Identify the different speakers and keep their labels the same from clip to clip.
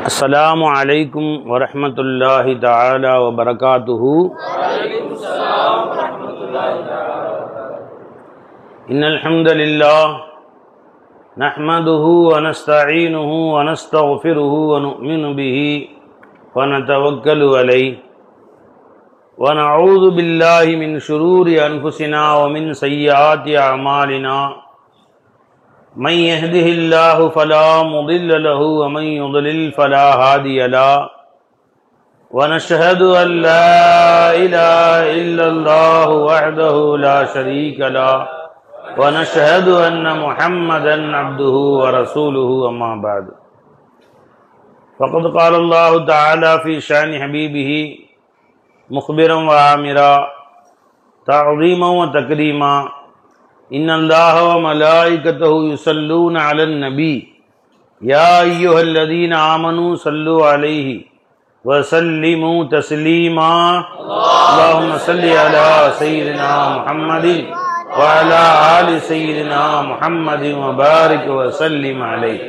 Speaker 1: السلام عليكم ورحمة الله تعالى وبركاته. إن الحمد لله نحمده ونستعينه ونستغفره ونؤمن به ونتوكل عليه ونعوذ بالله من شرور أنفسنا ومن سيئات أعمالنا. من يهده الله فلا مضل له ومن يضلل فلا هادي له. ونشهد أن لا إله إلا الله وحده لا شريك له ونشهد أن محمدا عبده ورسوله. أما بعد فقد قال الله تعالى في شأن حبيبه مخبرا وآمرا تعظيما وتكريما: إن الله وملائكته يصلون على النبي يا أيها الذين آمنوا صلوا عليه وسلموا تسليما. اللهم صل على سيدنا محمد وعلى آل سيدنا محمد وبارك وسلم عليه.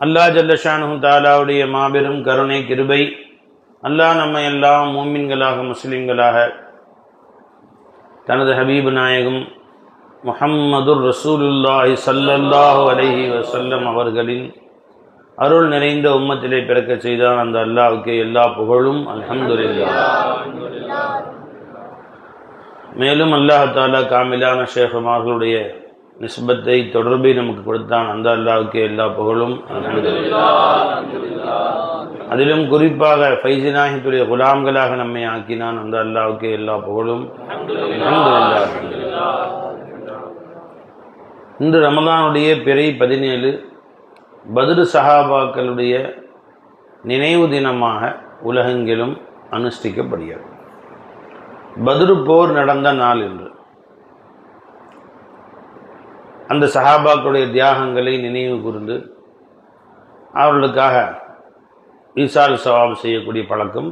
Speaker 1: அல்லாஹ் ஜல்ல ஷானுஹு தஆலாவுடைய மாபெரும் கருணை கிருபை, அல்லாஹ் நம்மை எல்லாம் மூமின்களாக முஸ்லிம்களாக தனது ஹபீபு நாயகம் முஹம்மதுர் ரசூலுல்லாஹி ஸல்லல்லாஹு அலைஹி வஸல்லம் அவர்களின் அருள் நிறைந்த உம்மத்திலே பிறக்க செய்தான். அந்த அல்லாஹ்வுக்கு எல்லா புகழும், அல்ஹம்துலில்லாஹ். மேலும் அல்லாஹ் தஆலா காமிலான ஷேഖുமார்களுடைய நிஸ்பத்தை தொடர்பை நமக்கு கொடுத்தான். அந்த அல்லாஹ்வுக்கு எல்லா புகழும், அல்ஹம்துலில்லாஹ். அதிலும் குறிப்பாக ஃபைஸினாஹித்துடைய குலாம்களாக நம்மை ஆக்கினான். அந்த அல்லாஹ்வுக்கு எல்லா புகழும், அல்ஹம்துலில்லாஹ். இன்று ரமதானுடைய பிறை 17 பத்ர் சஹாபாக்களுடைய நினைவு தினமாக உலகெங்கிலும் அனுஷ்டிக்கப்படுகிறது. பத்ர் போர் நடந்த நாள் என்று அந்த சஹாபாக்களுடைய தியாகங்களை நினைவு கூர்ந்து அவர்களுக்காக ஈசால் சவாப் செய்யக்கூடிய பழக்கம்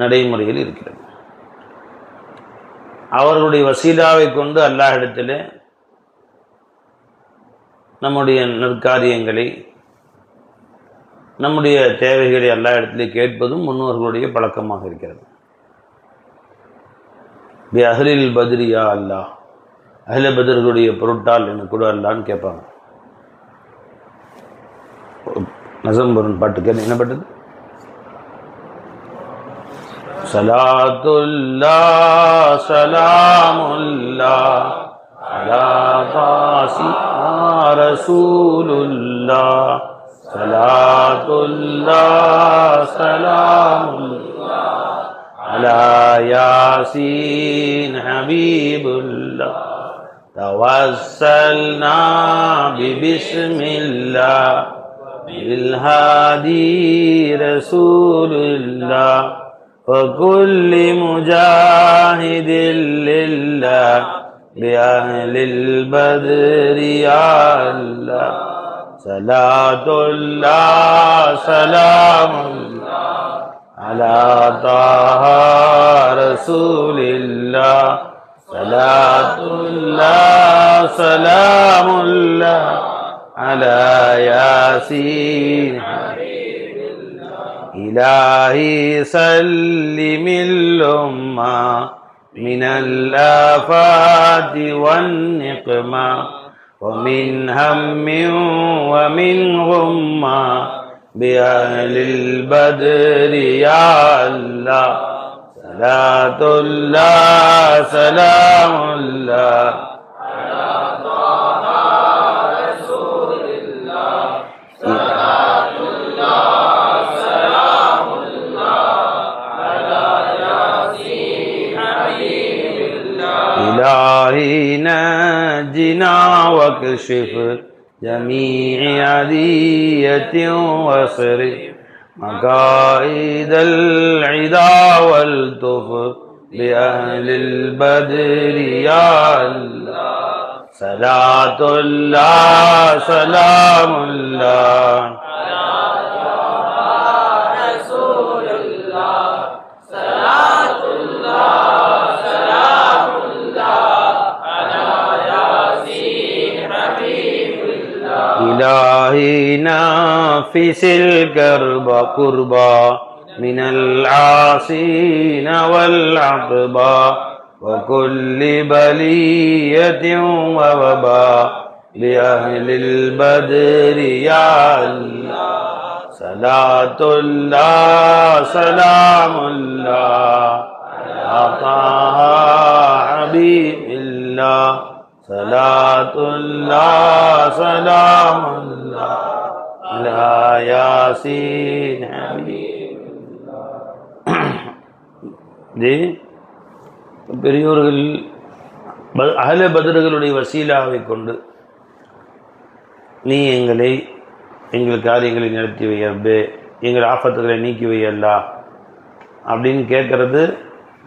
Speaker 1: நடைமுறையில் இருக்கிறது. அவர்களுடைய வசீலாவை கொண்டு அல்லாஹ்விடத்திலே நம்முடைய நற்காரியங்களை, நம்முடைய தேவைகளை அல்லாஹ்விடத்திலே கேட்பதும் முன்னோர்களுடைய பழக்கமாக இருக்கிறது. பி அஹ்லில் பத்ரியா அல்லாஹ், அஹ்ல பத்ர்களுடைய பொருட்டால் எனக்கு கூட அல்லான்னு கேட்பாங்க. நசம்பருன் பாட்டு கேட்டு என்ன பாட்டு? சலாத்துல்லாஹ் சலாமுல்லாஹ் அலா தாசி ரசூலுல்லாஹ் சலாத்துல்லாஹ் சலாமுல்லாஹ் அலா யாசீன் ஹபீபுல்லாஹ் தவஸ்ஸல்னா பிபிஸ்மில்லாஹ் பில்ஹாதி ரசூலுல்லாஹ் وكل مجاهد لله بأهل البدر يا الله صلاة الله سلام الله على طه رسول الله صلاة الله سلام الله على ياسين إلهي سلم الأمة من الآفات والنقمة ومن هم ومن غمة بأهل البدر يا الله صلاة الله سلام الله على طه رسول الله صلاة الله سلام الله على ياسين حبيب الله إلهي نجنا واكشف جميع أذية واصرف مكائد العدا والتف بأهل البدر يا الله صلاة الله سلام الله على رسول الله صلاة الله سلام الله على ياسين حبيب الله. نافس الكرب قربا من العاصين والعقبا وكل بلية ووباء بأهل البدر يا الله صلاة الله سلام الله على طه حبيب الله صلاة الله سلام الله على ياسين حبيب الله. பெரியோர்கள் அஹ்ல பத்ர்களுடைய வசீலாவை கொண்டு நீ எங்கள் காரியங்களை நடத்தி வை ரப்பே, எங்கள் ஆபத்துகளை நீக்கி வை அல்லா அப்படின்னு கேட்கறது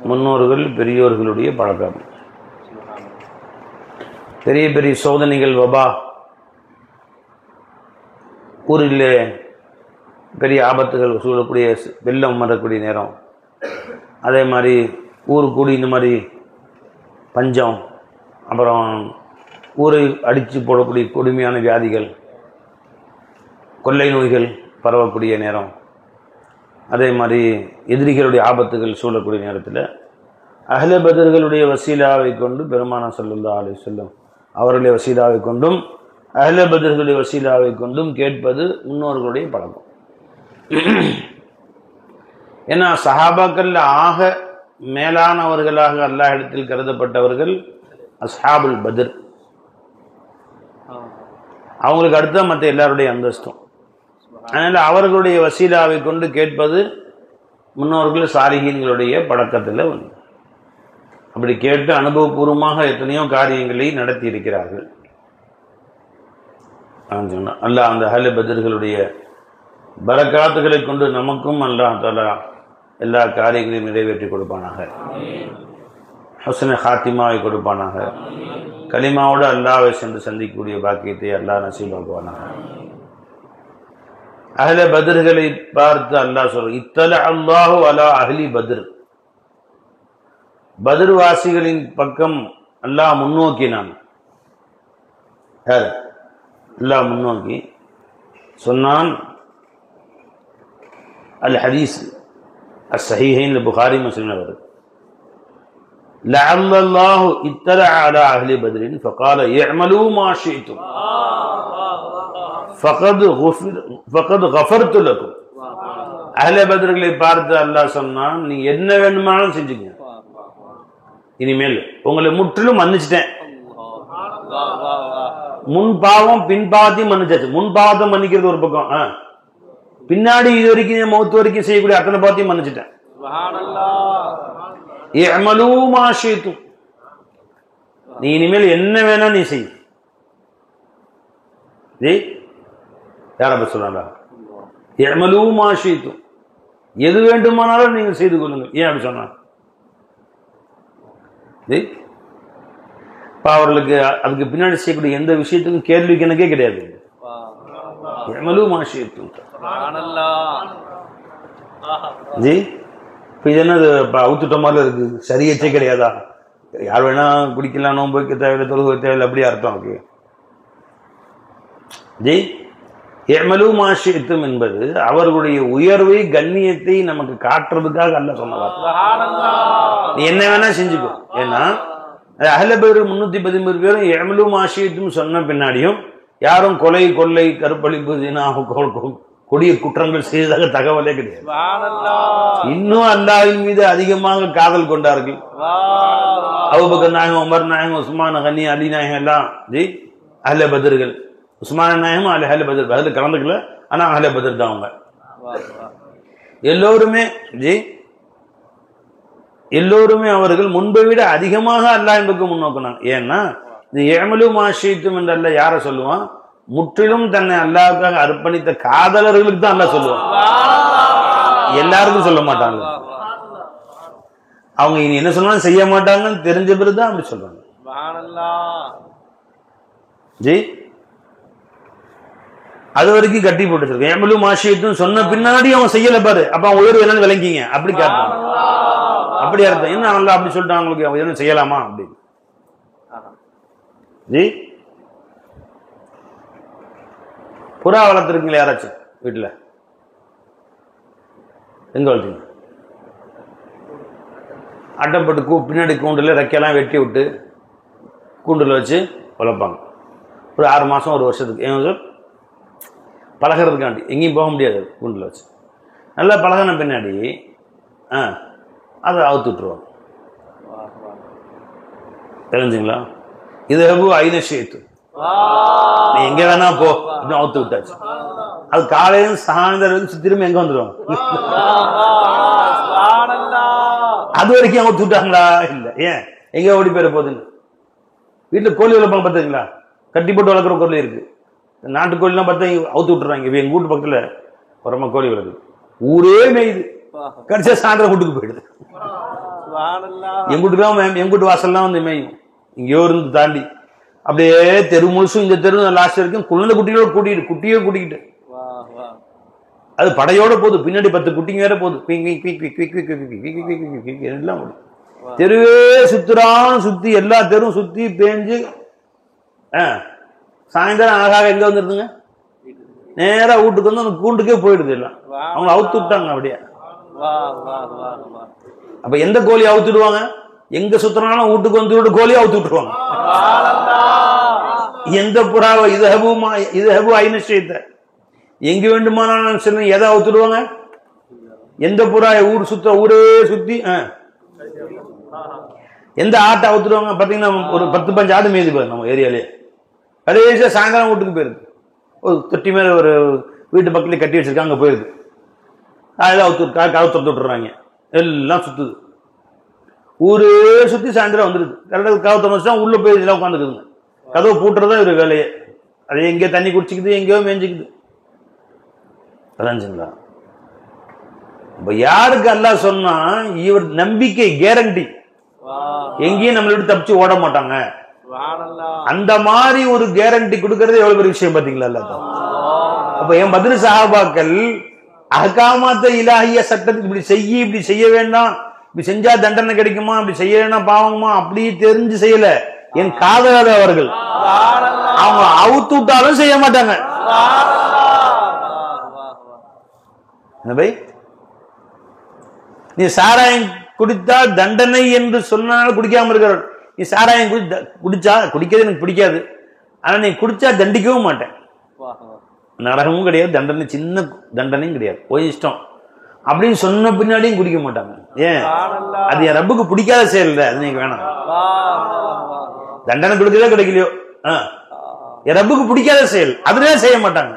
Speaker 1: முன்னோர்கள் பெரியோர்களுடைய பழக்கம். பெரிய பெரிய சோதனைகள், வபா, ஊரில் பெரிய ஆபத்துகள் சூழக்கூடிய வெள்ளம் வரக்கூடிய நேரம், அதே மாதிரி ஊர் கூடி இந்த மாதிரி பஞ்சம், அப்புறம் ஊரை அடித்து போடக்கூடிய கொடுமையான வியாதிகள், கொள்ளை நோய்கள் பரவக்கூடிய நேரம், அதே மாதிரி எதிரிகளுடைய ஆபத்துகள் சூழக்கூடிய நேரத்தில் அஹ்ல பத்ர்களுடைய வசீலாவை கொண்டு பெருமானார் ஸல்லல்லாஹு அலைஹி வஸல்லம் அவர்களுடைய வசீலாவை கொண்டும் அஹ்ல பத்ர்களுடைய வசீலாவை கொண்டும் கேட்பது முன்னோர்களுடைய பழக்கம். ஏன்னா சஹாபாக்கள்ல ஆக மேலானவர்களாக அல்லாஹ் இடத்தில் கருதப்பட்டவர்கள் அஸ்ஹாபுல் பத்ர். அவங்களுக்கு அடுத்த மற்ற எல்லாருடைய அந்தஸ்தும். அதனால அவர்களுடைய வசீலாவை கொண்டு கேட்பது முன்னோர்கள் சாலிஹீன்களுடைய பழக்கத்தில் வந்து அப்படி கேட்டு அனுபவபூர்வமாக எத்தனையோ காரியங்களை நடத்தி இருக்கிறார்கள். அல்லாஹ் அந்த அஹ்ல பத்ர்களுடைய பரக்காத்துகளை கொண்டு நமக்கும் அல்லாஹ் தஆலா எல்லா காரியங்களையும் நிறைவேற்றி கொடுப்பானாக. ஹுஸ்ன ஹாத்திமாவை கொடுப்பானாக. கலிமாவோடு அல்லாஹ்வை சென்று சந்திக்கக்கூடிய பாக்கியத்தை அல்லாஹ் நசீபாக்குவானாக. அஹ்ல பத்ர்களை பார்த்து அல்லாஹ் சொல்ற, இத்தல அல்லாஹு அலா அஹ்லி பத்ர். பத்ர் வாசிகளின் பக்கம் அல்லாஹ் முன்னோக்கினான். யார்? அல்லாஹ் முன்னோக்கி சொன்னான். அல் ஹதீஸ் الصحيحين البخاري مسلم வருது. لعل الله اطلع على اهل بدر فقال اعملوا ما شئتم فقد غفرت لكم. அஹ்ல பத்ர்களை பார்த்து அல்லாஹ் சொன்னான், நீ என்ன வேணுமானாலும் செஞ்சுங்க, இனிமேல் உங்களை முற்றிலும் மன்னிச்சிட்டேன். முன் பாவம் பின் பாவத்தையும் மன்னிச்சாச்சு. முன் பாவத்தை மன்னிக்கிறது ஒரு பக்கம், பின்னாடி இது வரைக்கும் மௌத்து வரைக்கும் செய்யக்கூடிய அத்தனை பாவத்தையும் மன்னிச்சிட்டேன். நீ இனிமேல் என்ன வேணா நீ செய். யார சொல்றாங்க? எது வேண்டுமானாலும் நீங்கள் செய்து கொள்ளுங்கள். ஏன் அப்படி சொன்னாங்க? அவர்களுக்கு அதுக்கு பின்னாடி செய்யக்கூடிய எந்த விஷயத்துக்கும் கேள்வி கணக்கே கிடையாது. ஜி இப்ப இது என்னது அவுத்துட்ட மாதிரி இருக்கு, சரியச்சே கிடையாதா? யார் வேணா குடிக்கலாம், நோன்பு வைக்க தேவையில்லை, தொழுகை தேவையில்லை, அப்படி அர்த்தம் இருக்கு. ஜி எமலு மாஷித்தும் என்பது அவர்களுடைய உயர்வை கண்ணியத்தை நமக்கு காட்டுறதுக்காக அல்ல சொன்னதா. நீ என்ன வேணா செஞ்சுக்கோ. ஏன்னா அஹ்ல பத்ர் 313 பேரும் எமலு மாஷித்தும் சொன்ன பின்னாடியும் யாரும் கொலை, கொள்ளை, கற்பழிப்பு, கொடிய குற்றங்கள் செய்ததாக தகவலே கிடையாது. இன்னும் அல்லாஹ்வின் மீது அதிகமாக காதல் கொண்டார்கள். அபூபக்கர் நாயகம், உமர் நாயகம், உஸ்மான் கனி, அலி நாயகம் எல்லாம் ஜி அஹ்ல பத்ர்கள். உஸ்மான் நாயகம் அஹ்ல பத்ர், பதில் கலந்துக்கல, ஆனா அஹ்ல பத்ர் தான் அவங்க எல்லோருமே. ஜி எல்லோருமே அவர்கள் முன்பை விட அதிகமாக அல்லாஹ்வின் பக்கம் முன்னோக்கினாங்க. ஏன்னா இது எமலு மாஷித்தும் என்று அல்ல யார சொல்லுவான்? முற்றிலும் தன்னை அல்லாஹ்வுக்காக அர்ப்பணித்த காதலர்களுக்கு தான் அல்லாஹ் சொல்லுவான், எல்லாருக்கும் சொல்ல மாட்டாங்க. அவங்க இனி என்ன சொன்னாலும் செய்ய மாட்டாங்கன்னு தெரிஞ்ச பிறகுதான் அப்படி சொல்றாங்க. ஜி அது வரைக்கும் கட்டி போட்டு எமலு மாஷித்தும் சொன்ன பின்னாடி அவங்க செய்யல பாரு, அப்ப அவங்க உயர்வு என்னன்னு விளங்கிங்க அப்படி கேட்பாங்க. அப்படி அர்த்தம் என்ன? அல்லாஹ் அப்படி சொல்லிட்டாங்க, அவங்களுக்கு அவங்க எதுவும் செய்யலாமா அப்படின்னு. ஜி புறா வளர்த்துருக்கீங்களா யாராச்சும் வீட்டில்? எங்க வளர்த்தீங்க? அட்டைப்பட்டு பின்னாடி கூண்டில் ரெக்கையெல்லாம் வெட்டி விட்டு கூண்டில் வச்சு வளர்ப்பாங்க. ஒரு 6 மாதம் 1 வருஷத்துக்கு. ஏன் சார்? பழகிறதுக்காண்டி. எங்கேயும் போக முடியாது கூண்டில் வச்சு. நல்லா பழகின பின்னாடி அதை அவுத்து விட்டுருவாங்க. தெரிஞ்சுங்களா? இது ஐன ஷேத்து, நீ எங்க வேணா போ அப்படின்னு அவுத்து விட்டாச்சு. அது காலையிலும் சாயந்தரம் திரும்ப எங்க வந்துடும்? அது வரைக்கும் அவுத்து விட்டாங்களா? இல்ல. ஏன்? எங்க ஓடி போயிட போகுதுன்னு. வீட்டுல கோழி வளர்ப்பாங்க பார்த்தீங்களா? கட்டி போட்டு வளர்க்குற கோழி இருக்கு. நாட்டுக்கோழிலாம் பார்த்தா அவுத்து விட்டுறாங்க. எங்க வீட்டு பக்கத்துல உரமா கோழி வளர்க்குது. ஊரே மேயுது. கடைசியா சாயந்தரம் வீட்டுக்கு போயிடுது. எங்க வீட்டுக்குலாம் எங்க வீட்டு வாசல்லாம் வந்து மேயும். இங்கேயோ இருந்து தாண்டி அப்படியே தெரு முழுசும் இந்த தெரு லாஸ்ட் வரைக்கும் குழந்தை குட்டியோட கூட்டிக்கிட்டு அது படையோட போகுது. பின்னாடி 10 குட்டிங்க வேற போகுது. எல்லாம் தெருவே சுத்துறான்னு சுத்தி எல்லா தெருவும் சுத்தி பேஞ்சு சாயந்தரம் அழகாக எங்க வந்துருதுங்க? நேரா வீட்டுக்கு வந்து அந்த கூண்டுக்கே போயிடுது. எல்லாம் அவங்க அவுத்து விட்டாங்க அப்படியே. அப்ப எந்த கோழி அவுத்துடுவாங்க? எங்க சுத்தினாலும் வீட்டுக்கு வந்து கோழியை அவுத்து விட்டுருவாங்க. எந்த புறாவை இது ஐன ஷேத்தை எங்க வேண்டுமானாலும் சரி எதை அவுத்துடுவாங்க? எந்த புறா ஊரே சுத்தி எந்த ஆட்டை அவுத்துடுவாங்க? பாத்தீங்கன்னா ஒரு 10-15 ஆடு மேய்து போயிரு நம்ம ஏரியாலே. கடைசியா சாயந்தரம் வீட்டுக்கு போயிருது. ஒரு தொட்டி மேல ஒரு வீட்டு பக்கத்துல கட்டி வச்சிருக்காங்க, அங்க போயிருது. அதெல்லாம் கதவு திறந்து விட்டுறாங்க. எல்லாம் சுத்துது. ஊரே சுத்தி சாயந்தரம் வந்துருது. கரெக்டாக கதவு திறந்து உள்ள போய் இதெல்லாம் உட்காந்துக்குதுங்க. கதவை பூட்டுறதா இவரு வேலையே. அது எங்கேயோ தண்ணி குடிச்சிக்குது, எங்கேயோ மேய்ஞ்சிக்குது. அதான்ங்களா? இப்ப யாருக்கு அல்லாஹ் சொன்னா இவர் நம்பிக்கை கேரண்டி, எங்கேயும் நம்மள விட்டு தப்பிச்சு ஓட மாட்டாங்க. அந்த மாதிரி ஒரு கேரண்டி கொடுக்கறது எவ்வளவு பெரிய விஷயம் பாத்தீங்களா? அப்ப என் பதில் சஹாபாக்கள் அஹ்காமாத்த இலாஹிய சட்டத்துக்கு இப்படி செய்ய வேண்டாம், இப்படி செஞ்சா தண்டனை கிடைக்குமா, இப்படி செய்ய வேண்டாம் பாவமா, அப்படி தெரிஞ்சு செய்யல. என் காதலாத அவர்கள் அவங்க அவுத்து விட்டாலும் செய்ய மாட்டாங்க. நீ சாராயம் குடித்தா தண்டனை என்று சொன்னாலும் குடிக்காம இருக்கிறார். நீ சாராயம் குடிச்சா குடிக்கிறது எனக்கு பிடிக்காது, ஆனா நீ குடிச்சா தண்டிக்கவும் மாட்டேன். நரகமும் கிடையாது, தண்டனை சின்ன தண்டனையும் கிடையாது, போய் இஷ்டம் அப்படின்னு சொன்ன பின்னாடியும் குடிக்க மாட்டாங்க. ஏன்? அது என் ரப்புக்கு பிடிக்காத செயல் இல்லை, அது நீங்க வேணாம். தண்டனை கொடுக்கவே கிடைக்கலையோ, என் ரப்புக்கு பிடிக்காத செயல், அதுலயே செய்ய மாட்டாங்க.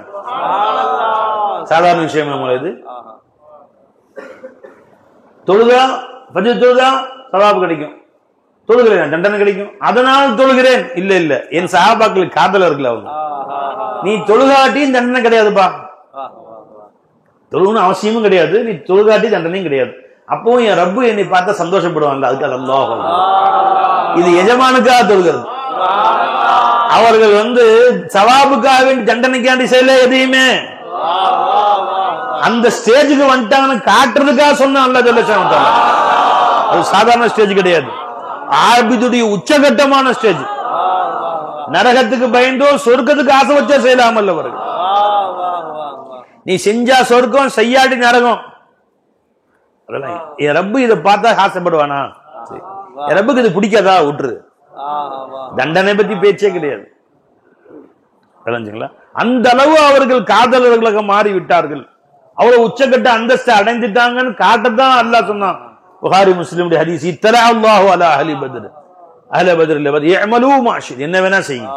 Speaker 1: சாதாரண விஷயம் நம்மள இது. தொழுதா சவாபு கிடைக்கும், தொழுகிறேன் தண்டனை கிடைக்கும், அதனால் தொழுகிறேன். இல்ல இல்ல, என் சஹாபாக்களுக்கு காதல இருக்குல்ல, அவங்க நீ தொழுகாட்டியும் தண்டனை கிடையாதுப்பா, தொழுகணும் அவசியமும் கிடையாது, நீ தொழுகாட்டி தண்டனையும் கிடையாது. அப்போ என் ரப்பு என்னை பார்த்தா சந்தோஷப்படுவாங்க. அதுக்கு அல்லாஹ், இது எஜமானுக்காக தொழுகிறது. அவர்கள் சவாபுக்காக வேண்டி தண்டனைக்காண்டி செய்யல எதையுமே. அந்த ஸ்டேஜுக்கு வந்துட்டாங்கன்னு காட்டுறதுக்காக சொன்ன அல்லாஹ் ஜல்ல ஷானஹு. அது சாதாரண ஸ்டேஜ் கிடையாது, ஆபிதுடைய உச்சகட்டமான ஸ்டேஜ். நரகத்துக்கு பயந்தோ சொர்க்கத்துக்கு ஆசை வச்சா செய்யலாமல் அவர்கள். நீ செஞ்சா சொர்க்கம், செய்யாடி நரகம். அதெல்லாம் என் ரப்பு இதை பார்த்தா ஆசைப்படுவானா? என் ரப்புக்கு இது பிடிக்காதா? விட்டுரு. தண்டனை பத்தி பேச்சே கிடையாது. அந்த அளவு அவர்கள் காதலர்களாக மாறி விட்டார்கள். அவ்வளவு உச்சகட்ட அந்தஸ்தை அடைந்துட்டாங்கன்னு காட்டத்தான் அல்லாஹ் சொன்னான். புகாரி முஸ்லிமுடைய ஹதீஸ், இத்தலா அல்லாஹு அலா அஹ்லி பத்ர், அஹ்ல பத்ரில் யஅமலூ மா ஷிஅ, என்ன வேணா செய்யுங்க.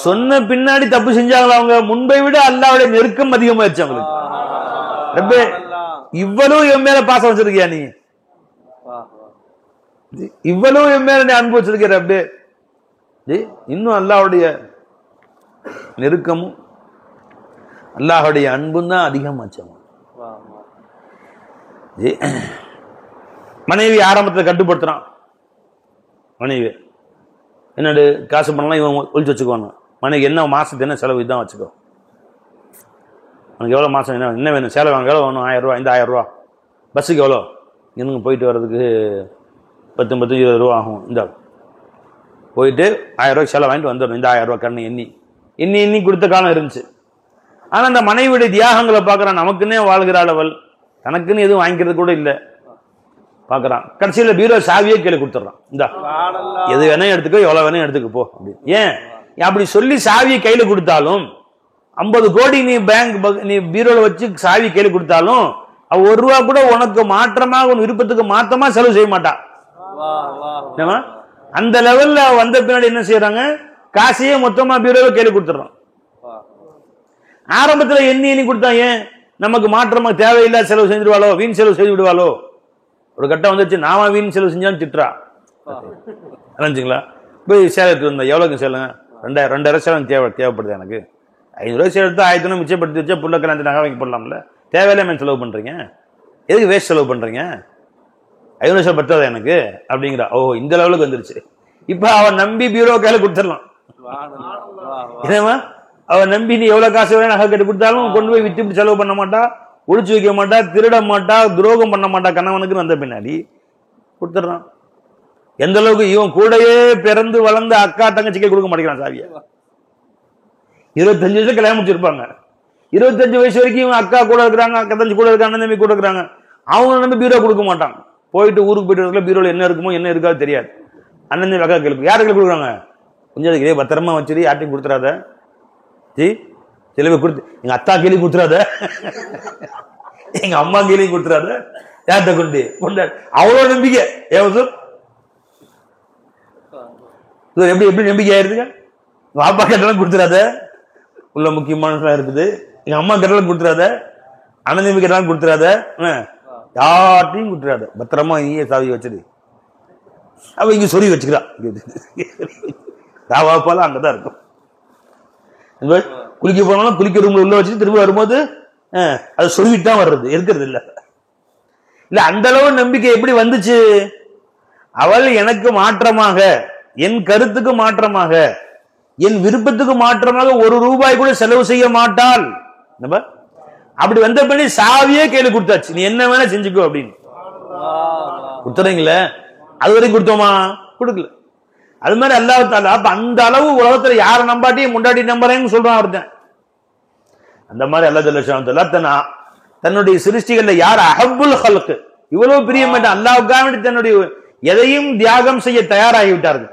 Speaker 1: சொன்ன பின்னாடி தப்பு செஞ்சாங்களா? அவங்க முன்பை விட அல்லாஹ்வுடைய நெருக்கம் அதிகமாயிருச்சு அவங்களுக்கு. ரப்பே, இவ்வளவு என் மேல பாசம் வச்சிருக்கியா நீ? இவ்வளவு என் மேல நீ அன்பு வச்சிருக்கிற ரப்பே? இன்னும் அல்லாஹ்வுடைய நெருக்கமும் அல்லாஹ்வுடைய அன்பும் தான் அதிகமாச்சு. மனைவி ஆரம்பத்தில் கட்டுப்படுத்துறான். மனைவி என்னடு காசு பண்ணலாம், இவன் ஒழிச்சு வச்சுக்குவாங்க. மனைவி என்ன மாசத்துக்கு என்ன செலவு இதுதான் வச்சுக்கோ, உனக்கு எவ்வளோ மாதம் என்ன வேணும், சேலை வாங்க எவ்வளோ வேணும், 1000 ரூபா, இந்த 1000 ரூபா, பஸ்ஸுக்கு எவ்வளோ, இன்னும் போயிட்டு வர்றதுக்கு 10-20 ரூபா ஆகும், இந்த போயிட்டு 1000 ரூபாய்க்கு செலவு வாங்கிட்டு வந்துடணும், இந்த 1000 ரூபா கண்ணு எண்ணி கொடுத்த காலம் இருந்துச்சு. ஆனா அந்த மனைவியுடைய தியாகங்களை பார்க்கறான். நமக்குன்னே வாழ்கிறாள் அவள், தனக்குன்னு எதுவும் வாங்கிக்கிறது கூட இல்லை. பார்க்கறான். கடைசியில பீரோ சாவியே கையில கொடுத்துட்றான். இந்தா எது வேணா எடுத்துக்கோ, எவ்வளவு வேணா எடுத்துக்க போ அப்படின்னு. ஏன் அப்படி சொல்லி சாவியை கையில கொடுத்தாலும் 50 கோடி நீ நீ பீரோல வச்சு சாவி கையில கொடுத்தாலும் அவ 1 ரூபா கூட உனக்கு மாற்றமாக உன் விருப்பத்துக்கு மாத்தமா செலவு செய்ய மாட்டான். அந்த லெவல்ல வந்த பின்னாடி என்ன செய்யறாங்க, காசையே மொத்தமா பீரோல கையில கொடுத்துறான். ஆரம்பத்துல எண்ணி கொடுத்தா ஏன் நமக்கு மாற்றமா தேவையில்லா செலவு செஞ்சிருவாளோ, வீண் செலவு செய்து விடுவாளோ. ஒரு கட்டம் வந்துச்சு, நாம வீண் செலவு செஞ்சாலும் திட்டுறா. நினைச்சுங்களா? போய் சேலை எடுத்து வந்தா எவ்வளோக்கு சேலுங்க, 2000 சேலம் தேவைப்படுது எனக்கு, 500 ரூபாய் சேலை எடுத்து 1000 மிச்சப்படுத்தி வச்சா புள்ள கல்யாணத்து நகை வாங்கி போடலாம்ல, தேவையில்லாம செலவு பண்றீங்க, எதுக்கு வேஸ்ட் செலவு பண்றீங்க, 500 சேலை பத்தாத எனக்கு அப்படிங்கிறா. ஓ இந்த லெவலுக்கு வந்துருச்சு. இப்ப அவன் நம்பி பீரோ கையில கொடுத்துடலாம். அவன் நம்பி நீ எவ்வளவு காசு வேணும் நகை கட்டி கொடுத்தாலும் கொண்டு போய் வித்து செலவு பண்ண மாட்டா, ஒழிச்சு வைக்க மாட்டா, திருட மாட்டா, துரோகம் பண்ண மாட்டா. கணவனுக்கு வந்த பின்னாடி கொடுத்துட்றான். எந்த அளவுக்கு இவன் கூடயே பிறந்து வளர்ந்த அக்கா தங்கச்சிக்கே கொடுக்க மாட்டேங்கிறான் சாவியை. 25 வயசுல கல்யாணம் முடிச்சிருப்பாங்க. 25 வயசு வரைக்கும் இவன் அக்கா கூட இருக்கிறாங்க, அக்கா தங்கச்சி கூட இருக்காங்க, அண்ணன் தம்பி கூட இருக்கிறாங்க. அவங்க நம்பி பீரோ கொடுக்க மாட்டான். போயிட்டு ஊருக்கு போயிட்டு வரல, பீரோல என்ன இருக்குமோ என்ன இருக்காது தெரியாது. அண்ணன் தம்பி அக்கா கேள்வி யாரு கையில் கொடுக்குறாங்க, கொஞ்சம் இதே பத்திரமா வச்சிரு, யார்ட்டையும் கொடுத்துறாத ஜி, சில பேர் கொடுத்து எங்க அத்தா கேள்வி கொடுத்துறாத, எங்க அம்மா கேள்வி கொடுத்துறாத, யார்கிட்ட கொண்டு அவ்வளவு நம்பிக்கை. எப்படி எப்படி நம்பிக்கை ஆயிருதுங்க. பாப்பா கட்டெல்லாம் கொடுத்துறாத, உள்ள முக்கியமான இருக்குது, எங்க அம்மா கட்டெல்லாம் கொடுத்துறாத, அண்ணன் தம்பி கட்டெல்லாம் கொடுத்துறாத, யார்ட்டையும் கொடுத்துறாத, பத்திரமா நீயே சாவி வச்சிரு. அவ இங்க சொல்லி வச்சுக்கிறான். ராவாப்பால அங்கதான் இருக்கும். குளிக்க போனாலும் குளிக்க ரூம்ல உள்ள வச்சுட்டு திரும்ப வரும்போது அது சொல்லிட்டு தான் வர்றது, இருக்கிறது இல்ல. இல்ல அந்த அளவு நம்பிக்கை எப்படி வந்துச்சு? அவள் எனக்கு மாற்றமாக, என் கருத்துக்கு மாற்றமாக, என் விருப்பத்துக்கு மாற்றமாக 1 ரூபாய் கூட செலவு செய்ய மாட்டாள். அப்படி வந்த பண்ணி சாவியே கையில கொடுத்தாச்சு, நீ என்ன வேணா செஞ்சுக்கோ அப்படின்னு கொடுத்துறீங்களே. அது வரைக்கும் கொடுத்தோமா? கொடுக்கல. அது மாதிரி அல்லாஹ் தஆலா அப்ப அந்த அளவு உலகத்துல யாரை நம்பாட்டியும் முண்டாட்டி நம்புறேன்னு சொல்றான் ஒருத்தன். அந்த மாதிரி அல்லாஹ் ஜல்ல தஆலா தன்னுடைய சிருஷ்டிகள்ல யார் அஹப்புல் ஹல்க், இவ்வளவு பிரியமற்ற அல்லாஹ்வுக்காக தன்னுடைய எதையும் தியாகம் செய்ய தயாராகி விட்டார்கள்.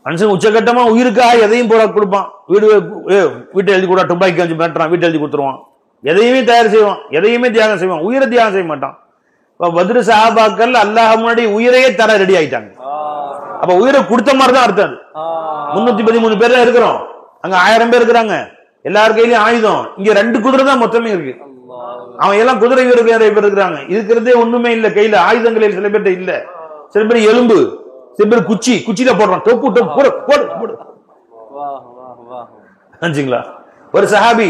Speaker 1: மனுஷன் உச்சகட்டமா உயிருக்காக எதையும் போட கொடுப்பான். வீட்டை எழுதி கூட துப்பாக்கி வச்சு மிரட்டுறான், வீட்டை எழுதி கொடுத்துருவான், எதையுமே தயார் செய்வான், எதையுமே தியாகம் செய்வான், உயிரை தியாகம் செய்ய மாட்டான். பத்ரு சஹாபாக்கள் அல்லாஹ் முன்னாடி உயிரையே தர ரெடி ஆயிட்டாங்க. அப்ப உயிரை கொடுத்த மாதிரிதான் அர்த்தம். 313 பேர் தான் இருக்கிறோம், அங்க 1000 பேர் இருக்கிறாங்க, எல்லார் கையிலயும் ஆயுதம். இங்க 2 குதிரை தான் மொத்தமே இருக்கு. அவன் எல்லாம் குதிரை வீரர்கள் நிறைய பேர் இருக்கிறாங்க. இருக்கிறதே ஒண்ணுமே இல்ல கையில, ஆயுதங்களில் சில பேர்ட்ட இல்ல, சில பேர் எலும்பு, சில பேர் குச்சியில போடுறான், டொப்பு டொப்பு போடு போடு போடு. ஒரு சஹாபி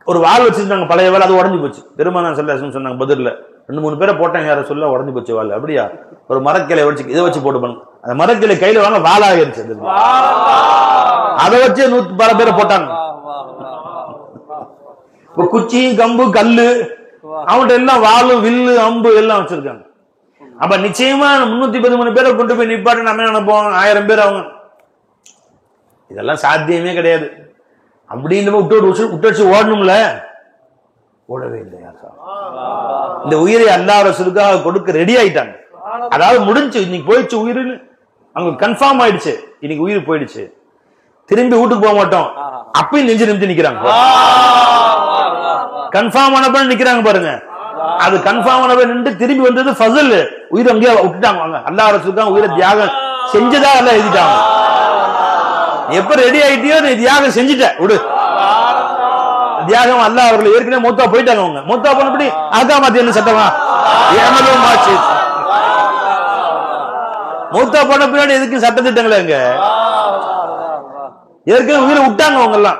Speaker 1: ஒரு வாள் வச்சிருந்தாங்க, பழைய வாள், அது உடஞ்சு போச்சு. பெருமானார் ஸல்லல்லாஹு அலைஹி சொன்னாங்க, பத்ர்ல 2-3 பேரை போட்டாங்க, யார சொல்ல உடஞ்சு போச்சு வாள். அப்படியா? ஒரு மரக்கிளை வச்சு இதை வச்சு போட்டு பண்ணு, அந்த மரக்கிளை கையில வாங்க வாளாகிருச்சு, அதை வச்சு 100 பேரை போட்டாங்க. குச்சி கம்பு கல்லு அவன்கிட்ட எல்லாம் வாளும் வில்லு அம்பு எல்லாம் வச்சிருக்காங்க. அப்ப நிச்சயமா 313 பேரை கொண்டு போய் நிப்பாட்டு நம்ம நினைப்போம் 1000 பேர் அவங்க. இதெல்லாம் சாத்தியமே கிடையாது. அப்படின்னு விட்டு ஓடணும்ல, ஓடவே இல்லை. இந்த உயிரை அல்லாஹ் ரசூலுக்காக கொடுக்க ரெடி ஆயிட்டாங்க. அதாவது முடிஞ்சு, இன்னைக்கு போயிடுச்சு உயிர்னு அவங்க கன்ஃபார்ம் ஆயிடுச்சு, இன்னைக்கு உயிர் போயிடுச்சு, திரும்பி வீட்டுக்கு போக மாட்டோம். அப்பயும் நெஞ்சு நிக்கிறாங்க, கன்ஃபார்ம் ஆனப்ப நிக்கிறாங்க பாருங்க. அது கன்ஃபார்ம் ஆனப்ப நின்று திரும்பி வந்தது ஃபஸல், உயிர் அங்கேயே விட்டுட்டாங்க. அல்லாஹ் ரசூலுக்காக உயிரை தியாகம் செஞ்சதா எல்லாம் எழுதிட்டாங்க. எப்ப ரெடி ஆயிட்டியோ நீ தியாகம் செஞ்சுட்ட விடு. தியாகம் அல்லாஹ் அவர்கள் ஏற்கனவே மூத்தா போயிட்டாங்க. அவங்க மூத்தா போனபடி ஆகாமாத்தி என்ன சட்டமா? மூத்தா போன பின்னாடி எதுக்கு சட்ட திட்டங்களே? அங்க ஏற்கனவே உயிரை விட்டாங்க, அவங்க எல்லாம்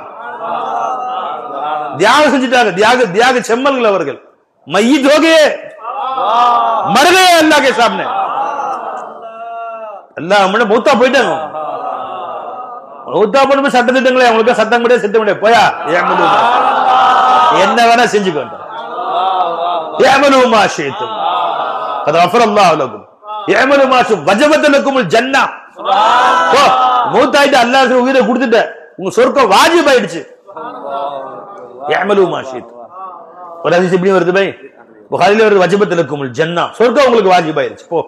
Speaker 1: தியாகம் செஞ்சுட்டாங்க. தியாக செம்மல்கள் அவர்கள். மையத் हो गए, मर गए अल्लाह के सामने. அல்லாஹ் முன்ன மூத்தா போயிட்டாங்க. மூத்தா போன சட்ட திட்டங்களே அவங்களுக்கு சட்டம் கிடையாது, சித்தம் கிடையாது. போயா என்ன வேணா செஞ்சுக்கோங்க. يعملوا ما شئتم قد غفر الله لكم يعملوا ما شئتم وجبت لكم الجنة. மூத்தாயிட்டு அல்லாஹ் உயிரை கொடுத்துட்ட, உங்க சொர்க்கம் வாஜிப் ஆயிடுச்சு. يعملوا ما شئتم. ஒரு ஹதீஸ் எப்படி வருது பை? புகாரில வருது, வஜபத் லக்குமுல் ஜன்னா, சொர்க்கம் உங்களுக்கு வாஜிப் ஆயிருச்சு. போ,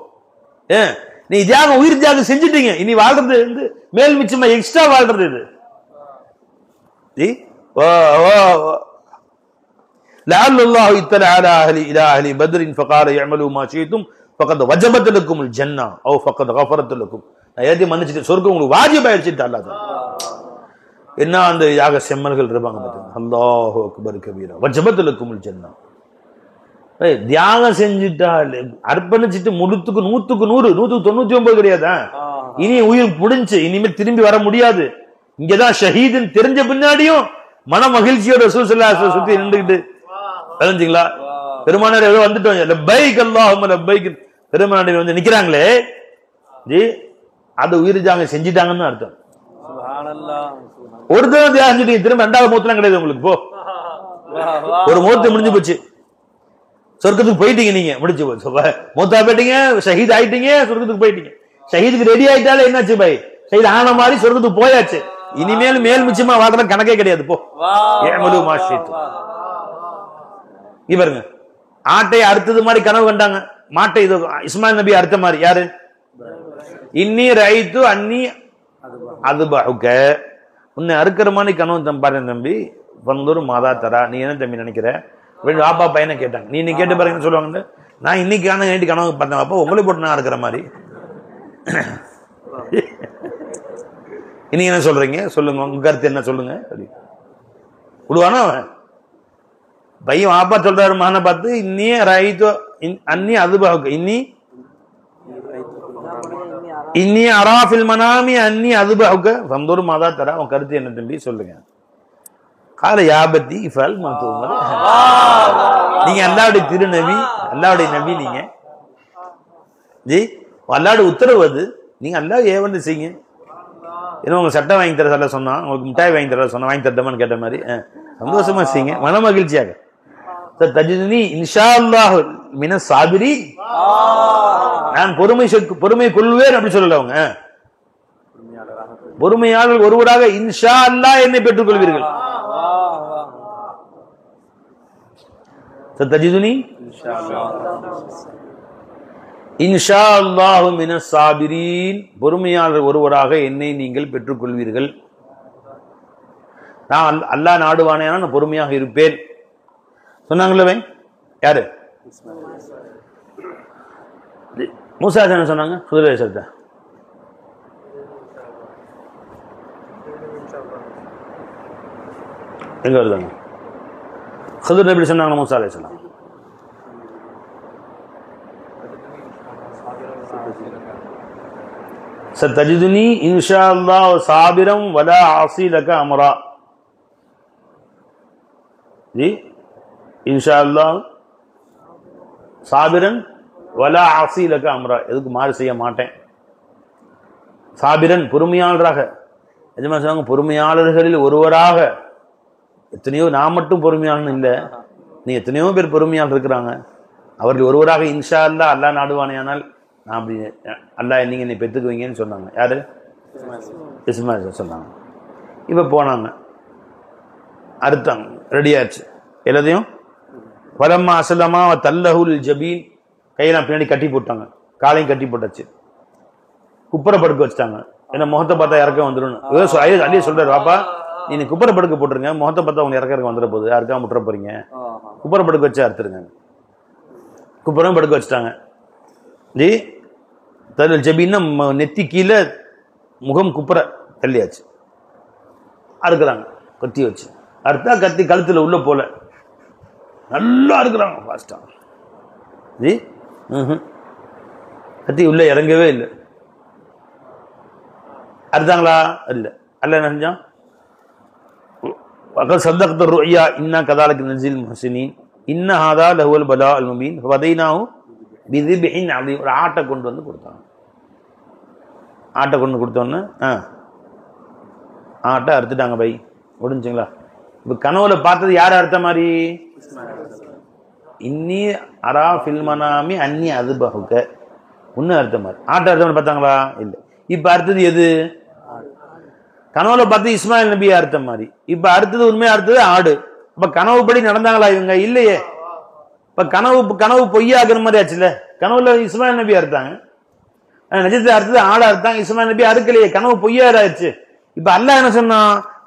Speaker 1: நீ தியாகம், உயிர் தியாகம் செஞ்சுட்டீங்க, இனி வாழ்றது வந்து மேல் மிச்சமா எக்ஸ்ட்ரா வாழ்றது இது. لعل الله اطلع الى اهل بدر فقال يعملوا ما شئتم فقد وجبت لكم الجنه او فقد غفرت لكم. ஏதி மன்னிச்சிட்டு சொர்க்கம் உங்களுக்கு வாஜிப் ஆயிருச்சு அல்லாஹ். என்ன அந்த யாக செம்மல்கள் இருப்பாங்க பாத்தீங்க. அல்லாஹு அக்பர் கபீரா வஜபத் லக்குமுல் ஜன்னா. தியாகம் செஞ்சுட்டால் அர்ப்பணிச்சுட்டு முழுத்துக்கு 100க்கு 100 199 கிடையாதா? இனி உயிர் முடிஞ்சு, இனிமேல் திரும்பி வர முடியாது. இங்கதான் ஷஹீதுன்னு தெரிஞ்ச பின்னாடியும் மன மகிழ்ச்சியோட ரசூல் ஸல்லல்லாஹு அலைஹி வஸல்லம் சுத்தி நின்றுகிட்டு தெரிஞ்சுங்களா, பெருமானார் ஏதோ வந்துட்டோம் லப்பைக் அல்லாஹும்ம லப்பைக், பெருமானார் வந்து நிக்கிறாங்களே ஜி, அது உயிர் தியாகம் செஞ்சிட்டாங்கன்னு அர்த்தம். ஒரு தடவை தியாகம் செஞ்சீங்க, திரும்ப 2வது மூத்தலாம் கிடையாது உங்களுக்கு. போ, ஒரு மூத்து முடிஞ்சு போச்சு, சொர்க்கத்துக்கு போயிட்டீங்க, நீங்க முடிச்சு போச்சு. மூத்தா போயிட்டீங்க, ஷஹீத் ஆயிட்டீங்க, சொர்க்கத்துக்கு போயிட்டீங்க. ஷஹீதுக்கு ரெடி ஆயிட்டாலே என்னாச்சு பை? ஷஹீத் ஆன மாதிரி சொர்க்கத்துக்கு போயாச்சு. இனிமேல் மேல் மிச்சமா வாழ்ற கணக்கே கிடையாது. போ, ஏமலு மாஷித். இவருங்க ஆட்டை அறுத்தது மாதிரி கனவு கண்டாங்க. மாட்டை இது இஸ்மாயில் நபி அறுத்த மாதிரி. யாரு? இன்னி ரைத்து அன்னி அதுபஹுக, உன்னை அறுக்கிற மாதிரி கனவு பாருங்க தம்பி. வந்தூர் மாதா தரா, நீ என்ன தம்பி நினைக்கிற? பாப்பா பையனை கேட்டாங்க. நீ கேட்டு பாருங்கன்னு சொல்லுவாங்க. நான் இன்னைக்கான நேற்று கனவு பார்த்தேன், அப்போ உங்களை போட்டு நான் இருக்கிற மாதிரி. இன்னைக்கு என்ன சொல்றீங்க சொல்லுங்க, உங்க கருத்து என்ன சொல்லுங்க. விடுவானா அவன் பையன்? ஆப்பா சொல்றாரு மகனை பார்த்து, இன்னியே ரைத்தோ அன்னி அதுபாவுக்கு, இன்னி அராஃபில் மனாமி அன்னி அதுபாவுக்க வந்தூர் மாதா தரா, உன் கருத்து என்ன தம்பி சொல்லுங்க. கால யாபத்தி இஃபல் மாத்தூமர். நீங்க அல்லாஹ்வுடைய திருநபி, அல்லாஹ்வுடைய நபி நீங்க ஜி, அல்லாஹ்வுடைய உத்தரவு அது. நீங்க அல்லாஹ் ஏவந்து செய்யுங்க. ஏன்னா உங்க சட்டை வாங்கி தர சொல்ல சொன்னா, உங்களுக்கு மிட்டாய் வாங்கி தர சொன்னா வாங்கி தரமான்னு கேட்ட மாதிரி சந்தோஷமா செய்யுங்க, மன மகிழ்ச்சியாக. தஜிதுனி இன்ஷா அல்லாஹ் மின சாபிரீன், நான் பொறுமை கொள்வேன் அப்படி சொல்லல. அவங்க பொறுமையாளர்கள் ஒருவராக இன்ஷா அல்லாஹ் என்னை பெற்றுக் கொள்வீர்கள். தஜிதுனி இன்ஷா அல்லாஹ் மின சாபிரீன், பொறுமையாளர் ஒருவராக என்னை நீங்கள் பெற்றுக் கொள்வீர்கள். நான் அல்லாஹ் நாடுவானேனா நான் பொறுமையாக இருப்பேன் சொன்னாங்களே. யாரு? மூசா என்ன சொன்னாங்க? சுதரேசத்தை எங்க வருதாங்க? ஹுதுர் எப்படி சொன்னாங்க மூசா அலைஹிஸ்ஸலாம்? சதஜிதுனி இன்ஷா அல்லாஹ் சாபிரம் வலா ஆஸி லக அம்ரா. ஜி, இன்ஷா அல்லாஹ் சாபிரன் வலா ஆஸி லக அம்ரா, எதுக்கு மாறு செய்ய மாட்டேன். சாபிரன் பொறுமையாளராக. எஜமா சொன்னாங்க பொறுமையாளர்களில் ஒருவராக. எத்தனையோ, நான் மட்டும் பொறுமையாளன் இல்லை, நீ எத்தனையோ பேர் பொறுமையாளர் இருக்கிறாங்க. அவர்கள் ஒருவராக இன்ஷா அல்லாஹ் அல்லாஹ் நாடுவானேயானால் நான் அப்படி அல்லாஹ் நீங்க என்னை பெற்றுக்குவீங்கன்னு சொன்னாங்க. யாரு? இஸ்மாயில் சொன்னாங்க. இப்ப போனாங்க, அறுத்தாங்க, ரெடி ஆச்சு எல்லாத்தையும். வலம்மா அஸ்லமா தல்லஹுல் ஜபீன், கையெல்லாம் பின்னாடி கட்டி போட்டாங்க, காலையும் கட்டி போட்டாச்சு, குப்புற படுக்க வச்சுட்டாங்க. ஏன்னா முகத்தை பார்த்தா இறக்க வந்துடும். அலியே சொல்றாரு, பாப்பா நீங்க குப்புற படுக்க போட்டுருங்க, முகத்தை பார்த்தா அவங்க இறக்க வந்துட போகுது, யாருக்கா முட்டுற போறீங்க, குப்புற படுக்க வச்சு அறுத்துருங்க. குப்புறம் படுக்க வச்சுட்டாங்க. ஜி, தல்லல் ஜபீன்னா நெத்தி கீழே முகம் குப்புற தள்ளியாச்சு. அறுக்கிறாங்க கத்தி வச்சு. அறுத்தா கத்தி கழுத்துல உள்ள போல, நல்லா இருக்கிறாங்க ஃபாஸ்டா. ஜி, கத்தி உள்ள இறங்கவே இல்லை. அறுத்தாங்களா? இல்ல. அல்ல என்ன செஞ்சான்? சதக்த ருயா இன்னா கதாலக நஸில் முஹ்ஸினீன் இன்ன ஹாதா லஹுல் பலால் முபீன் வதைனாஹு பிதிபின் அலீம். ஒரு ஆட்டை கொண்டு வந்து கொடுத்தாங்க. ஆட்டை கொண்டு கொடுத்தோன்னு ஆட்டை அறுத்துட்டாங்க. பை முடிஞ்சுங்களா? இப்ப கனவுல பார்த்தது யார் அறுத்த மாதிரி? இன்னி அரா ஃபில்மனாமி அன்னி அதுபஹுக, உன்ன அறுத்த மாதிரி. ஆட்டை அறுத்த மாதிரி பார்த்தாங்களா? இல்லை. இப்ப அடுத்தது எது? கனவுல பார்த்து இஸ்மாயில் நபியை அறுத்த மாதிரி. இப்ப அடுத்தது உண்மையா அடுத்தது ஆடு. இப்ப கனவு படி நடந்தாங்களா இவங்க? இல்லையே. இப்ப கனவு பொய்யாக்குற மாதிரி ஆச்சுல்ல. கனவுல இஸ்மாயில் நபி அறுத்தாங்க, நிஜத்தை அறுத்தது ஆடா அறுத்தாங்க, இஸ்மாயில் நபி அறுக்கலையே, கனவு பொய்யாச்சு. இப்ப அல்லாஹ் என்ன சொன்னா,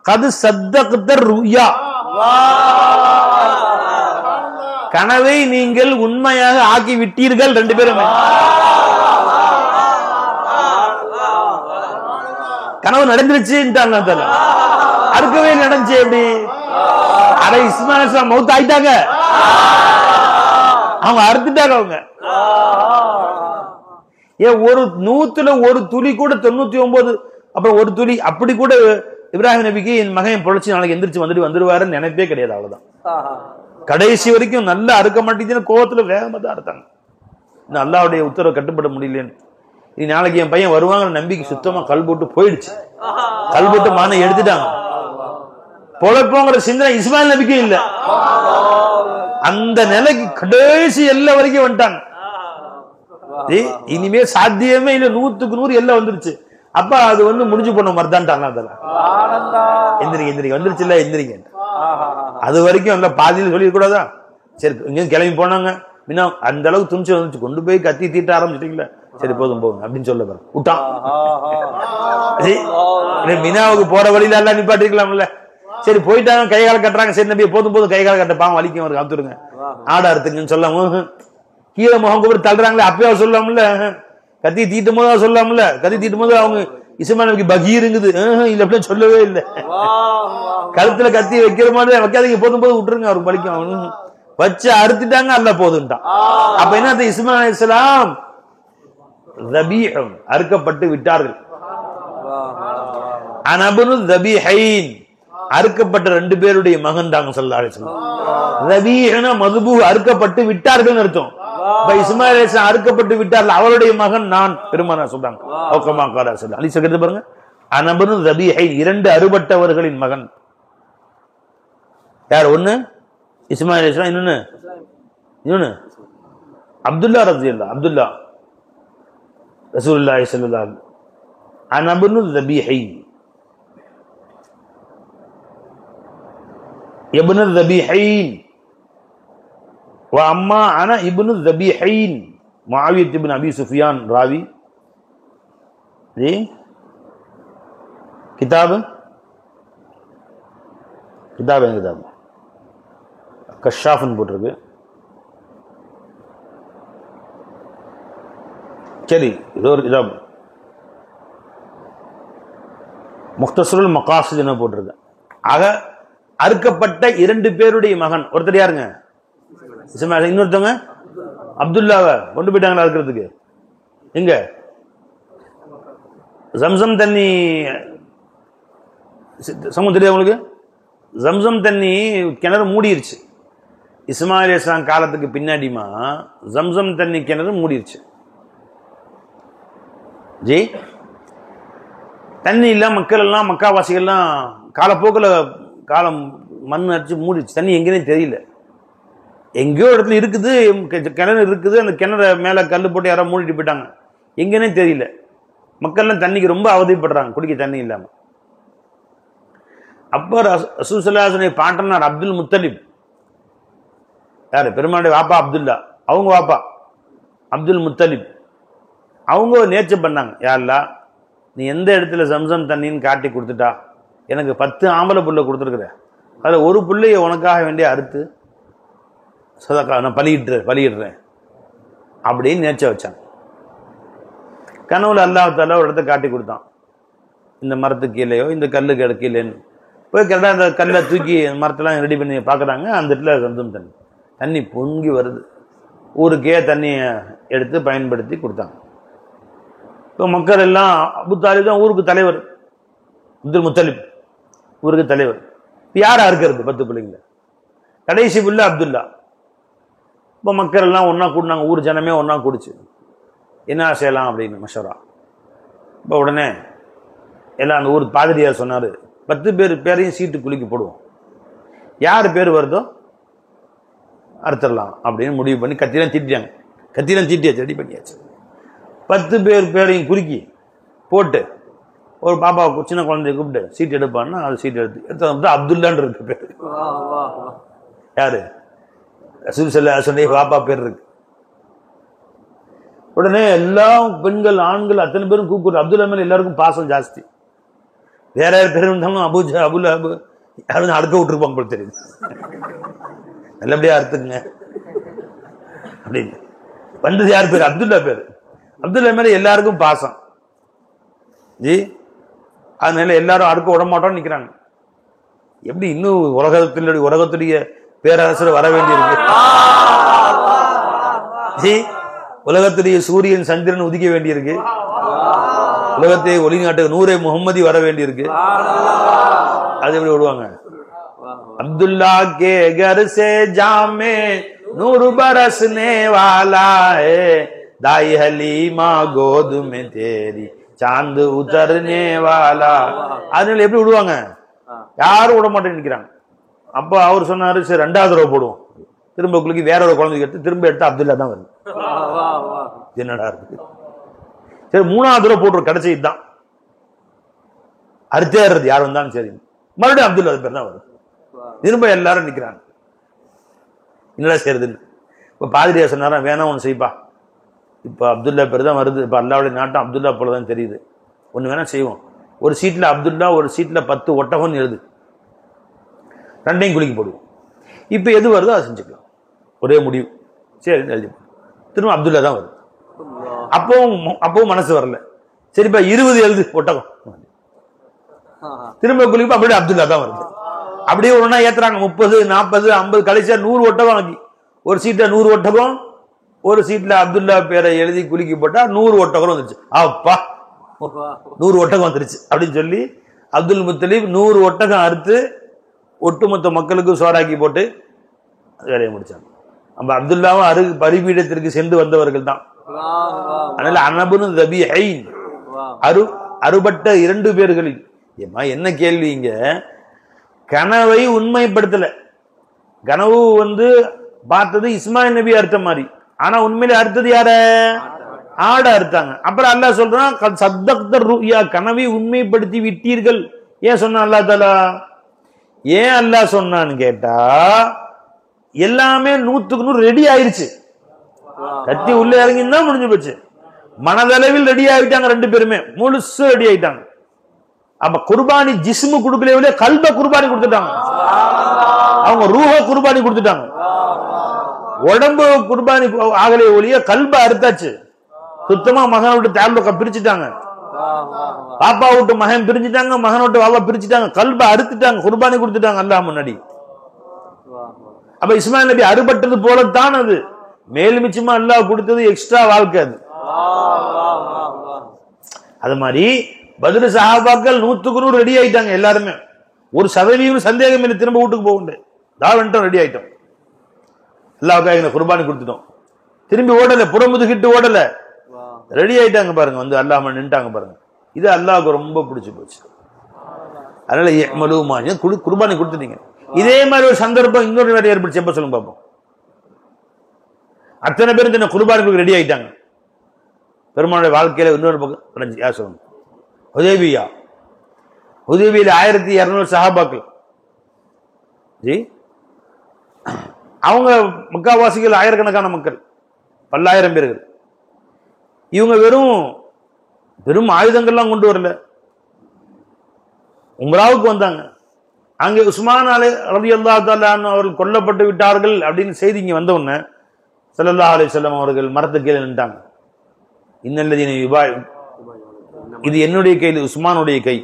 Speaker 1: கது சத்தக்தர் ருயா, கனவை நீங்கள் உண்மையாக ஆக்கி விட்டீர்கள். ரெண்டு பேரும் கனவு நடந்துருச்சு, அறுக்கவே நடந்துச்சு. எப்படி? அட இஸ்மாயில் மௌத் ஆயிட்டாங்க, அவங்க அறுத்துட்டாங்க. அவங்க ஏன் ஒரு 100ல ஒரு துளி கூட 99 அப்புறம் ஒரு துளி அப்படி கூட இப்ராஹிம் நபிக்கு என் மகன் பொழைச்சு நாளைக்கு எந்திரிச்சு வந்துருவாருன்னு நினைப்பே கிடையாது. அவ்வளவுதான். கடைசி வரைக்கும் நல்லா அறுக்க மாட்டேங்குதுன்னு கோவத்துல வேகமா தான் அறுத்தாங்க. அல்லாஹ்வுடைய உத்தரவு கட்டுப்பட முடியலன்னு. இனி நாளைக்கு என் பையன் வருவாங்க நம்பிக்கை சுத்தமா கல் போட்டு போயிடுச்சு. கல் போட்டு மானை எடுத்துட்டாங்க. பொழைப்போங்கிற சிந்தனை இஸ்மாயில் நபிக்கும் இல்ல. அந்த நிலைக்கு கடைசி எல்லா வரைக்கும் வந்துட்டாங்க. இனிமே சாத்தியமே இல்ல, 100க்கு 100 எல்லாம் வந்துருச்சு. அப்ப அது முடிஞ்சு போன மாதிரி தான். எந்திரிங்க வந்துருச்சு இல்ல, எந்திரிங்க. அது வரைக்கும் அந்த பாதியில் சொல்லிடக்கூடாதா? சரி, இங்க கிளம்பி போனாங்க. அந்த அளவுக்கு துணிச்சு வந்துச்சு, கொண்டு போய் கத்தி தீட்ட ஆரம்பிச்சிட்டீங்களா? சரி போதும் போங்க அப்படின்னு சொல்ல பாரு விட்டான். மினாவுக்கு போற வழியில எல்லாம் நிப்பாட்டிருக்கலாம்ல. சரி போயிட்டாங்க, கை கால கட்டுறாங்க. சரி நபி போதும் போதும், கை கால கட்ட பாவம் வலிக்கும், அவருக்கு காத்துருங்க, ஆடா அறுத்துங்கன்னு சொல்லாம கீழே முகம் கூட தள்ளுறாங்களே, அப்பயாவது சொல்லாமல. கத்தி தீட்டும் போது சொல்லாமல. கத்தி தீட்டும் போது அவங்க இஸ்மாயில் நபிக்கு பகீருங்குது, இல்ல அப்படின்னு சொல்லவே இல்லை. கழுத்துல கத்தி வைக்கிற மாதிரி வைக்காதீங்க, போதும் போது விட்டுருங்க, அவருக்கு வலிக்கும். அவனு வச்சு அறுத்துட்டாங்க, அல்ல போதுன்ட்டான். அப்ப என்ன, இஸ்மாயில் அலைஹிஸ்ஸலாம் தபீஹும் அறுக்கப்பட்டு விட்டார்கள். அனபுனு தபீஹைன் அறுக்கப்பட்ட 2 பேருடைய மகன் தாங்க ஸல்லல்லாஹு அலைஹி வஸல்லம். தபீஹுனா மதுபூ அறுக்கப்பட்டு விட்டார்கள் அர்த்தம். இஸ்மாயில் அலைஹிஸ்ஸலாம் அறுக்கப்பட்டு விட்டார்கள், அவருடைய மகன் நான், பெருமானார் சொல்றாங்க. ஓகமா காரா சொல்ல அலி சொல்றது பாருங்க. அனபுனு தபீஹைன் 2 அறுபட்டவர்களின் மகன். யார்? ஒன்னு இஸ்மாயில் அலைஹிஸ்ஸலாம், இன்னொன்னு அப்துல்லா ரலியல்லாஹு அப்துல்லா ரசூலுல்லாஹி ஸல்லல்லாஹு அலைஹி வஸல்லம். அனபுனு தபீஹைன் இப்னு தபீஹைன் வ அம்மா அன இப்னு தபீஹைன். முஆவியா இப்னு அபி சுஃபியான் ராவி. जी किताब கஷாஃப்னு போட்டிருக்கு. சரி, இது ஒரு கிதாப் முக்தஸருல் மகாசித் என்ன போட்டிருக்கு. ஆக அறுக்கப்பட்ட 2 பேருடைய மகன். ஒருத்தர் யாருங்க? இஸ்மாயில். இன்னொருத்தவங்க அப்துல்லாவை கொண்டு போயிட்டாங்களா அறுக்கிறதுக்கு? எங்க? ஜம்சம் தண்ணி சமூகம் தெரியாது உங்களுக்கு? ஜம்சம் தண்ணி கிணறு மூடிருச்சு. இஸ்மாயில் அலைஹிஸ்ஸலாம் காலத்துக்கு பின்னாடிமா ஜம்சம் தண்ணி கிணறு மூடிருச்சு. ஜி தண்ணி இல்ல, மக்கள் எல்லாம் மக்காவாசிகள்லாம் காலப்போக்கில் காலம் மண் அடிச்சு மூடிச்சு. தண்ணி எங்கேனே தெரியல. எங்கேயோ இடத்துல இருக்குது, கிணறு இருக்குது. அந்த கிணறு மேல கல் போட்டு யாரோ மூடிட்டு போயிட்டாங்க, எங்கேனே தெரியல. மக்கள்லாம் தண்ணிக்கு ரொம்ப அவதிப்படுறாங்க, குடிக்க தண்ணி இல்லாம. அப்போ ரசூல் ஸல்லல்லாஹு அலைஹி வஸல்லம் பாட்டனார் அப்துல் முத்தலிப், யாரு? பெருமாளுடைய வாப்பா அப்துல்லா, அவங்க வாப்பா அப்துல் முத்தலிப். அவங்க நேர்ச்சை பண்ணாங்க, யா அல்லாஹ் நீ எந்த இடத்துல ஜம்சம் தண்ணின்னு காட்டி கொடுத்துட்டா, எனக்கு 10 ஆம்பளை புள்ள கொடுத்துருக்குற, அதில் ஒரு புள்ளைய உனக்காக வேண்டிய அறுத்து சதக்கா நான் பலியிடுறேன் அப்படின்னு நேர்ச்சை வச்சாங்க. கனவுல அல்லாஹ் தஆலா ஒரு இடத்த காட்டி கொடுத்தான். இந்த மரத்துக்கு கீழேயோ இந்த கல்லுக்கு கீழேன்னு போய் கரெக்டாக அந்த கல்லை தூக்கி மரத்தெல்லாம் ரெடி பண்ணி பார்க்குறாங்க. அந்த இடத்துல ஜம்சம் தண்ணி பொங்கி வருது. ஊருக்கே தண்ணியை எடுத்து பயன்படுத்தி கொடுத்தாங்க. இப்போ மக்கள் எல்லாம் அபு தாலிப் தான் ஊருக்கு தலைவர், அப்துல் முத்தலிப் ஊருக்கு தலைவர். யாரா இருக்கிறது 10 பிள்ளைங்கள? கடைசி புள்ள அப்துல்லா. இப்போ மக்கள் எல்லாம் ஒன்றா கூட்டினாங்க, ஊர் ஜனமே ஒன்றா கூடிச்சு. என்ன செய்யலாம் அப்படின்னு மஷவரா. இப்போ உடனே எல்லாம் அந்த ஊர் பாதிரியார் சொன்னார், 10 பேரையும் சீட்டு குலுக்கி போடுவோம், யார் பேர் வருதோ அறுத்துடலாம் அப்படின்னு முடிவு பண்ணி கத்திலாம் தீட்டியாச்சு, ரெடி பண்ணியாச்சு. 10 பேரையும் குறுக்கி போட்டு ஒரு பாப்பா சின்ன குழந்தைய கூப்பிட்டு சீட் எடுப்பான்னா அது சீட் எடுத்து அப்துல்லான்னு இருக்கு பேரு. யாரு? ரசூல் ஸல்லல்லாஹு அலைஹி வஸல்லம் பாப்பா பேர் இருக்கு. உடனே எல்லா பெண்கள் ஆண்கள் அத்தனை பேரும் கூப்பிடுற அப்துல்லா மேல எல்லாருக்கும் பாசம் ஜாஸ்தி. வேற யார் பேர் இருந்தாலும் அபுல் அபு யாரும் அடுக்க விட்டுருப்பாங்க போல தெரியுது. நல்லபடியா அறுத்துக்குங்க அப்படின்னு வந்தது யார் பேர்? அப்துல்லா பேர். அப்துல்லா மேல எல்லாருக்கும் பாசம் ஜி. அதனால எல்லாரும் அடுக்க விட மாட்டோம்னு நிக்கிறாங்க. எப்படி இன்னும் உலகத்துடைய பேரரசர் வர வேண்டியிருக்கு ஜி. உலகத்துடைய சூரியன் சந்திரன் உதிக்க வேண்டியிருக்கு. உலகத்தை ஒளிநாட்டு நூரே முகம்மதி வர வேண்டியிருக்கு. அது எப்படி விடுவாங்க? அப்துல்லா கே கர் சே ஜாமே நூறு பரஸ்னே வாலா ஹே தாய் ஹலீமா கோது மே தேரி சாந்து உத்தர்னே வாலா. அதனால எப்படி விடுவாங்க? யாரும் விட மாட்டேன்னு நிக்கிறாங்க. அப்ப அவர் சொன்னாரு, சரி 2வது தடவை போடுவோம். திரும்ப குளிக்கு வேற ஒரு குழந்தைக்கு எடுத்து திரும்ப எடுத்து அப்துல்லா தான் வருது. என்னடா இருக்கு? சரி 3வது தடவை போட்டுரும். கடைசி இதுதான் அறுத்தேறது யார் வந்தாலும் சரி மறுபடியும் அப்துல்லா பேர் தான் வரும். திரும்ப எல்லாரும் நிக்கிறாங்க. என்னடா செய்யறதுன்னு இப்ப பாதிரியா சொன்னாரா, வேணா ஒண்ணு செய்ப்பா, இப்ப அப்துல்லா பேர் தான் வருது, இப்ப அல்லாவுடைய நாட்டம் அப்துல்லா போலதான் தெரியுது, ஒண்ணு வேணா செய்வோம், ஒரு சீட்ல அப்துல்லா ஒரு சீட்ல 10 ஒட்டகம் எழுது, 2யும் குளிக்க போடுவோம். இப்ப எது வருதோ அதை செஞ்சுக்கலாம், ஒரே முடிவு. சரி எழுதி திரும்ப அப்துல்லா தான் வருது. அப்பவும் மனசு வரல. சரிப்பா 20 எழுது ஒட்டகம், திரும்ப குளிப்பா அப்படியே அப்துல்லா தான் வருது. அப்படியே ஒண்ணா ஏத்துறாங்க. 30, 40, 50 கடைசியா 100 ஒட்டகம் ஆகி ஒரு சீட்ல 100 ஒட்டகம், ஒரு சீட்ல அப்துல்லா பேரை எழுதி குலுக்கி போட்டா 100 ஒட்டகம் வந்துருச்சு. அப்பா 100 ஒட்டகம் வந்துருச்சு அப்படின்னு சொல்லி அப்துல் முத்தலீப் 100 ஒட்டகம் அறுத்து ஒட்டுமொத்த மக்களுக்கு சோறாக்கி போட்டு வேலையை முடிச்சாங்க. நம்ம அப்துல்லாவும் பரிபீடத்திற்கு சென்று வந்தவர்கள் தான். அதனால அனபுனு தபீஹைன் அறுபட்ட 2 பேர்களில் என்ன கேள்வி? இங்க கனவை உண்மைப்படுத்தல. கனவு பார்த்தது இஸ்மாயில் நபி அர்த்த மாதிரி, ஆனா உண்மையிலே அர்த்தது யார? ஆட அர்த்தாங்க. அப்புறம் அல்லாஹ் சொல்றான், சத்தக்தர் ருயா, கனவை உண்மைப்படுத்தி விட்டீர்கள். ஏன் சொன்ன அல்லாஹ் தஆலா? ஏன் அல்லாஹ் சொன்னான்னு கேட்டா, எல்லாமே 100க்கு 100 ரெடி ஆயிருச்சு. கத்தி உள்ள இறங்கினா முடிஞ்சு போச்சு. மனதளவில் ரெடி ஆயிட்டாங்க 2 பேருமே, முழுசு ரெடி ஆயிட்டாங்க. அப்ப குர்பானி ஜிஸ்மு கொடுக்கல, கல்ப குர்பானி கொடுத்துட்டாங்க. அவங்க ரூஹ குர்பானி கொடுத்துட்டாங்க. உடம்பு குர்பானி ஆகலே ஒழிய கல்ப அறுத்தாச்சு. சுத்தமா மகன் விட்டு தாழ்வக்க பிரிச்சுட்டாங்க. பாப்பா விட்டு மகன் பிரிஞ்சுட்டாங்க, மகன் விட்டு பாப்பா பிரிச்சுட்டாங்க. கல்ப அறுத்துட்டாங்க, குர்பானி கொடுத்துட்டாங்க அல்லாஹ் முன்னாடி. அப்ப இஸ்மாயில் நபி அறுபட்டது போலத்தான் அது. மேலும் மிச்சமா அல்லாஹ் கொடுத்தது எக்ஸ்ட்ரா வாழ்க்கை அது. அது மாதிரி பத்ர் சஹாபாக்கள் 100க்கு 100 ரெடி ஆயிட்டாங்க. எல்லாருமே 1% சந்தேகம் இல்லை, திரும்ப வீட்டுக்கு போகுண்டு தாவன்ட்டோம், ரெடி ஆயிட்டோம். அல்லாஹ்வுக்காக குர்பானி கொடுத்துட்டோம். திரும்பி ஓடல, புறமுதுகிட்டு ஓடல, ரெடி ஆயிட்டாங்க பாருங்க. அல்லாஹ் நின்ட்டாங்க பாருங்க. இது அல்லாஹ்வுக்கு ரொம்ப பிடிச்சு போச்சு. அதனால குர்பானி கொடுத்துட்டீங்க. இதே மாதிரி ஒரு சந்தர்ப்பம் இன்னொரு வேலை ஏற்படுச்சு. எப்ப சொல்லுங்க பாப்போம். அத்தனை பேரும் குர்பானிக்கு ரெடி ஆயிட்டாங்க. பெருமானுடைய வாழ்க்கையில இன்னொரு பக்கம் யார் சொல்லுங்க? ஹுதைபியா. ஹுதைபியில 1200 சஹாபாக்கள் ஜி. அவங்க மக்காவாசிகள் ஆயிரக்கணக்கான மக்கள், பல்லாயிரம் பேர்கள். இவங்க வெறும் ஆயுதங்கள்லாம் கொண்டு வரல, உம்ராவுக்கு வந்தாங்க. அங்கே உஸ்மான் ரலியல்லாஹு தஆலா அவர்கள் கொல்லப்பட்டு விட்டார்கள் அப்படின்னு செய்தி இங்க வந்த உடனே ஸல்லல்லாஹு அலைஹி வஸல்லம் அவர்கள் மரத்துக்கு கீழே நின்றாங்க. இன்னல்லதீன இது என்னுடைய கையில், உஸ்மானுடைய கை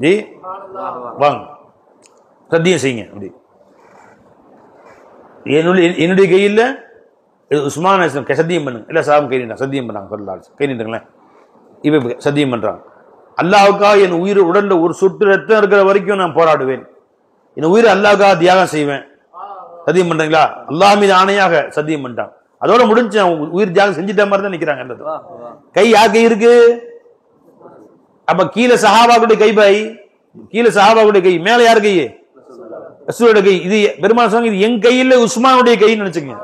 Speaker 1: ஜி, வாங்க சத்தியம் செய்யுங்க. அப்படி என்னுடைய கையில் உஸ்மான் சத்தியம் பண்ணுங்க. இல்ல சாபம் கை நீட்டாங்க, சத்தியம் பண்ணாங்க. சொல்லலாம் கை நீட்டுங்களேன். இப்ப சத்தியம் பண்றாங்க, அல்லாஹ்வுக்காக என் உயிர் உடல்ல ஒரு சொட்டு ரத்தம் இருக்கிற வரைக்கும் நான் போராடுவேன், என் உயிரை அல்லாஹ்வுக்காக தியாகம் செய்வேன். சத்தியம் பண்றீங்களா? அல்லாஹ் மீது ஆணையாக சத்தியம் பண்ணிட்டாங்க. அதோட முடிஞ்சு உயிர் தியாகம் செஞ்சுட்ட மாதிரி தான் நிக்கிறாங்க. கை யார் கை இருக்கு? அப்ப கீழே சஹாபாவுடைய கை, பாய் கீழே சஹாபாவுடைய கை, மேல யார் கை? ரசூலுடைய கை. இது பெருமாள் சொன்னாங்க, இது என் கையில் உஸ்மானுடைய கைன்னு நினைச்சுங்க.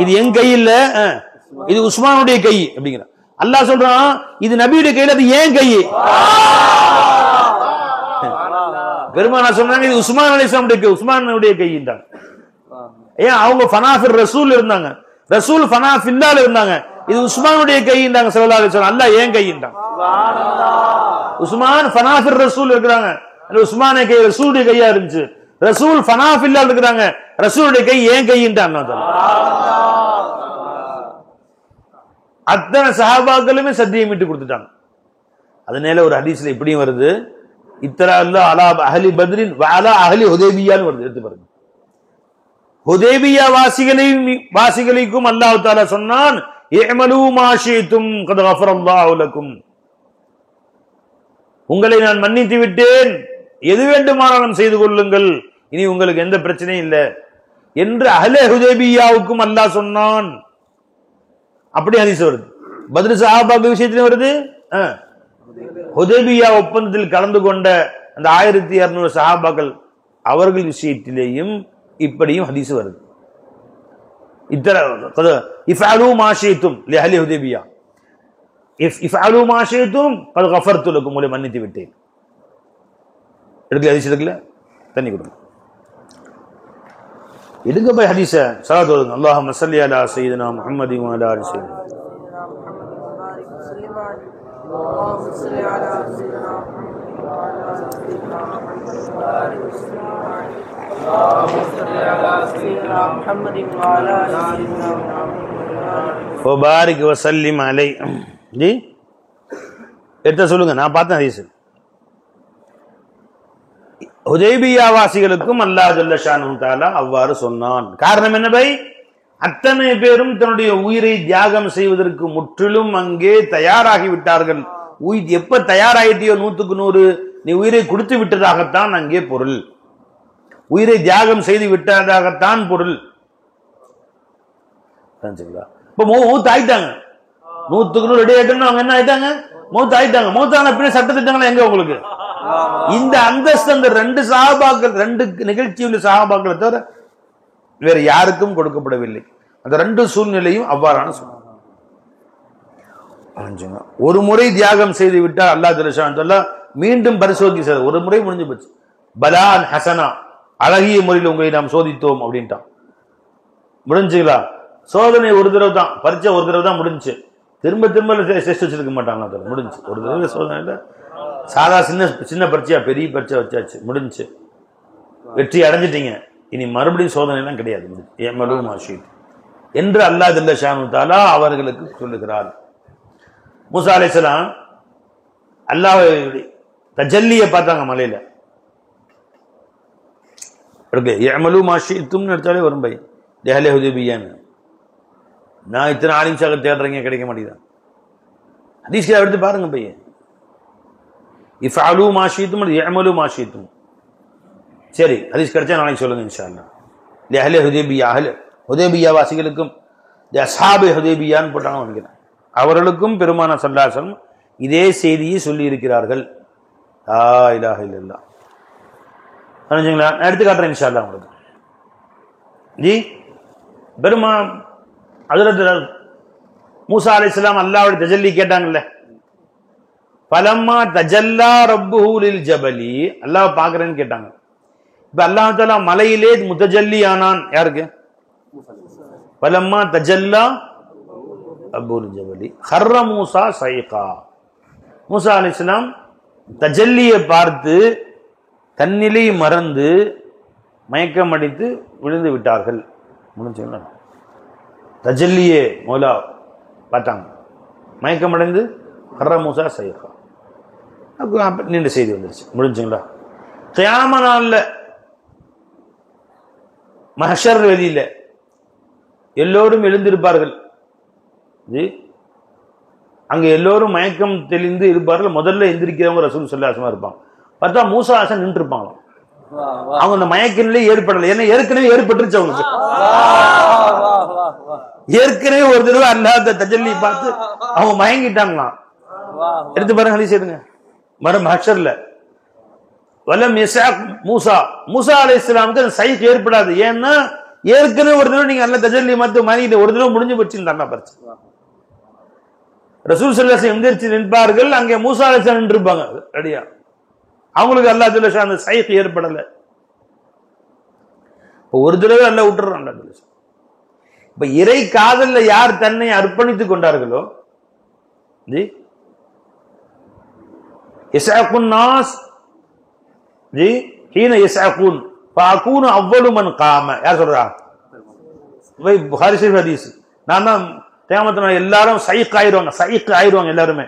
Speaker 1: இது என் கையில், இது உஸ்மானுடைய கை அப்படிங்கிற. அல்லாஹ் சொல்றான் இது நபியுடைய கையில, அது ஏன் கை. பெருமானா சொன்னாங்க இது உஸ்மான் அலைஹிஸ்ஸலாமுடைய கை, உஸ்மானுடைய கையின்றாங்க. ஏன் அவங்க ஃபனாஃபிர் ரசூல் இருந்தாங்க, ரசூல் ஃபனாஃபில்லால இருந்தாங்க, இது உஸ்மானுடைய கையின்றாங்க ஸல்லல்லாஹு அலைஹி வஸல்லம். அல்லாஹ் ஏன் கையின்றாங்க. உஸ்மான் ஃபனாஃபிர் ரசூல் இருக்கிறாங்க, உஸ்மானுடைய கை ரசூலுடைய கையா இருந்துச்சு. ரசூல் ஃபனாஃபில்லால இருக்கிறாங்க, ரசூலுடைய கை ஏன் கையின்றாங்க. அத்தனை சஹாபாக்களுமே சத்தியம் விட்டு கொடுத்துட்டாங்க. அதனால ஒரு ஹதீஸ்ல இப்படியும் வருது, இத்தரா அல்லாஹ் அலா அஹ்லி பத்ரின் வ அலா அஹ்லி ஹுதைபியான்னு வருது. எடுத்து பாருங்க. ஹுதைபியா வாசிகளுக்கும் அல்லாஹ் தஆலா சொன்னான், இஅமலு மா ஷி'தும் கத் கஃபரல்லாஹு லக்கும், உங்களை நான் மன்னித்து விட்டேன், எது வேண்டுமானாலும் செய்து கொள்ளுங்கள், இனி உங்களுக்கு எந்த பிரச்சனையும் இல்லை என்று அஹ்லே ஹுதைபியாவுக்கும் அல்லாஹ் சொன்னான். அப்படி ஹதீஸ் வருது. பத்ர் சஹாபாக்கள் விஷயத்திலும் வருது, ஹுதைபியா ஒப்பந்தத்தில் கலந்து கொண்ட அந்த 1200 சஹாபாக்கள் அவர்கள் விஷயத்திலேயும் இப்படியும் ஹதீஸ் வருது. இஃப்அலு மா ஷி'தும் லிஅஹ்லி ஹுதைபியா, இஃப்அலு மா ஷி'தும் கத் கஃபர்து லக்கும், உங்களை மன்னித்து விட்டேன். எடுக்கல ஹதீஸ், எடுக்கல, தண்ணி கொடுங்க, எடுங்க போய் ஹதீஸ ஸலவாத் ஓதுங்க. அல்லாஹும்ம ஸல்லி அலா சய்யிதினா முஹம்மதின் வ அலா ஆலி சய்யிதினா. வபாரிக் வஸல்லிம் அலை. ஜி எடுத்து சொல்லுங்க, நான் பார்த்தேன் ஹதீஸ். ஹுதைபியா வாசிகளுக்கும் அல்லாஹ் ஜல்ல ஷானஹு தஆலா அவ்வாறு சொன்னான். காரணம் என்ன பை? அத்தனை பேரும் தன்னுடைய உயிரை தியாகம் செய்வதற்கு முற்றிலும் அங்கே தயாராகி விட்டார்கள். எப்ப தயாராயிட்டியோ 100க்கு 100 நீ உயிரை கொடுத்து விட்டதாகத்தான் அங்கே பொருள், உயிரை தியாகம் செய்து விட்டதாகத்தான் பொருள். இப்ப மூத்து ஆயிட்டாங்க, 100க்கு 100 ரெடி ஆயிட்டோம்னு அவங்க என்ன ஆயிட்டாங்க, மூத்து ஆயிட்டாங்க. மூத்தான பின்ன சட்ட திட்டங்களா எங்க உங்களுக்கு? இந்த அந்தஸ்து அந்த 2 சஹாபாக்கள், 2 நிகழ்ச்சியுள்ள சஹாபாக்களை தவிர வேற யாருக்கும் கொடுக்கப்படவில்லை. அந்த 2 சூழ்நிலையும் அவ்வாறான சூழ்நிலை. ஒரு முறை தியாகம் செய்து விட்டால் அல்லாஹ் ஜல்ல மீண்டும் பரிசோதனை செய்ய, ஒரு முறை முடிஞ்சு போச்சு. பலான் ஹசனா, அழகிய முறையில் உங்களை நாம் சோதித்தோம் அப்படின்ட்டான். முடிஞ்சுங்களா? சோதனை ஒரு தடவை தான், பரீட்சை ஒரு தடவை தான் முடிஞ்சு, திரும்ப திரும்ப டெஸ்ட் வச்சிருக்க மாட்டாங்க. முடிஞ்சு ஒரு தடவை சோதனை, சாதா சின்ன சின்ன பரீட்சையா பெரிய பரீட்சை வச்சாச்சு, முடிஞ்சு, வெற்றி அடைஞ்சிட்டீங்க, இனி மறுபடியும் சோதனை எல்லாம் கிடையாது என்று அல்லாஹ் ஜல்ல ஷானஹு தஆலா அவர்களுக்கு சொல்லுகிறார். மூசா அலைஹிஸ்ஸலாம் அல்லாஹ் தஜல்லியை பார்த்தாங்க மலையில. இஅமலு மா ஷி'தும்னு எடுத்தாலே வரும் பை, அஹ்லி ஹுதைபியான்னு. நான் இத்தனை ஆலிம்ஸாக தேடுறீங்க, கிடைக்க மாட்டேங்குது. ஹதீஸ்ல எடுத்து பாருங்க பையன், இஃப்அலு மா ஷி'தும் இஅமலு மா ஷி'தும். சரி, ஹதீஸ் கிடைச்சா நாளைக்கு சொல்லுங்க இன்ஷா அல்லாஹ். அஹ்லி ஹுதைபியா, அஹ்லி ஹுதைபியா வாசிகளுக்கும் அஸ்ஹாபு ஹுதைபியான்னு போட்டாங்க நினைக்கிறேன், அவர்களுக்கும் பெருமானார் ஸல்லல்லாஹு அலைஹி வஸல்லம் இதே செய்தியை சொல்லி இருக்கிறார்கள். லா இலாஹ இல்லல்லாஹ். புரிஞ்சுங்களா? நான் எடுத்து காட்டுறேன் இன்ஷா அல்லாஹ் உங்களுக்கு. ஜி ஹஜ்ரத் மூசா அலைஹிஸ்ஸலாம் அல்லாஹ்வுடைய தஜல்லி கேட்டாங்கல்ல, பலம்மா தஜல்லா ரப்புஹு லில் ஜபலி, அல்லாஹ் பார்க்கறேன்னு கேட்டாங்க. இப்ப அல்லாஹ் தஆலா மலையிலே முத்தஜல்லி ஆனான் யாருக்கு? பலம்மா தஜல்லா ரப்புஹு லில் ஜபலி ஹர்ர மூசா சைகா. மூசா அலைஹிஸ்ஸலாம் தஜல்லியை பார்த்து தன்னிலை மறந்து மயக்கம் அடித்து விழுந்து விட்டார்கள். முடிஞ்சுங்களா? தஜல்லியே மௌலா பார்த்தாங்க, மயக்கம் அடைந்து ஹர்ர மூசா சைகா நீண்ட செய்தி வந்துருச்சு. முடிஞ்சுங்களா? கியாம நாள்ல மஹ்ஷர் வெளியில எல்லோரும் எழுந்திருப்பார்கள். அங்க எல்லோரும் மயக்கம் தெளிந்து இருப்பார்கள். முதல்ல எந்திரிக்கிறவங்க ரசூல் ஸல்லல்லாஹு அலைஹி வஸல்லம் இருப்பாங்க. பார்த்தா மூசா அலைஹிஸ்ஸலாம் நின்று இருப்பாங்க. அவங்க அந்த மயக்க நிலை ஏற்படலை, ஏன்னா ஏற்கனவே ஏற்பட்டுருச்சு அவங்களுக்கு. ஏற்கனவே ஒரு தடவை அல்லாஹ் தஜல்லி பார்த்து அவங்க மயங்கிட்டாங்களாம். எடுத்து பாருங்க, ஹதீஸ் எடுங்க. மஹ்ஷர்ல வலம் யஸஅக் மூசா, மூசா அலைஹிஸ்ஸலாமுக்கு அந்த சைக் ஏற்படாது. ஏன்னா ஏற்கனவே ஒரு தடவை நீங்க அல்லாஹ் தஜல்லி பார்த்து மயங்கிட்டு ஒரு தடவை முடிஞ்சு போச்சுன்னு அல்லாஹ் பரிச்சு. ரசூல் ஸல்லல்லாஹு அலைஹி வஸல்லம் எந்திரிச்சு நிற்பார்கள், அங்கே மூசா அலைஹிஸ்ஸலாம் நின்றுப்பாங்க ரெடியா. அவங்களுக்கு அல்லாஹ் ஜல்ல ஷான் அந்த சைக் ஏற்படல. ஒரு தடவை அல்லாஹ் விட்டுறான் அல்லாஹ் ஜல்ல ஷான். இப்ப இறை காதல்ல யார் தன்னை அர்ப்பணித்துக் கொண்டார்களோ ஜி யஸ்அகுன் நாஸ் ஜி ஹீன யஸ்அகுன் ஃபஅகூனு அவ்வலு மன் காம. யார் சொல்றா? புகாரி ஷரீஃப் ஹதீஸ். நான் தான் கியாமத் நாள் எல்லாரும் சைக் ஆயிடுவாங்க, எல்லாருமே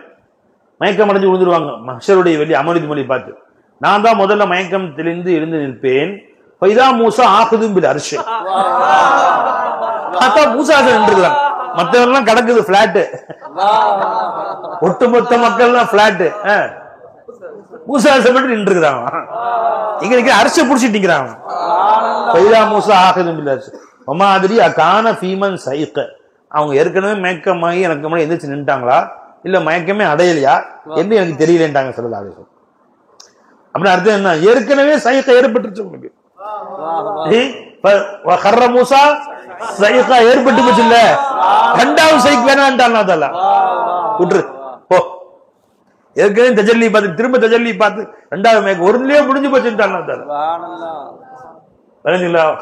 Speaker 1: மயக்கம் அடைஞ்சு விழுந்துருவாங்க மஹ்ஷருடைய வெளி அமளிது மொழி பார்த்து. நான் தான் முதல்ல மயக்கம் தெளிந்து எழுந்து நிற்பேன். ஃபைதா மூசா ஆகுதும் பில் அர்ஷ். பார்த்தா மூசா நின்றுக்கலாம், மற்றவெல்லாம் கிடக்குது பிளாட்டு, ஒட்டுமொத்த மக்கள்லாம் பிளாட்டு. மூசா மட்டும் நின்று இருக்கிறாங்க, இங்க அரிசி புடிச்சிட்டு நிக்கிறாங்க. ஃபைதா மூசா ஆகுதும் பில் அர்ஷ் ஒமாதிரி அகான ஃபீமன் சைக்க. அவங்க ஏற்கனவே மயக்கமாகி எனக்கு முன்னாடி எந்திரிச்சு நின்ட்டாங்களா இல்ல மயக்கமே அடையலையா என்று எனக்கு தெரியலன்ட்டாங்க ஸல்லல்லாஹு அலைஹி வஸல்லம். அப்படின்னு அர்த்தம் என்ன? ஏற்கனவே சைக்க ஏற்பட்டுருச்சு உங்களுக்கு. கர்ர மூசா சைக்கா ஏற்பட்டு போச்சு இல்ல, ரெண்டாவது சைக் வேணான்ட்டான் அதெல்லாம் விட்டுரு போ. ஏற்கனவே தஜல்லி பார்த்து திரும்ப தஜல்லி பார்த்து ரெண்டாவது மயக்கம் ஒருலயே முடிஞ்சு போச்சுட்டான் அதெல்லாம்.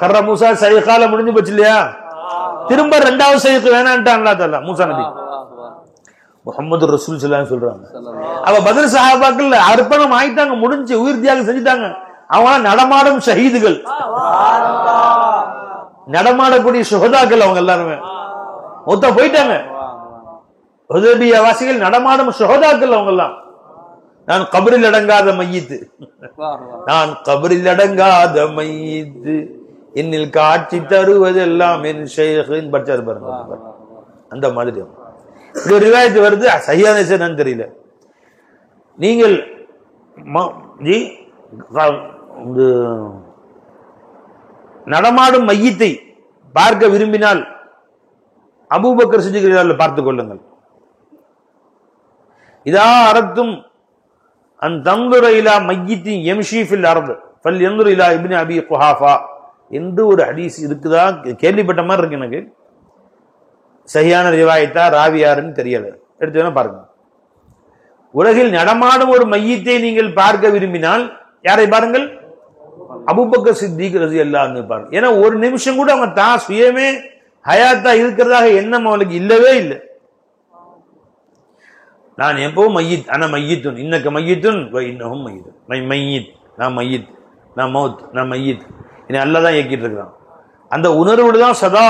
Speaker 1: கர்ர மூசா சைக்கால முடிஞ்சு போச்சு இல்லையா, திரும்ப ரெண்டாவது சைக்கு வேணான்ட்டான் மூசா நபி. முஹம்மது ரசூல் ஸல்லல்லாஹு அலைஹி சொல்றாங்க. அவ பத்ர் சஹாபாக்கள் அர்ப்பணம் ஆயிட்டாங்க, முடிஞ்சு உயிர் தியாகம் செஞ்சுட்டாங்க. அவங்க நடமாடும் ஷஹீதுகள், நடமாடக்கூடிய சுஹதாக்கள். அவங்க எல்லாருமே மொத்த போயிட்டாங்க. ஹுதைபியா வாசிகள் நடமாடும் சுஹதாக்கள் அவங்க எல்லாம். நான் கபரில் அடங்காத மையத்து, நான் கபரில் அடங்காத மையத்து, என்னில் காட்சி தருவதெல்லாம் என் ஷைഖின் படிச்சாரு பாருங்க. அந்த மாதிரி இது ஒரு ரிவாயத்து வருது, சரியான என்னன்னு தெரியல. நீங்கள் நடமாடும் மையத்தை பார்க்க விரும்பினால் அபூபக்கர் சித்திக் பார்த்துக் கொள்ளுங்கள். இதா அரத்தும் அன் தந்துர இலா மையத்தின் யம்ஷி ஃபில் அர்த் ஃபல்யன்துர் இலா இப்னு அபி குஹாஃபா என்று ஒரு ஹதீஸ் இருக்குதா, கேள்விப்பட்ட மாதிரி இருக்கு எனக்கு. சரியான ரிவாயத்தா ராவியாருன்னு தெரியல, எடுத்து வேணா பாருங்க. உலகில் நடமாடும் ஒரு மையத்தை நீங்கள் பார்க்க விரும்பினால் யாரை பாருங்கள்? அபூபக்கர் சித்திக் ரலியல்லாஹு அன்ஹு பாருங்க. ஏன்னா ஒரு நிமிஷம் கூட அவங்க தான் சுயமே ஹயாத்தா இருக்கிறதாக எண்ணம் அவளுக்கு இல்லவே இல்லை. நான் எப்பவும் மையத், ஆனா மையத்துன் இன்னக்க மையத்துன் இன்னஹும் மையத்துன், மையத் நான் மையத், நான் மௌத் நான் மையத், என்னை அல்லாஹ் தான் இயக்கிட்டு இருக்கிறான். அந்த உணர்வோடு தான் சதா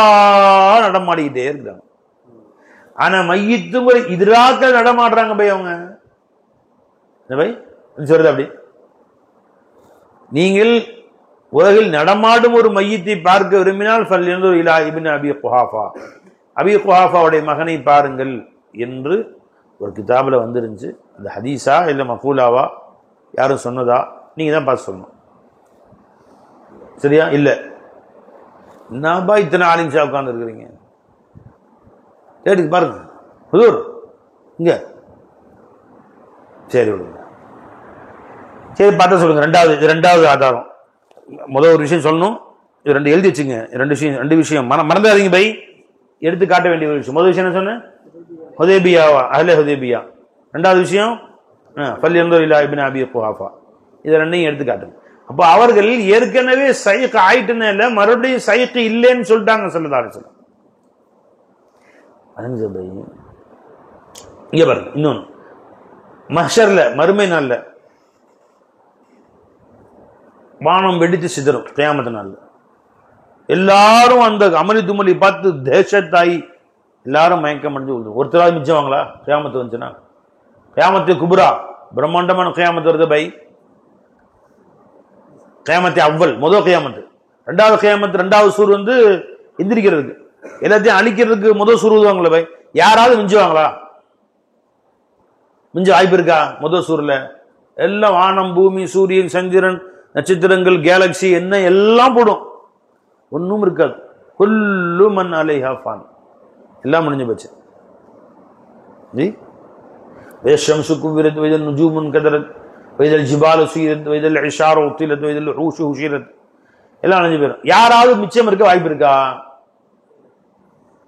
Speaker 1: நடமாடிக்கிட்டே இருக்கிறாங்க. ஆனா மையத்துங்கிற எதிராக்கள் நடமாடுறாங்க பை. அவங்க பை சொல்றது அப்படி. நீங்கள் உலகில் நடமாடும் ஒரு மையத்தை பார்க்க விரும்பினால் ஃபல்யன்துர் இலா இப்னு அபி குஹாஃபா, அபி குஹாஃபாவுடைய மகனை பாருங்கள் என்று ஒரு கிதாபில் வந்துருந்துச்சு. அந்த ஹதீஸா இல்லை மகூலாவா யாரும் சொன்னதா நீங்க தான் பார்த்து சொல்லணும். சரியா? இல்லை என்னப்பா இத்தனை ஆலிம்ஷா உட்கார்ந்து இருக்கிறீங்க, கேட்டு பாருங்க. ஹுதூர் இங்க சரி விடுங்க, சரி பார்த்தா சொல்லுங்க. ரெண்டாவது ஆதாரம். முதல் ஒரு விஷயம் சொல்லணும், இது ரெண்டு எழுதி வச்சுங்க. ரெண்டு விஷயம் மறந்துடாதீங்க பை, எடுத்து காட்ட வேண்டிய ஒரு விஷயம். முதல் விஷயம் என்ன சொன்னேன்? ஹுதைபியாவா, அஹ்லே ஹுதைபியா. ரெண்டாவது விஷயம் ஃபல்யன்துர் இலா இப்னு அபி குஹாஃபா. இதை ரெண்டையும் எடுத்து காட்டுங்க. அப்போ அவர்கள் ஏற்கனவே சைக் ஆயிட்டுன்னு மறுபடியும் சைக் இல்லைன்னு சொல்லிட்டாங்க ஸல்லல்லாஹு அலைஹி வஸல்லம். இங்க பாருங்க, இன்னொன்னு மஹ்ஷர்ல மறுமை நாள்ல வானம் வெடித்து சிதறும். கியாமத் நாள்ல எல்லாரும் அந்த அமளி துமளி பார்த்து தேசத்தாயி எல்லாரும் மயக்கம் அடைஞ்சு விழுது. ஒருத்தராவது மிச்சவாங்களா? கியாமத்து வந்துச்சுன்னா கியாமத்து குபுரா, பிரம்மாண்டமான கியாமத்து வருது பை. கியாமத்து அவ்வல் முதல் கியாமத்து, ரெண்டாவது கியாமத்து ரெண்டாவது சூர் வந்து எந்திரிக்கிறதுக்கு எல்லாத்தையும் அழிக்கிறதுக்கு முதல் சூர் வருவாங்களே பை. யாராவது மிஞ்சுவாங்களா? மிஞ்ச வாய்ப்பு இருக்கா? முதல் சூர்ல எல்லாம் வானம் பூமி சூரியன் சந்திரன் நட்சத்திரங்கள் கேலக்சி என்ன எல்லாம் போடும், ஒன்னும் இருக்காது. குல்லு மன் அலைஹா ஃபான், எல்லாம் முடிஞ்சு போச்சு. ஜி வேஷம்சு குவிரத் வைதல் நுஜூமுன் கதரத் வைதல் ஜிபாலு சுயிரத் வைதல் இஷாரு உத்திலத் வைதல் ஹூஷு ஹுஷிரத், எல்லாம் அழிஞ்சு போயிடும். யாராவது மிச்சம் இருக்க வாய்ப்பு இருக்கா?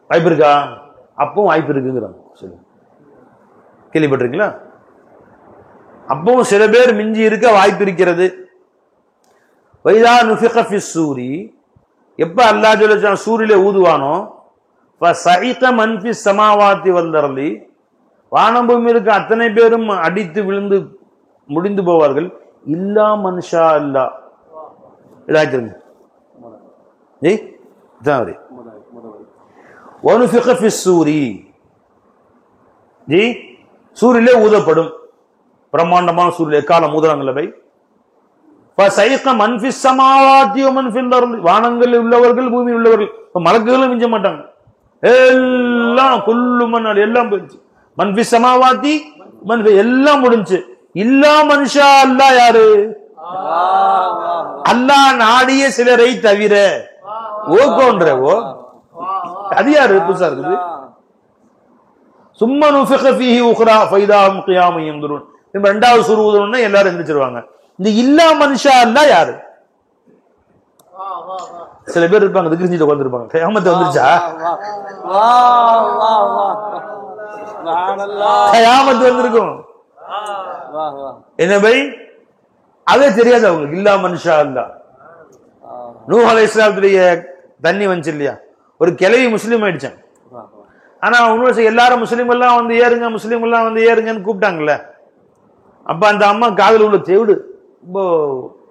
Speaker 1: வாய்ப்பு இருக்கா? அப்பவும் வாய்ப்பு இருக்குங்கிறாங்க. சரி, கேள்விப்பட்டிருக்கீங்களா? அப்பவும் சில பேர் மிஞ்சி இருக்க வாய்ப்பு இருக்கிறது. வைதா நுஃபிக ஃபிஸ் சூரி, எப்ப அல்லாஹ் ஜல்ல ஜலாலுஹு சூரிலே ஊதுவானோ, ஃபஸஇக மன் ஃபிஸ் ஸமாவாத்தி வல் அர்லி, வானம் பூமி இருக்க அத்தனை பேரும் அடித்து விழுந்து முடிந்து போவார்கள். இல்லா மன்ஷா அல்லா. இதாக்கிருங்க ஜி ஜாரி வனுஃபிக ஃபிஸ் சூரி, ஜி சூரிலே ஊதப்படும். பிரம்மாண்டமான சூரிலே காலம் ஊதுறாங்கல்ல பை. ஃபஸஇக மன் ஃபிஸ் ஸமாவாத்தி வ மன் ஃபில் அர்லி, வானங்களில் உள்ளவர்கள் பூமியில் உள்ளவர்கள். மலக்குகளும் மிஞ்ச மாட்டாங்க, எல்லாம் குல்லு மன் எல்லாம் போயிடுச்சு. மன் ஃபிஸ் ஸமாவாத்தி மன் எல்லாம் முடிஞ்சு. இல்லா மன்ஷா அல்லாஹ் யாரு? அல்லாஹ் நாடிய சிலரை தவிர. ஓகோன்ற ஓ அது யாரு? புதுசா இருக்குது. சும்ம நுஃபிக ஃபீஹி உக்ரா ஃபைதா ஹும் கியாமுன் யன்துரூன். இப்ப இரண்டாவது சூர் ஊதுறோம்னா எல்லாரும் எந்திரிச்சிருவாங்க. இந்த இல்லா மன்ஷா அல்லாஹ் யாரு? சில பேர் இருப்பாங்க திக்ரிஞ்சிட்டு உட்கார்ந்திருப்பாங்க. கியாமத் வந்துருச்சா? கியாமத் வந்திருக்கும். என்ன பை? அதே தெரியாது அவங்களுக்கு. இல்லா மன்ஷா அல்லாஹ். நூஹ் அலைஹிஸ்ஸலாத்துடைய தண்ணி வந்துச்சு இல்லையா, ஒரு கிளவி முஸ்லீம் ஆயிடுச்சான். ஆனா இன்னொரு எல்லாரும் முஸ்லீம் எல்லாம் வந்து ஏறுங்க, முஸ்லீம் எல்லாம் வந்து ஏறுங்கன்னு கூப்பிட்டாங்கல்ல. அப்ப அந்த அம்மா காதல் உள்ள தேவிடு ரொம்ப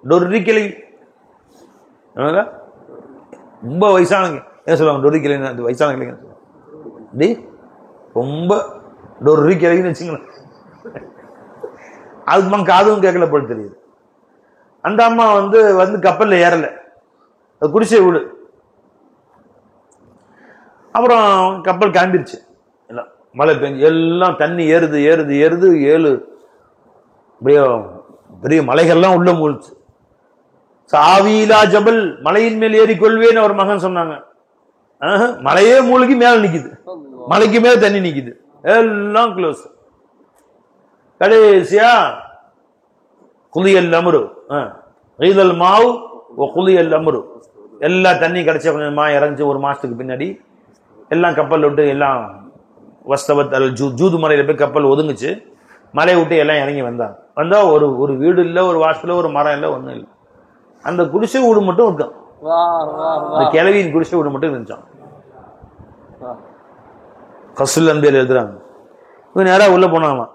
Speaker 1: டொர்ரி கிளவி, ரொம்ப வயசானங்க என்ன சொல்லுவாங்க, டொர்ரி கிளவி. அந்த வயசான கிளவி ரொம்ப டொர்ரி கிளவின்னு வச்சுங்களேன். அதுக்கு காதும் கேட்கல போல தெரியுது. அந்த அம்மா வந்து கப்பல்ல ஏறல, குடிசை வீடு. அப்புறம் கப்பல் கிளம்பிருச்சு. எல்லாம் மழை பெஞ்சு எல்லாம் தண்ணி ஏறுது ஏறுது ஏறுது. 7 பெரிய மலைகள்லாம் உள்ள மூழ்ச்சு. சாவீலா ஜபல், மலையின் மேல் ஏறிக்கொள்வேன்னு ஒரு மகன் சொன்னாங்க. மலையே மூழ்கி மேல நிக்குது, மலைக்கு மேல தண்ணி நிக்குது, எல்லாம் க்ளோஸ். கடைசியா குலியல் அம்ரு ஈதல் மாவு குலியல் அம்ரு, எல்லா தண்ணி கிடைச்ச கொஞ்சமா இறஞ்சி. ஒரு மாசத்துக்கு பின்னாடி எல்லாம் கப்பல் விட்டு எல்லாம் வஸ்தவத் அல் ஜூது மலையில போய் கப்பல் ஒதுங்குச்சு. மலையை விட்டு எல்லாம் இறங்கி வந்தாங்க. வந்தா ஒரு வீடு இல்லை, ஒரு வாசல ஒரு மரம் இல்லை, ஒன்றும் இல்லை. அந்த குடிசை வீடு மட்டும் இருக்கான். அந்த கிழவியின் குடிசை வீடு மட்டும் இருந்துச்சான். கசுல் அன்பேர் எழுதுறாங்க. இவன் நேரா உள்ள போனாமா,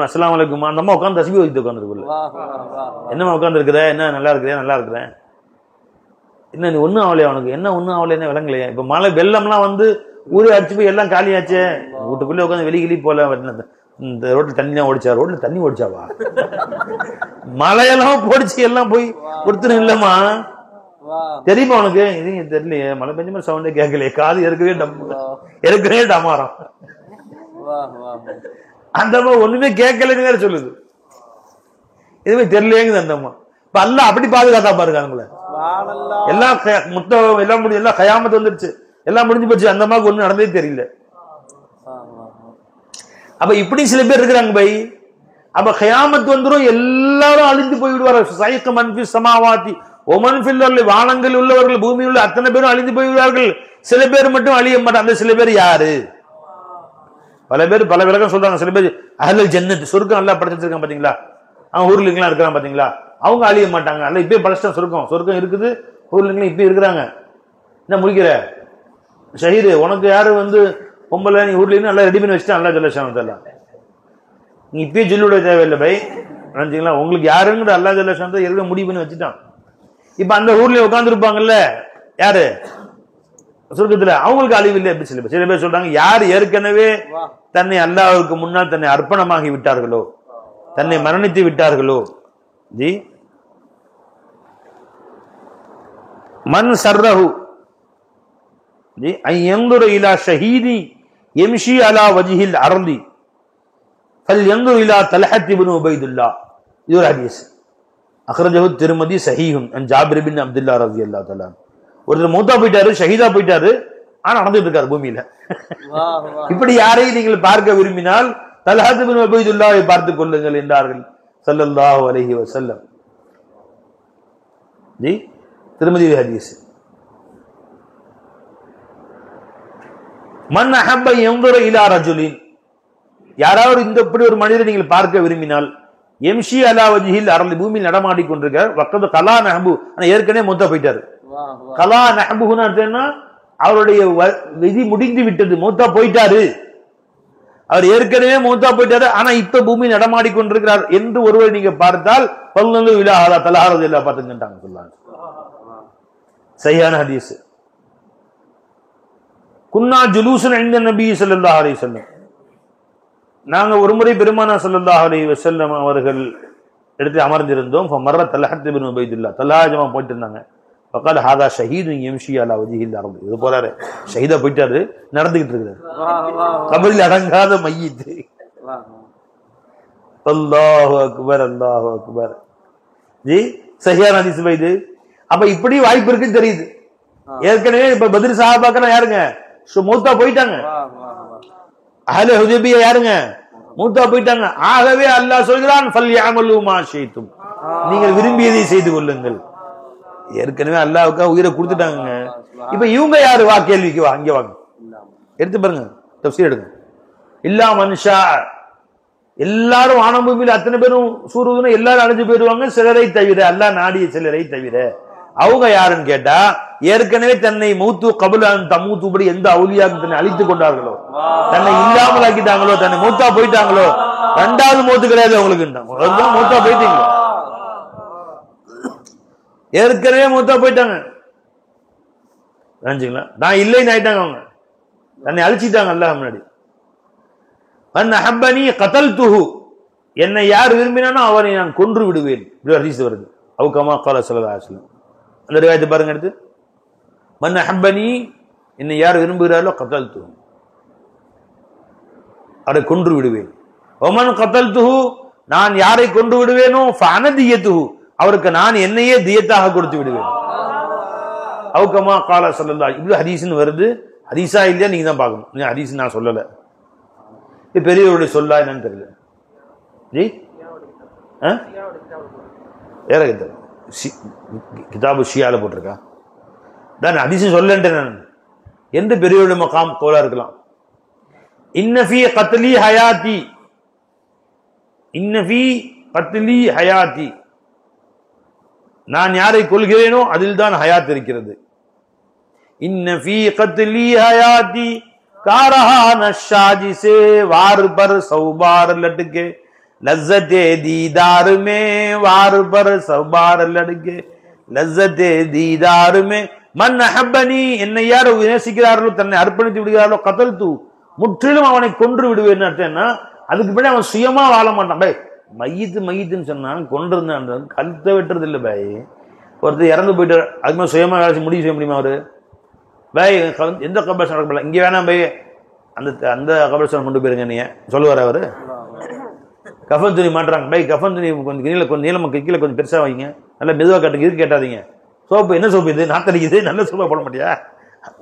Speaker 1: அஸ்ஸலாமு அலைக்கும். அந்த அம்மா உட்காந்து தஸ்பீஹ் ஓதிட்டு உட்காந்துருக்குள்ள. என்னம்மா உட்காந்து இருக்கிற, என்ன நல்லா இருக்கிறேன், நல்லா இருக்கிறேன். என்ன நீ ஒன்னும் ஆகலையா உனக்கு? என்ன ஒன்னும் ஆகலையா விளங்கலையா? இப்ப மழை வெள்ளம்லாம் வந்து ஊரே அடிச்சு போய் எல்லாம் காலியாச்சே. வீட்டுக்குள்ளே உட்காந்து வெளி போல. இந்த ரோட்ல தண்ணி தான் ஓடிச்சா? ரோட்ல தண்ணி ஓடிச்சாவா? மழையெல்லாம் போடிச்சு எல்லாம் போய் கொடுத்துரும் இல்லம்மா. தெரியுமா உனக்கு? இது தெரியலையே, மழை பெஞ்ச மாதிரி சவுண்டே கேட்கலையே, காது ஏற்கனவே டமாரம். அந்த அம்மா ஒண்ணுமே கேட்கலன்னு வேற சொல்லுது, எதுவுமே தெரியலேங்குது அந்த அம்மா. இப்ப அல்லாஹ் அப்படி பாதுகாத்தா பாருங்க அவங்கள. எல்லாம் எல்லாம் முடிஞ்சு, எல்லாம் கயாமத் வந்துருச்சு, எல்லாம் முடிஞ்சு போச்சு. அந்த அம்மாவுக்கு ஒண்ணு நடந்தே தெரியல. அப்ப இப்படி சில பேர் இருக்கிறாங்க பை. அப்ப கயாமத் வந்துரும், எல்லாரும் அழிந்து போய்விடுவார்கள். சைக மன் ஃபிஸ் ஸமாவாத்தி வ மன் ஃபில் அர்லி, வானங்கள் உள்ளவர்கள் பூமியில் உள்ள அத்தனை பேரும் அழிந்து போய்விடுவார்கள். சில பேர் மட்டும் அழிய மாட்டாங்க. அந்த சில பேர் யாரு? பல பேர் பல விளக்கம் சொல்றாங்க. சில பேர் அஹ்லுல் ஜன்னத், சொர்க்கம் எல்லாம் படைச்சிருக்காங்க பாத்தீங்களா, அவங்க ஊர்ல எல்லாம் இருக்கிறாங்க பாத்தீங்களா, அவங்க அழிய மாட்டாங்க. அல்ல இப்பயே படைச்சிட்டா சொர்க்கம் இருக்குது, ஊர்ல இப்ப இருக்கிறாங்க. என்ன முடிக்கிற ஷஹீது, உனக்கு யாரு வந்து பொம்பளை, நீ ஊர்ல நல்லா ரெடி பண்ணி வச்சுட்டா அல்லா ஜல்ல ஷானஹு. நீ இப்பயே சொல்லிவிட தேவையில்லை பை, நினைச்சீங்களா? உங்களுக்கு யாருங்கிற அல்லா ஜல்ல ஷானஹு எதுவும் முடிவு பண்ணி வச்சுட்டான். இப்ப அந்த ஊர்ல உட்கார்ந்து இருப்பாங்கல்ல யாரு சொர்க்கத்துல, அவங்களுக்கு அழிவு இல்லை. சில பேர் சொல்றாங்க, யார் ஏற்கனவே தன்னை அல்லாஹ்வுக்கு முன்னால் தன்னை அர்ப்பணமாகி விட்டார்களோ, தன்னை மரணித்து விட்டார்களோ, ஜி மன் சர்ரஹு ஜி ஐயந்துர இலா ஷஹீதி யம்ஷி அலா வஜ்ஹில் அர்லி ஃபல்யந்துர் இலா தல்ஹத் இப்னு உபைதுல்லாஹ். இது ஒரு ஹதீஸ். அக்ரஜஹு திர்மிதி ஸஹீஹுன் அன் ஜாபிர் பின் அப்துல்லாஹ் ரலியல்லாஹு தஆலா. ஒருத்தர் மூத்தா போயிட்டாரு, ஷஹீதா போயிட்டாரு, ஆனா நடந்துட்டு இருக்காரு பூமியில. இப்படி யாரையும் நீங்கள் பார்க்க விரும்பினால் தல்ஹத் இப்னு உபைதுல்லாஹை பார்த்துக் கொள்ளுங்கள் என்றார்கள் ஸல்லல்லாஹு அலைஹி வஸல்லம். ஜி திருமதி ஹதீஸ். மன் அஹப்ப யன்துர இலா ரஜுலின் யாராவது இந்த இப்படி ஒரு மனிதரை நீங்கள் பார்க்க விரும்பினால் எம்ஷி அலா வஜ்ஹில் அரளி பூமியில் நடமாடி கொண்டிருக்கார். வக்கது கலா நஹபு, ஏற்கனவே மூத்தா போயிட்டாரு. கலா நஹபுன்னா அவருடைய விதி முடிந்து விட்டது, மூத்தா போயிட்டாரு. அவர் ஏற்கனவே மூத்தா போயிட்டாரு, ஆனா இப்ப பூமி நடமாடி கொண்டிருக்கிறார் என்று ஒருவர் நீங்க பார்த்தால் பல்லு விழாஹா தலஹாரது இல்லா பார்த்துக்கிட்டாங்க சொல்லாங்க. சரியான ஹதீஸ். குன்னா ஜுலூசன் இந்த நபி ஸல்லல்லாஹு அலைஹி வஸல்லம், நாங்க ஒருமுறை பெருமானார் ஸல்லல்லாஹு அலைஹி வஸல்லம் அவர்கள் எடுத்து அமர்ந்திருந்தோம். ஃபமர்ர தல்ஹத் இப்னு உபைதுல்லாஹ், தல்ஹாஜமா போயிட்டு இருந்தாங்க. ஃபகால ஹாதா ஷஹீதுன் யம்ஷி அலா வஜ்ஹில் அர்த், இது போறாரு ஷஹீதா போயிட்டாரு, நடந்துகிட்டு இருக்காரு, கபரில் அடங்காத மையத். அல்லாஹு அக்பர் அல்லாஹு அக்பர். ஜி சஹீஹான ஹதீஸ் இது. அப்ப இப்படி வாய்ப்பு இருக்குன்னு தெரியுது. ஏற்கனவே இப்ப பத்ர் சஹாபாக்கள் யாருங்க மூத்தா போயிட்டாங்க. அஹ்லே ஹுதைபியா யாருங்க மூத்தா போயிட்டாங்க. ஆகவே அல்லாஹ் சொல்கிறான் ஃபல்யஅமலு மா ஷைதும், நீங்கள் விரும்பியதை செய்து கொள்ளுங்கள். ஏற்கனவே அல்லாஹ்வுக்கு உயிரை கொடுத்துட்டாங்க. இப்ப இவங்க யாரு? வா கேள்விக்கு வா, அங்கே வாங்க, எடுத்து பாருங்க, தஃப்சீர் எடுங்க. இல்லா மன்ஷா, எல்லாரும் வானம் பூமியில் அத்தனை பேரும் சூரியனை எல்லாரும் அடைஞ்சு போயிடுவாங்க, சிலரை தவிர, அல்லாஹ் நாடிய சிலரை தவிர. அவங்க யாருன்னு கேட்டா, ஏற்கனவே தன்னை மூத்து கபுலான் தமூத்துபடி எந்த அவுலியாக்கும் தன்னை அழித்துக் கொண்டார்களோ, தன்னை இல்லாமல் ஆக்கிட்டாங்களோ, தன்னை மூத்தா போயிட்டாங்களோ, ரெண்டாவது மூத்து கிடையாது அவங்களுக்கு, மூத்தா போயிட்டீங்க, ஏற்கனவே மூத்தா போயிட்டாங்க. நினைச்சுங்களா? நான் இல்லைன்னு ஆயிட்டாங்க, அவங்க தன்னை அழிச்சிட்டாங்க அல்லாஹ் முன்னாடி. மன் அஹப்பனி கதல்துஹு, என்னை யார் விரும்பினானோ அவரை நான் கொன்று விடுவேன். ஹதீஸ் வருது. அவு கமா கால ஸல்லல்லாஹு அலைஹி வஸல்லம். அந்த ரிவாயத்தை பாருங்க எடுத்து. மன் அஹப்பனி, என்னை யார் விரும்புகிறாரோ கதல்துஹு, அவரை கொன்று விடுவேன். ஒமன் கதல்துஹு, நான் யாரை கொன்று விடுவேனோ ஃபஅனதியத்துஹு, அவருக்கு நான் என்னையே தியத்தாக கொடுத்து விடுவேன். அவு கமா கால ஸல்லல்லாஹு. இது ஹதீஸ்னு வருது. ஹதீஸா இல்லையா நீங்க தான் பார்க்கணும். நீங்க ஹதீஸ் நான் சொல்லல, இது பெரியவருடைய சொல்லா என்னன்னு தெரியல. ஜி வேற கிதாபு ஷியால போட்டிருக்கா தான் ஹதீஸ் சொல்லன்ட்டு நான் எந்த பெரியவருடைய மகாம் கோலா இருக்கலாம். இன்னஃபி கத்லி ஹயாத்தி, இன்னஃபி கத்லி ஹயாத்தி, நான் யாரை கொள்கிறேனோ அதில் தான் ஹயாத் இருக்கிறது. இன்னஃபி கத்லி ஹயாத்தி காரஹா நஷாஜி से वार पर सौबार लटके, लज्जते दीदार में वार पर सौबार लटके, लज्जते दीदार में मन अहब्बनी, என்னை யார் நேசிக்கிறார்களோ, தன்னை அர்ப்பணித்து விடுகிறார்களோ, கதல்து, முற்றிலும் அவனை கொன்று விடுவேன். அர்த்தம்னா அதுக்கு பின்னாடி அவன் சுயமா வாழ மாட்டான். பை மையத்து மையத்துன்னு சொன்னா கொண்டு இருந்தான், கழுத்தை வெட்டுறது இல்லை பை. ஒருத்தர் இறந்து போயிட்டு அதுமாதிரி சுயமா வேலை முடிவு செய்ய முடியுமா அவரு? பை எந்த கபர்ஸ்தான் நடக்கப்படல, இங்கே வேணாம் பை, அந்த அந்த கபர்ஸ்தான் கொண்டு போயிருங்க நீ சொல்லுவார் அவரு. கஃபன் துணி மாட்டுறாங்க பை, கஃபன் துணி கொஞ்சம் கீழே, கொஞ்சம் நீளமாக கீழே கொஞ்சம் பெருசாக வைங்க, நல்லா மெதுவாக கட்டுங்க, இது கேட்டாதீங்க. சோப்பு என்ன சோப்பு இது, நாத்தடிக்குது, நல்ல சோப்பா போட மாட்டியா,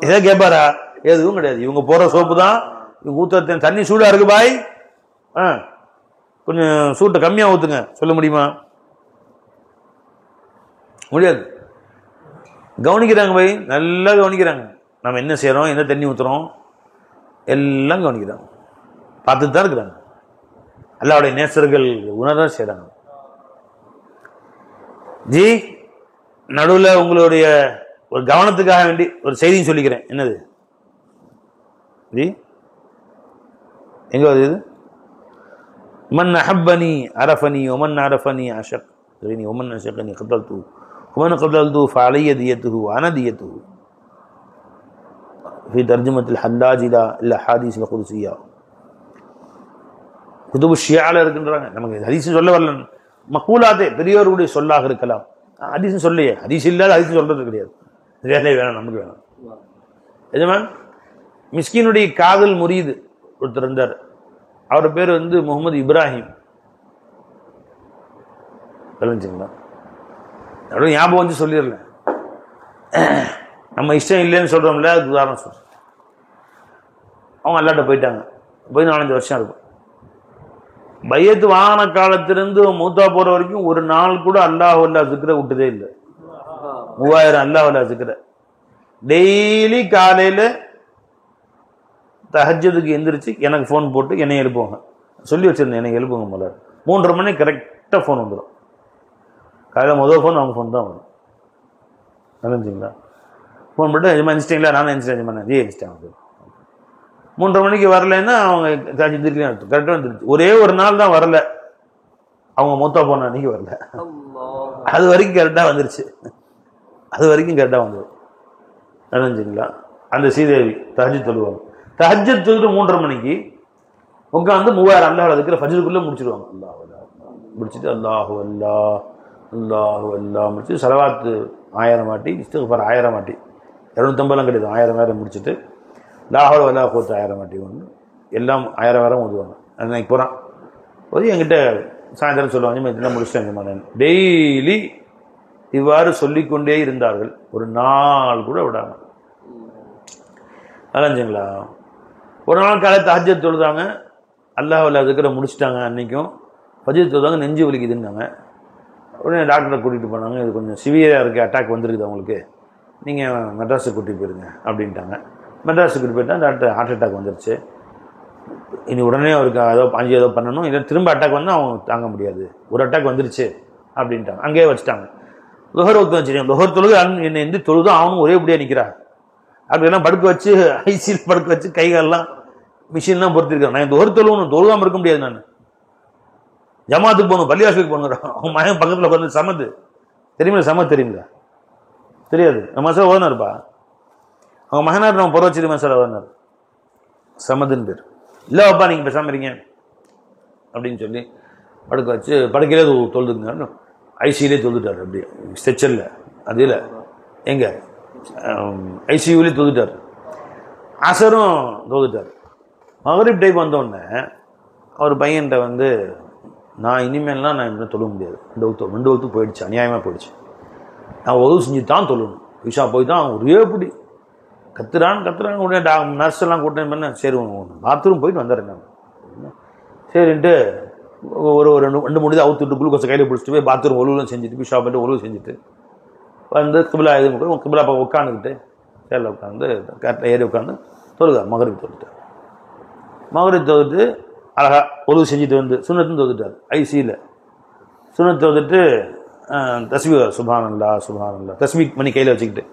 Speaker 1: இதை கேட்பாரா? எதுவும் கிடையாது. இவங்க போற சோப்பு தான். இவங்க ஊத்த தண்ணி சூடா இருக்கு பாய், கொஞ்சம் சூட்டை கம்மியா ஊத்துங்க, சொல்ல முடியுமா? முடியாது. கவனிக்கிறாங்க பாய், நல்லா கவனிக்கிறாங்க. நம்ம என்ன செய்யறோம், என்ன தண்ணி ஊத்துறோம், எல்லாம் கவனிக்கிறாங்க, பார்த்துட்டு தான் இருக்கிறாங்க. அல்லாஹ்வுடைய நேசர்கள் உணர செய்றாங்க. ஜி நடுவில் உங்களுடைய ஒரு கவனத்துக்காக வேண்டி ஒரு செய்தியும் சொல்லிக்கிறேன். என்னது ஜி, எங்க வருது இது? மன் அஹப்பனி அரஃபனி ஒமன் அரஃபனி அஷக் ஒமன் அஷக்கனி கதல்து ஒமன் கதல்து ஃபஅலைய தியத்துஹு வஅன தியத்துஹு ஃபி தர்ஜுமத்தில் ஹல்லாஜ் இலா ஹதீஸ் அல் குத்ஸியா. குதுபு ஷியால இருக்கின்றாங்க. நமக்கு ஹதீஸ் சொல்ல வரல, மக்கூலாத்தே பெரியோருடைய சொல்லாக இருக்கலாம். ஹதீஸ் சொல்லையே, ஹதீஸ் இல்லாத ஹதீஸ் சொல்றது கிடையாது. வேலை வேணாம், நமக்கு வேணாம். எஜமான் மிஸ்கினுடைய காதல் முரீது ஒருத்தர் இருந்தார். அவர் பேர் முகமது இப்ராஹிம். தெரிஞ்சுங்களா? அப்படியே ஞாபகம் சொல்லிடல, நம்ம இஷ்டம் இல்லைன்னு சொல்றோம்ல, அதுக்கு உதாரணம் சொல்றேன். அவங்க அல்லாட்ட போயிட்டாங்க, போய் 4-5 வருஷம் இருக்கும். பையத்து வாகன காலத்திலிருந்து மூத்தா போற வரைக்கும் ஒரு நாள் கூட அல்லாஹ் அல்லா சிக்கிற விட்டதே இல்லை. 3000 அல்லாஹ் அல்லா சிக்கிற. டெய்லி காலையில தஹஜ்ஜுதுக்கு எந்திரிச்சு எனக்கு ஃபோன் போட்டு என்னை எழுப்புவாங்க. சொல்லி வச்சுருந்தேன், எனக்கு எழுப்புங்க போல. 3:30 மணிக்கு கரெக்டாக ஃபோன் வந்துடும். காலையில் முதல் ஃபோன் அவங்க ஃபோன் தான் வரும். நினைஞ்சிங்களா? ஃபோன் பண்ணிட்டு எஜமா எந்திச்சிட்டிங்களா? நானும் எந்திரிச்சிட்டேன் எஜமா. ஜி எந்திச்சிட்டாங்க. 3:30 மணிக்கு வரலைன்னா அவங்க எந்திரிக்கலாம் அர்த்தம். கரெக்டாக வந்துருச்சு. ஒரே ஒரு நாள் தான் வரல, அவங்க மூத்தா போன அன்னைக்கு வரல. அது வரைக்கும் கரெக்டாக வந்துருச்சு. அது வரைக்கும் கரெக்டாக வந்துடும். நினைஞ்சிங்களா? அந்த ஸ்ரீதேவி தஹஜ்ஜுத் தொழுவாங்க. தஹஜ்ஜுத் தொழுது 3:30 மணிக்கு உட்காந்து 3000 அல்லாஹ் இருக்கிற ஃபஜ்ருக்குள்ளே முடிச்சிடுவாங்க. அல்லாஹ் முடிச்சுட்டு அல்லாஹு அல்லாஹ் அல்லாஹு அல்லாஹ் முடிச்சு சலவாத்து 1000 வாட்டி, இஸ்திக்ஃபார் 1000 வாட்டி, 250 கிடையாது, 1000 முடிச்சுட்டு லாஹுல வலா குவத்த 1000 வாட்டி ஒன்று, எல்லாம் 1000 ஓதுவாங்க. அன்னைக்கு போகிறான் போய் என்கிட்ட சாயந்தரம் சொல்லுவாங்க, இதெல்லாம் முடிச்சிட்டேன். டெய்லி இவ்வாறு சொல்லிக்கொண்டே இருந்தார்கள், ஒரு நாள் கூட விடாம. அலைஞ்சுங்களா? ஒரு நாள் காலையில் தஹஜ்ஜுத் தொழுதாங்க, அல்லாஹ் வலா திக்ரை முடிச்சுட்டாங்க. அன்றைக்கும் ஃபஜ்ர் தொழுதாங்க, நெஞ்சு வலிக்குதுன்னாங்க. உடனே டாக்டரை கூட்டிகிட்டு போனாங்க. இது கொஞ்சம் சிவியராக இருக்குது, அட்டாக் வந்துருக்குது அவங்களுக்கு, நீங்கள் மெட்ராஸுக்கு கூட்டிகிட்டு போயிருங்க அப்படின்ட்டாங்க. மெட்ராஸுக்கு கூட்டிட்டு போயிட்டா டாக்டர் ஹார்ட் அட்டாக் வந்துருச்சு, இனி உடனே அவருக்கு ஏதோ பண்ணணும், இல்லை திரும்ப அட்டாக் வந்தால் அவங்க தாங்க முடியாது, ஒரு அட்டாக் வந்துருச்சு அப்படின்ட்டாங்க. அங்கேயே வச்சுட்டாங்க. லுஹர் ஒத்து வச்சுருக்கேன். லுஹர் தொழுது என்னை எந்த தொழுதும் அவனும் ஒரே படியாக நிற்கிறான். அப்படியெல்லாம் படுக்க வச்சு ஐசியில் படுக்க வச்சு கைகாலெல்லாம் மிஷின்லாம் பொறுத்திருக்கேன். நான் லுஹர் தொழுகாமல் இருக்க முடியாது. நான் ஜமாத்துக்கு போகணும், பள்ளிவாசலுக்கு போகணும். அவன் மகன் பக்கத்தில் உட்காந்து சமது தெரியுமில்ல? சமத் தெரியுங்களா? தெரியாது. நம்ம மசாலா ஓதனார்ப்பா. அவங்க மகனார் நம்ம பொறவச்சிரி மசாலா ஓதனார், சமதுன்னு பேர். இல்லைப்பா நீங்கள் பேசாமல் இருங்க அப்படின்னு சொல்லி படுக்க வச்சு படுக்கையிலே தொழுதுங்க. ஐசியூலே தொழுதுட்டார். அப்படி ஸ்ட்ரெச்சரில் அதில் எங்கே ஐசியூலே தொழுதுட்டார். அசரும் தொழுதுட்டார். மகரிப் டைப் வந்தோடனே அவர் பையன்கிட்ட வந்து, நான் இனிமேல்லாம் நான் இப்படி தொழ முடியாது, 2 வகுத்து போயிடுச்சு, அநியாயமாக போயிடுச்சு, நான் உதவு செஞ்சு தான் தொழணும். விஷா போய் தான் ஒரே பிடி கத்துறான்னு உடனே நர்ஸ் எல்லாம் கூட்டேன் பண்ண. சரி பாத்ரூம் போயிட்டு வந்துடுறேன் நான். சரின்ட்டு ஒரு 2-3 அவுத்துட்டு குளுக்கோஸை கையில் பிடிச்சிட்டு போய் பாத்ரூம் ஒழுவும் செஞ்சுட்டு, விஷா போய்ட்டு ஒழுவு செஞ்சுட்டு வந்து கிபிலா கிபிலா அப்போ உட்காந்துக்கிட்டு சேரில் உட்காந்து கரெக்டாக ஏறி உட்காந்து தொழுக மகரிப் தொழுட்டார். மகரிப் தொழுட்டு அழகா ஒழுவு செஞ்சுட்டு வந்து சுன்னத்துன்னு தொழுட்டார். ஐசியில் சுன்னத்து தொழுட்டு தஸ்மீ சுப்ஹானல்லா சுப்ஹானல்லா தஸ்மீ மணி கையில் வச்சுக்கிட்டு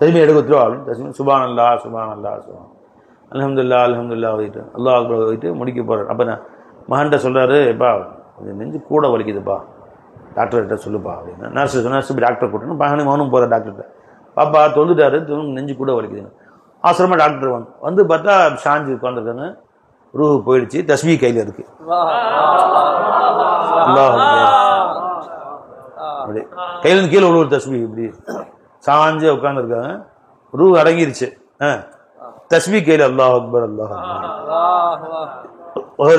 Speaker 1: தஸ்மீ எடுத்துருவா அப்படின்னு தஸ்மீ சுப்ஹானல்லா சுப்ஹானல்லா சுப்ஹான் அல்ஹம்துலில்லாஹ் அல்ஹம்துலில்லாஹ் ஓதிட்டு அல்லாஹ் அக்பர் ஓதிட்டு முடிக்க போகிறார். அப்போ நான் மகன்கிட்ட சொல்கிறாரு, எப்பா கொஞ்சம் நெஞ்சு கூட வலிக்குதுப்பா, டாக்டர்கிட்ட சொல்லுப்பா அப்படின்னு. நர்ஸு டாக்டர் கூட்டணும். மகனும் போகிற டாக்டர்கிட்ட, பாப்பா தொழுதுட்டாரு, நெஞ்சு கூட வலிக்குதுன்னு. அவசரமாக டாக்டர் வந்து பார்த்தா ஷாஞ்சி உட்காந்துருக்காங்க, ரூஹு போயிடுச்சு, தஸ்மீ கையில் இருக்கு. அப்படி கையிலேருந்து கீழே உள்ள ஒரு தஸ்மீ இப்படி சாஞ்சு உட்காந்துருக்காங்க, ரூஹு அடங்கிருச்சு, தஸ்மீ கையில் அல்லாஹ் அக்பர் அல்லாஹ்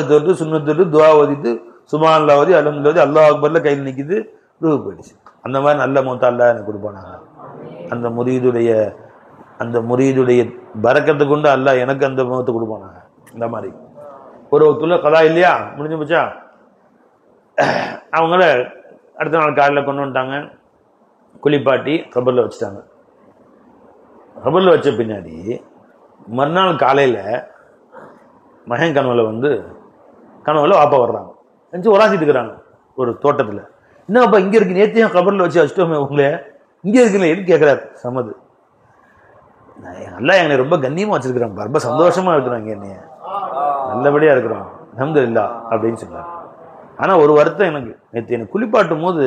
Speaker 1: தொட்டு சுன்னத்து துவா ஓதிட்டு சுப்ஹானல்லாஹ் ஓதி அல்ஹம்துலில்லாஹ் ஓதி அல்லாஹ் அக்பர்ல கையில் நிற்கிது, ரூஹு போயிடுச்சு. அந்த மாதிரி நல்ல மௌத்தா அல்லாஹ் எனக்கு கொடுப்பானாங்க. அந்த முரீதுடைய பரக்கத்தை கொண்டு அல்லாஹ் எனக்கு அந்த மௌத்தை கொடுப்பானாங்க. இந்த மாதிரி ஒரு வக்துல கதா இல்லையா, முடிஞ்சு போச்சா. அவங்கள அடுத்த நாள் காலையில் கொண்டு வந்துட்டாங்க, குளிப்பாட்டி கபரில் வச்சுட்டாங்க. கபரில் வச்ச பின்னாடி மறுநாள் காலையில் மகன் கனவுல வாப்பா வர்றாங்க, நினச்சி உராசிட்டு இருக்கிறாங்க ஒரு தோட்டத்தில். என்னப்பா இங்கே இருக்கு, நேற்றையும் கபரில் வச்சு வச்சுட்டோமே உங்களே, இங்கே இருக்குல்ல எதுக்கு கேட்குறாரு சமது. நல்லா என்னை ரொம்ப கண்ணியமாக வச்சிருக்கிறாங்க, ரொம்ப சந்தோஷமாக இருக்கிறாங்க, என்னைய நல்லபடியாக இருக்கிறோம் அல்ஹம்துலில்லாஹ் அப்படின்னு சொன்னார். ஆனால் ஒரு வருத்தம் எனக்கு, நேற்று எனக்கு குளிப்பாட்டும் போது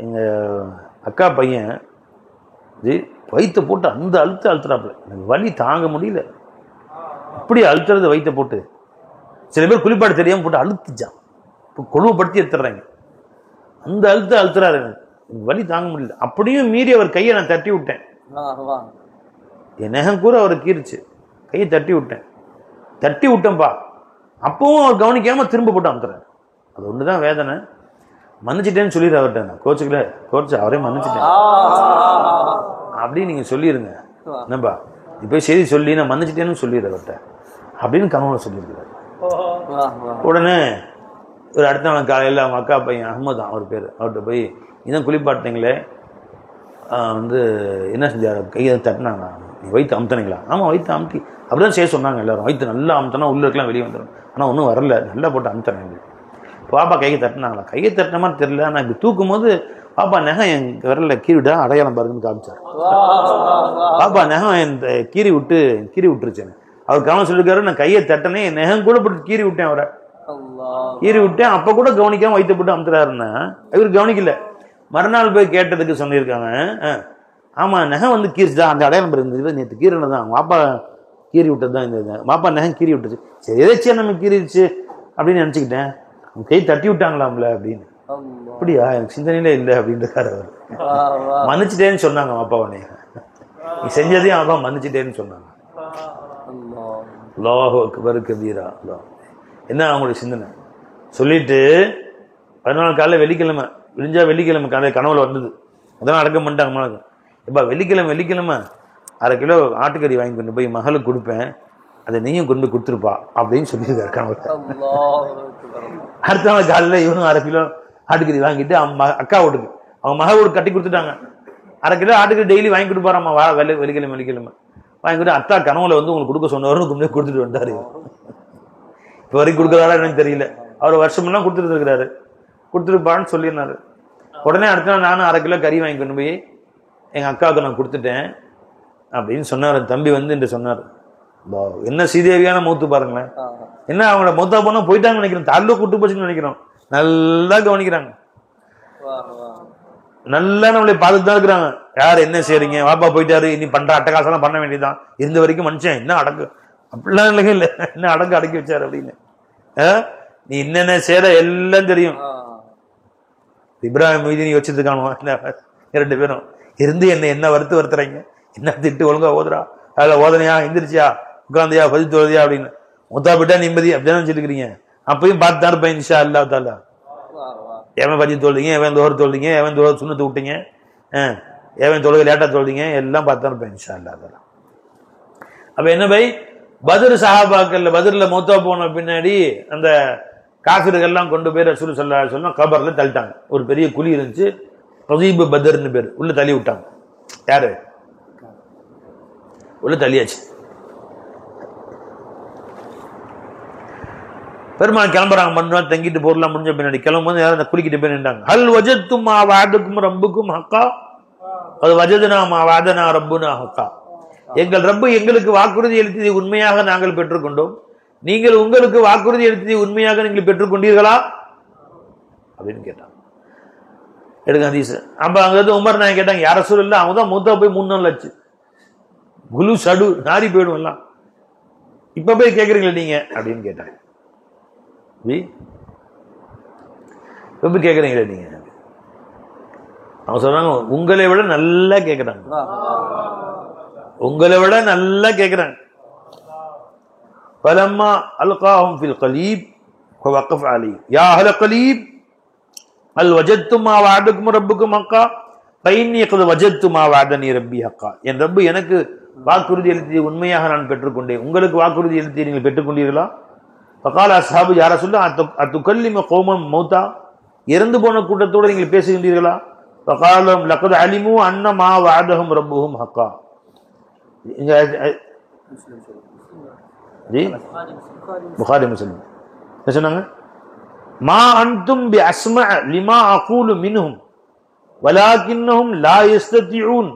Speaker 1: எங்கள் அக்கா பையன் வயிற்ற போட்டு அந்த அழுத்துறாப்புல, எனக்கு வலி தாங்க முடியல, அப்படி அழுத்துறது வயிற்ற போட்டு. சில பேர் குளிப்பாட்டு தெரியாமல் போட்டு அழுத்துச்சான், இப்போ கொழுவுப்படுத்தி எடுத்துடுறாங்க, அந்த அழுத்துறாரு, எனக்கு வலி தாங்க முடியல. அப்படியும் மீறி அவர் கையை நான் தட்டி விட்டேன், என் நகம் கூட அவர் கீறிச்சு, கையை தட்டி விட்டேன்ப்பா. அப்பவும் அவர் கவனிக்காம திரும்ப போட்டு அமுத்துறாரு. அது ஒண்ணுதான் வேதனை. மன்னிச்சிட்டேன்னு சொல்லிடு அவர்கிட்ட, நான் கோச்சுக்கல, கோச்சு அவரே மன்னிச்சிட்டேன் அப்படின்னு நீங்க சொல்லிடுங்க. என்னப்பா நீ போய் செய்தி சொல்லி நான் மன்னிச்சிட்டேன்னு சொல்லிடு அவர்கிட்ட அப்படின்னு கனவுல சொல்லியிருக்கிறார். உடனே ஒரு அடுத்த நாள் காலையில் அவங்க அக்கா பையன் அஹமது அவர் பேர், அவர்கிட்ட போய் இதான் குளிப்பாட்டினீங்களே, என்ன செஞ்சார், கையை தட்டினாங்க, நீ வயிற்று அமுத்தினீங்களா? ஆமாம் வயிற்று அமுத்தி அப்படிதான் செய்ய சொன்னாங்க எல்லாரும், வயிற்று நல்லா அமுத்தினா உள்ள இருக்கலாம் வெளியே வந்துடும்,
Speaker 2: ஆனால் ஒன்றும் வரல, நல்லா போட்டு அனுப்பித்தரேன். பாப்பா கையை தட்டினாங்களா, கையை தட்டின மாதிரி தெரியல. ஆனால் இப்படி தூக்கும் போது பாப்பா நெகம் என் விரலில் கீறிவிட்டா அடையாளம் பாருங்கன்னு காமிச்சார். பாப்பா நெகம் இந்த கீறி விட்டுருச்சேன். அவர் கவனம் சொல்லிருக்காரு, நான் கையை தட்டனே என் நெகம் கூட போட்டு கீறி விட்டேன், அவரை கீறி விட்டேன். அப்ப கூட கவனிக்காம வைத்து போட்டு அமுத்துறாருன்னா இவர் கவனிக்கல. மறுநாள் போய் கேட்டதுக்கு சொல்லியிருக்காங்க, ஆமா நெகம் வந்து கீரிச்சுதான், அந்த அடையாளம் இருந்தது, நேற்று கீரினதான் வாப்பா கீறி விட்டது தான், இந்த வாப்பா நெகம் கீறி விட்டுச்சு. சரி எதாச்சியா நம்ம கீறிடுச்சு அப்படின்னு நினைச்சுக்கிட்டேன், கை தட்டி விட்டாங்களாம்ல அப்படின்னு. அப்படியா, எனக்கு சிந்தனையிலே இல்லை அப்படின்றாரு அவர். மன்னிச்சுட்டேன்னு சொன்னாங்க வாப்பா, உடனே நீ செஞ்சதையும் அப்பா மன்னிச்சுட்டேன்னு சொன்னாங்க. அல்லாஹு அக்பர் கபீரா. என்ன அவங்களுடைய சிந்தனை சொல்லிட்டு 14 காலையில் வெள்ளிக்கிழமை விழிஞ்சா, வெள்ளிக்கிழமை காலையில் கனவுல வந்தது, அதெல்லாம் அடக்கம் பண்ணிட்டாங்க. எப்பா வெள்ளிக்கிழமை 1/2 கிலோ ஆட்டுக்கறி வாங்கி கொண்டு போய் மகளுக்கு கொடுப்பேன், அதை நீயும் கொண்டு கொடுத்துருப்பா அப்படின்னு சொல்லியிருக்காரு கனவுல. அடுத்த நாள் காலையில் இவனும் 1/2 கிலோ ஆட்டுக்கறி வாங்கிட்டு அக்கா வீட்டுக்கு அவங்க மக வீட்டுக்கு கட்டி கொடுத்துட்டாங்க. 1/2 கிலோ ஆட்டுக்கறி டெய்லி வாங்கி கொடுப்பாராம்மா, வெள்ளிக்கிழமை வாங்கி கொடுத்து அத்தா கனவுல வந்து உங்களுக்கு கொடுக்க சொன்னவரும் கொடுத்துட்டு வந்தாரு. இப்போ வரைக்கும் கொடுக்குறாரா எனக்கு தெரியல, அவர் வருஷமெல்லாம் கொடுத்துட்டு இருக்கிறாரு, கொடுத்துருப்பான்னு சொல்லியிருந்தாரு. உடனே அடுத்த நாள் நானும் 1/2 கிலோ கறி வாங்கி கொண்டு போய் எங்க அக்காவுக்கு நான் கொடுத்துட்டேன் அப்படின்னு சொன்னார். தம்பி வந்து என்று சொன்னார். என்ன சீதேவியான மௌத்து பாருங்களேன். என்ன அவங்களோட மௌத்தா போனா போயிட்டாங்கன்னு நினைக்கிறோம், தாழ்ல கூட்டு போச்சுன்னு நினைக்கிறோம். நல்லா கவனிக்கிறாங்க, நல்லா நம்மளை பார்த்துட்டு தான் இருக்கிறாங்க. யார் என்ன செய்றீங்க, வாப்பா போயிட்டாரு, இனி பண்ற அட்டகாசம் பண்ண வேண்டியதான், இருந்த வரைக்கும் மனுஷன் என்ன அடக்கு அப்படிலாம் இல்லைங்க, இல்லை என்ன அடக்கி வச்சாரு அப்படின்னு. நீ என்னென்ன செய்ற எல்லாம் தெரியும். இப்ராஹிம் மீதி நீ வச்சது காணுவோம், 2 பேரும் இருந்து என்ன வருத்துறீங்க, என்ன திட்டு ஒழுங்கா ஓதுறா, அதில் ஓதனையா எந்திரிச்சியா உட்காந்தியா பதித்து ஓதியா அப்படின்னு முத்தா போயிட்டா நிம்மதி அப்படிதான் வச்சுருக்கிறீங்க. அப்பயும் பார்த்து தான் இருப்பேன் இன்ஷா அல்லாஹ் தஆலா. எவன் பஜி தொழுதிங்க, எவன் தோறு தொழுதிங்க, எவன் தோறு சுண்ணத்து விட்டீங்க, எவன் தொழுகை லேட்டா தொழுதிங்க, எல்லாம் பார்த்து தான் இருப்பேன் இன்ஷா அல்லாஹ் தஆலா. அப்ப என்ன பை பத்ர் சஹாபாக்கள்ல பத்ர்ல மௌத்தா போன பின்னாடி அந்த காஃபிர்கள்லாம் கொண்டு போய் ரசூல் ஸல்லல்லாஹு அலைஹி வஸல்லம் கபர்ல தள்ளிட்டாங்க. ஒரு பெரிய குழி இருந்துச்சு, கஸீப் பத்ர்னு பேர், உள்ள தள்ளி விட்டாங்க. யாரு உள்ள தள்ளியாச்சு. பெருமாள் கிளம்புறாங்க, 3 நாள் தங்கிட்டு பொருளாம் முடிஞ்ச பின்னாடி கிளம்பும்போது யாரும் குளிக்கிட்டு போய் நின்றாங்க. ஹல் வஜத்தும் மா வஅதுக்கும் ரப்புக்கும் ஹக்கா, அது வஜதுனா மா வஅதனா ரப்புனா ஹக்கா. எங்கள் ரப்பு எங்களுக்கு வாக்குறுதி அளித்ததை உண்மையாக நாங்கள் பெற்றுக்கொண்டோம், நீங்கள் உங்களுக்கு வாக்குறுதி அளித்ததை உண்மையாக நீங்கள் பெற்றுக்கொண்டீர்களா அப்படின்னு கேட்டாங்க. எடுங்க ஹதீஸ். அப்ப அங்க உமர் நாயகம் கேட்டாங்க, யார ரசூலுல்லாஹ், அவங்க தான் மூத்தா போய் 3 நாள் ஆச்சு, குலு சடு நாரி போயிடும் எல்லாம், இப்ப போய் கேக்குறீங்களா நீங்க அப்படின்னு கேட்டாங்க. இப்ப கேக்குறீங்களா நீங்க, அவங்க சொல்றாங்க உங்களை விட நல்லா கேக்குறாங்க, உங்களை விட நல்லா கேக்குறாங்க. فلما القاهم في القليب ووقف عليه يا اهل القليب هل وجدتم ما وعدكم ربكم حقا فاني قد وجدت ما وعدني ربي حقا. என் ரப்பு எனக்கு வாக்குறுதி அளித்ததை உண்மையாக நான் பெற்றுக்கொண்டேன், உங்களுக்கு வாக்குறுதி அளித்ததை நீங்கள் பெற்றுக்கொண்டீர்களா? فقال اصحاب يا رسول الله اتكلم قوما موتى, இறந்து போன கூட்டத்தோடு நீங்கள் பேசுகின்றீர்களா? فقال لقد علموا ان ما وعدهم ربهم حقا. புகாரி முஸ்லிம் என்ன சொன்னாங்க? மா அன்தும் பி அஸ்மா லிமா அகூலு மின்ஹும் வலாக்கின்னஹும் லா யஸ்ததிஊன்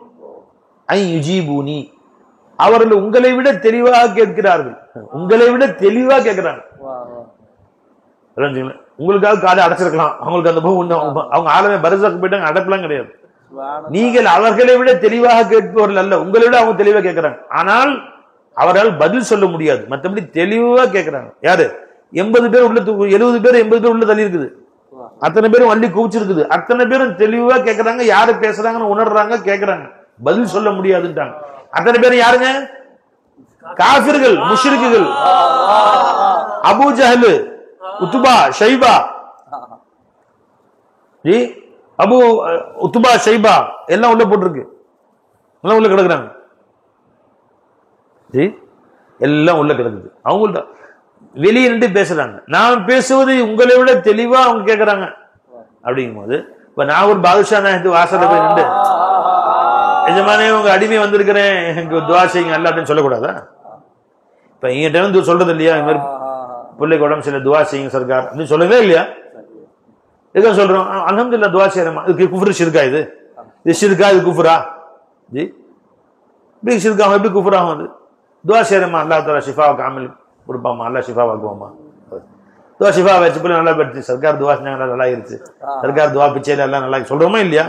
Speaker 2: ஐ யுஜீபூனி. அவர்கள் உங்களை விட தெளிவாக கேட்கிறார்கள், உங்களை விட தெளிவாக கேட்கிறாங்க. உங்களுக்காக காலை அடைச்சிருக்கலாம், அவங்களுக்கு அந்த அவங்க ஆளுமே பரிசாக்கு போயிட்டாங்க, அடைப்பெல்லாம் கிடையாது. நீங்கள் அவர்களை விட தெளிவாக கேட்பவர்கள் அல்ல, உங்களை விட அவங்க தெளிவாக கேட்கிறாங்க. ஆனால் அவரால் பதில் சொல்ல முடியாது, மற்றபடி தெளிவா கேட்கிறாங்க. யாரு 80 பேர் உள்ள 70 பேர் 80 பேர் உள்ள தள்ளி இருக்குது, அத்தனை பேரும் வள்ளி குவிச்சிருக்குது, அத்தனை பேரும் தெளிவா கேட்கறாங்க, யாரு பேசுறாங்கன்னு உணர்றாங்க, கேட்கறாங்க, பதில் சொல்ல முடியாதுன்றாங்க. அத்தனை பேரும் யாருங்க? காஃபிர்கள், முஷ்ரிக்குகள், அபூ ஜஹல், உத்பா, ஷைபா, அபு உத்பா, ஷைபா எல்லாம் உள்ள போட்டிருக்கு, எல்லாம் உள்ள கிடக்குறாங்க, எல்லாம் உள்ள கிடக்குது. அவங்கள்ட்ட வெளியே நின்று பேசுறாங்க, நான் பேசுவது உங்களை விட தெளிவா அவங்க கேட்கறாங்க. அப்படிங்கும் போது இப்ப நான் ஒரு பாதுஷா நாயகத்து வாசல்ல போய் நின்று எஜமானே உங்க அடிமை வந்திருக்கிறேன், எனக்கு துவா செய்யுங்க அல்ல அப்படின்னு சொல்லக்கூடாதா? இப்ப என்கிட்ட வந்து சொல்றது இல்லையா, இந்த மாதிரி பிள்ளைக்கு உடம்பு சில துவா செய்யுங்க சர்க்கார் அப்படின்னு சொல்லவே இல்லையா? எதுக்காக சொல்றோம்? அல்ஹம்துலில்லாஹ் துவா செய்யறமா. இதுக்கு குஃப்ரு ஷிர்கா? இது ஷிர்கா, இது குஃப்ரா? ஜி இப்படி ஷிர்காகும், எப்படி குஃப்ராகும்? அது துவா செய்யறமா, அல்லாஹ் தஆலா ஷிஃபாவை காமில் கொடுப்பாமா, அல்லாஹ் ஷிஃபாவாக்குவாமா. துவா ஷிஃபா வச்சு போய் நல்லா படுத்து சர்க்கார் துவா செஞ்சாங்க, நல்லா ஆயிருச்சு. சர்க்கார் துவா பிச்சையில எல்லாம் நல்லா சொல்றோமா இல்லையா?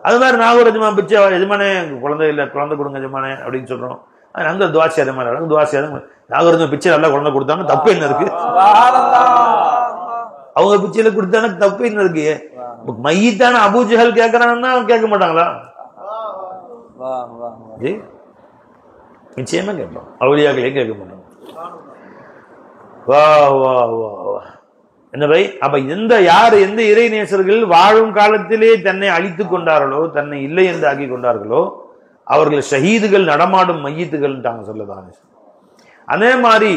Speaker 2: அது மாதிரி நாகூர் எஜமா பிச்சை, எஜமானே குழந்தை இல்லை, குழந்தை கொடுங்க எஜமானே அப்படின்னு சொல்றோம். அந்த துவா செய்யற மாதிரி துவா செய்யறாங்க. நாகூர் பிச்சை நல்லா குழந்தை கொடுத்தாங்க, தப்பு என்ன இருக்கு? அவங்க பிச்சையில கொடுத்தாங்க, தப்பு என்ன இருக்கு? மையத்தான அபூஜஹல் கேட்கறாங்கன்னா கேட்க மாட்டாங்களா? நிச்சயமா கேட்போம். அவுலியாக்களே கேட்க மாட்டாங்க. வா வா வா வா என்ன பை? அப்ப எந்த இறை நேசர்கள் வாழும் காலத்திலே தன்னை அழித்துக் கொண்டார்களோ, தன்னை இல்லை என்று ஆக்கி கொண்டார்களோ, அவர்கள் ஷஹீதுகள், நடமாடும் மையத்துகள் சொல்லதானே. அதே மாதிரி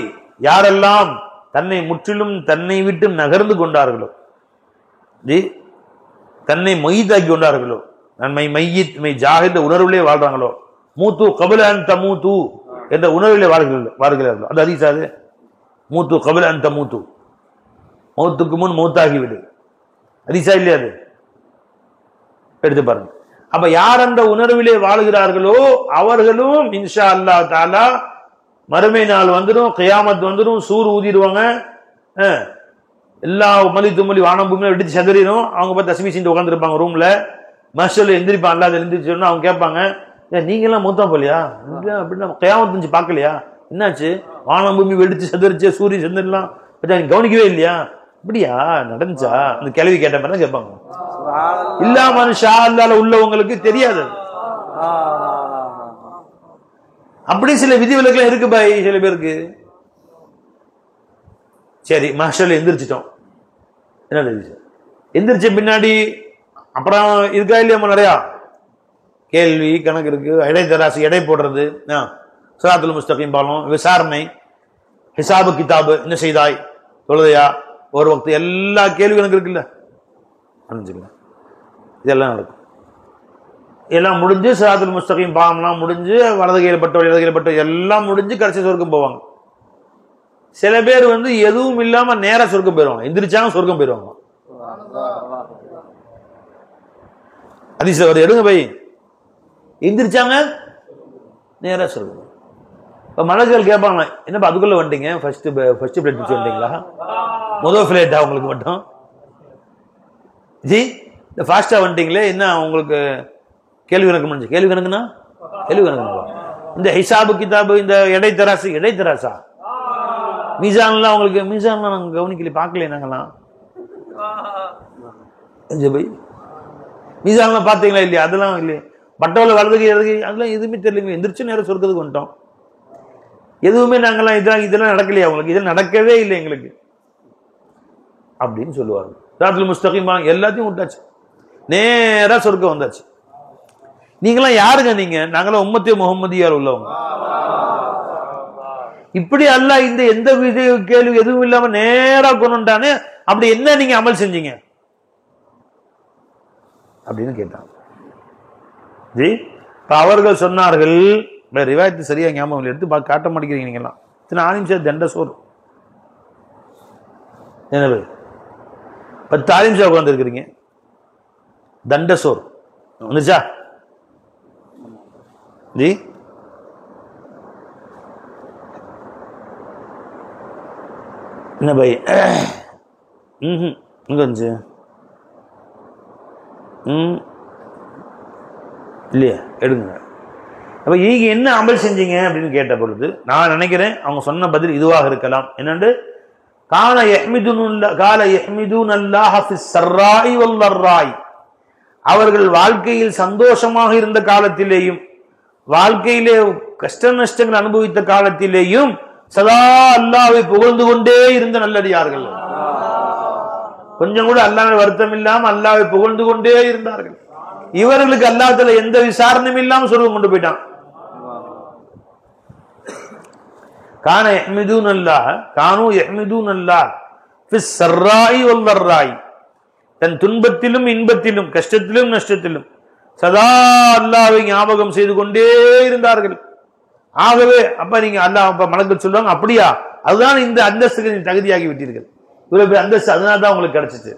Speaker 2: யாரெல்லாம் தன்னை முற்றிலும் தன்னை விட்டு நகர்ந்து கொண்டார்களோ, தன்னை மையத்தாக்கி கொண்டார்களோ, நன்மை மையித் ஜாஹித் உணர்விலே வாழ்றாங்களோ, மூத்து கபில அந்த மூத்து என்ற உணர்விலே வாழ்கிறார்களோ, அது ஹதீஸாது. மூத்து கபில அந்த மூத்து, மௌத்துக்கு முன் மௌத்தாகிவிடு, ஹதீஸா இல்லையா? அது எடுத்து பாருங்க. அப்ப யார் அந்த உணர்விலே வாழுகிறார்களோ அவர்களும் இன்ஷா அல்லாஹ் தஆலா மறுமை நாள் வந்துடும், கியாமத் வந்துடும், சூர் ஊதிடுவாங்க, எல்லா மலி தும்மலி வானம் பூமியில வெடிச்சு சதறிடும். அவங்க பார்த்து தஸ்மீ செஞ்சு உட்காந்துருப்பாங்க ரூம்ல. மஹ்ஷர்ல எந்திரிப்பான், அல்லாஹ் எந்திரிச்சோன்னா அவங்க கேட்பாங்க, நீங்க எல்லாம் மூத்தா போலியா அப்படின்னா கியாமத் செஞ்சு பார்க்கலையா? என்னாச்சு? வானம் பூமி வெடிச்சு சதறிச்சு, சூரிய சந்திரலாம் கவனிக்கவே இல்லையா? அப்படியா நடந்துச்சா? அந்த கேள்வி கேட்ட மாதிரி தான் கேட்பாங்க. இல்லாம ஷா அல்லாஹ் உள்ளவங்களுக்கு தெரியாது. அப்படி சில விதிவிலக்குலாம் இருக்கு பாய் சில பேருக்கு. சரி, மஹ்ஷர்ல எந்திரிச்சிட்டோம், என்ன தெரிஞ்சு எந்திரிச்ச பின்னாடி அப்புறம் இருக்கா இல்லையா நிறையா கேள்வி கணக்கு இருக்கு. இடைத்தராசு, எடை போடுறது, சிராத்துல் முஸ்தகீம் பாலம், விசாரணை, ஹிசாபு கிதாபு, என்ன செய்தாய், தொழுதையா, ஒரு வக்து, எல்லா கேள்வி கணக்கு இருக்குல்ல, புரிஞ்சுக்கலாம். இதெல்லாம் நடக்கும். எல்லாம் முடிஞ்சு சிராத்துல் முஸ்தகீம் பாலம்லாம் முடிஞ்சு, வலது கையில் பட்டவர் இடது கையில் பட்டவர் எல்லாம் முடிஞ்சு கடைசி சொர்க்கம் போவாங்க. சில பேர் எதுவும் இல்லாம நேரா சொர்க்கம் போயிருவாங்க, எந்திரிச்சாங்க சொர்க்கம் போயிருவாங்க. ஹதீஸ்ல வருது, எடுங்க பை, எந்திரிச்சாங்க நேரா சொர்க்கம். இப்ப மலக்குகள் கேட்பாங்க, என்னப்பா அதுக்குள்ள வந்துட்டீங்க, ஃபர்ஸ்ட் பிளேட் பிடிச்சி வந்துட்டீங்களா, முதல் பிளேட்டா உங்களுக்கு மட்டும் ஜி, இந்த ஃபாஸ்டா வந்துட்டீங்களே, என்ன உங்களுக்கு கேள்வி கணக்கு முடிஞ்சு? கேள்வி கணக்குன்னா கேள்வி கணக்கு. இந்த ஹிசாபு கிதாபு, இந்த இடைத்தராசா மீசான்லாம் உங்களுக்கு, மீசான்லாம் நாங்க கவனிக்கல, பார்க்கல நாங்கெல்லாம். மீசான்லாம் பார்த்தீங்களா இல்லையா? அதெல்லாம் இல்லையா? பட்டோல வலதுக்கு இடதுக்கு அதெல்லாம் எதுவுமே தெரியல, எந்திரிச்சு நேரம் சொர்க்கத்துக்கு வந்துட்டோம். எதுவுமே நாங்கெல்லாம் இதெல்லாம் நடக்கலையா உங்களுக்கு? இதெல்லாம் நடக்கவே இல்லை எங்களுக்கு அப்படின்னு சொல்லுவாங்க. சிராத்துல் முஸ்தகீம் எல்லாத்தையும் விட்டாச்சு, நேரா சொர்க்கம் வந்தாச்சு. நீங்களாம் யாருங்க? நீங்க நாங்களாம் உம்மத்தே முஹம்மதியார் உள்ளவங்க. இப்படி அல்லாஹ் இந்த எந்த கேள்வி எதுவும் இல்லாம நேரா கொண்டுட்டானே, அப்படி என்ன நீங்க அமல் செஞ்சீங்க அப்படின்னு கேட்டாங்க. ஜி, அவர்கள் சொன்னார்கள், ரிவாயத்து சரியா ஞாபகம் எடுத்து காட்ட மாட்டேங்கிறீங்க நீங்க எல்லாம். இத்தனை ஆலிம் தண்ட சோறு, எனவே 10 ஆலிம் உட்கார்ந்து இருக்கிறீங்க, தண்ட சோறு வந்துச்சா ஜி? என்ன பை? இங்க வந்துச்சு இல்லையா? எடுங்க. அப்ப நீங்க என்ன அமல் செஞ்சீங்க அப்படின்னு கேட்ட பொழுது நான் நினைக்கிறேன் அவங்க சொன்ன பதில் இதுவாக இருக்கலாம். என்னண்டு, கால யஹ்மிதுன் அல்லாஹ ஃபிஸ் ஸர்ராஇ வல் ضர்ராஇ, அவர்கள் வாழ்க்கையில் சந்தோஷமாக இருந்த காலத்திலேயும் வாழ்க்கையிலே கஷ்ட நஷ்டங்கள் அனுபவித்த காலத்திலேயும் சதா அல்லாஹ்வை புகழ்ந்து கொண்டே இருந்த நல்லடியார்கள். கொஞ்சம் கூட அல்லாஹ்வை வருத்தம் இல்லாம அல்லாஹ்வை புகழ்ந்து கொண்டே இருந்தார்கள். இவர்களுக்கு அல்லாஹ் தஆலா எந்த விசாரணையும் இல்லாம சொர்க்கம் கொண்டு போயிட்டான். கானு யஹ்மிதுன் அல்லாஹ் ஃபிஸ் ஸர்ராஇ வல் ضர்ராஇ, தன் துன்பத்திலும் இன்பத்திலும் கஷ்டத்திலும் நஷ்டத்திலும் சதா அல்லாஹ்வை ஞாபகம் செய்து கொண்டே இருந்தார்கள். ஆகவே அப்ப நீங்க அல்லாஹ் மலக்குகள் சொல்றாங்க, அப்படியா அதுதான் இந்த அந்தஸ்துக்கு நீங்க தகுதியாகி விட்டீர்கள், இவ்வளவு பெரிய அந்தஸ்து அதனால தான் உங்களுக்கு கிடைச்சிச்சு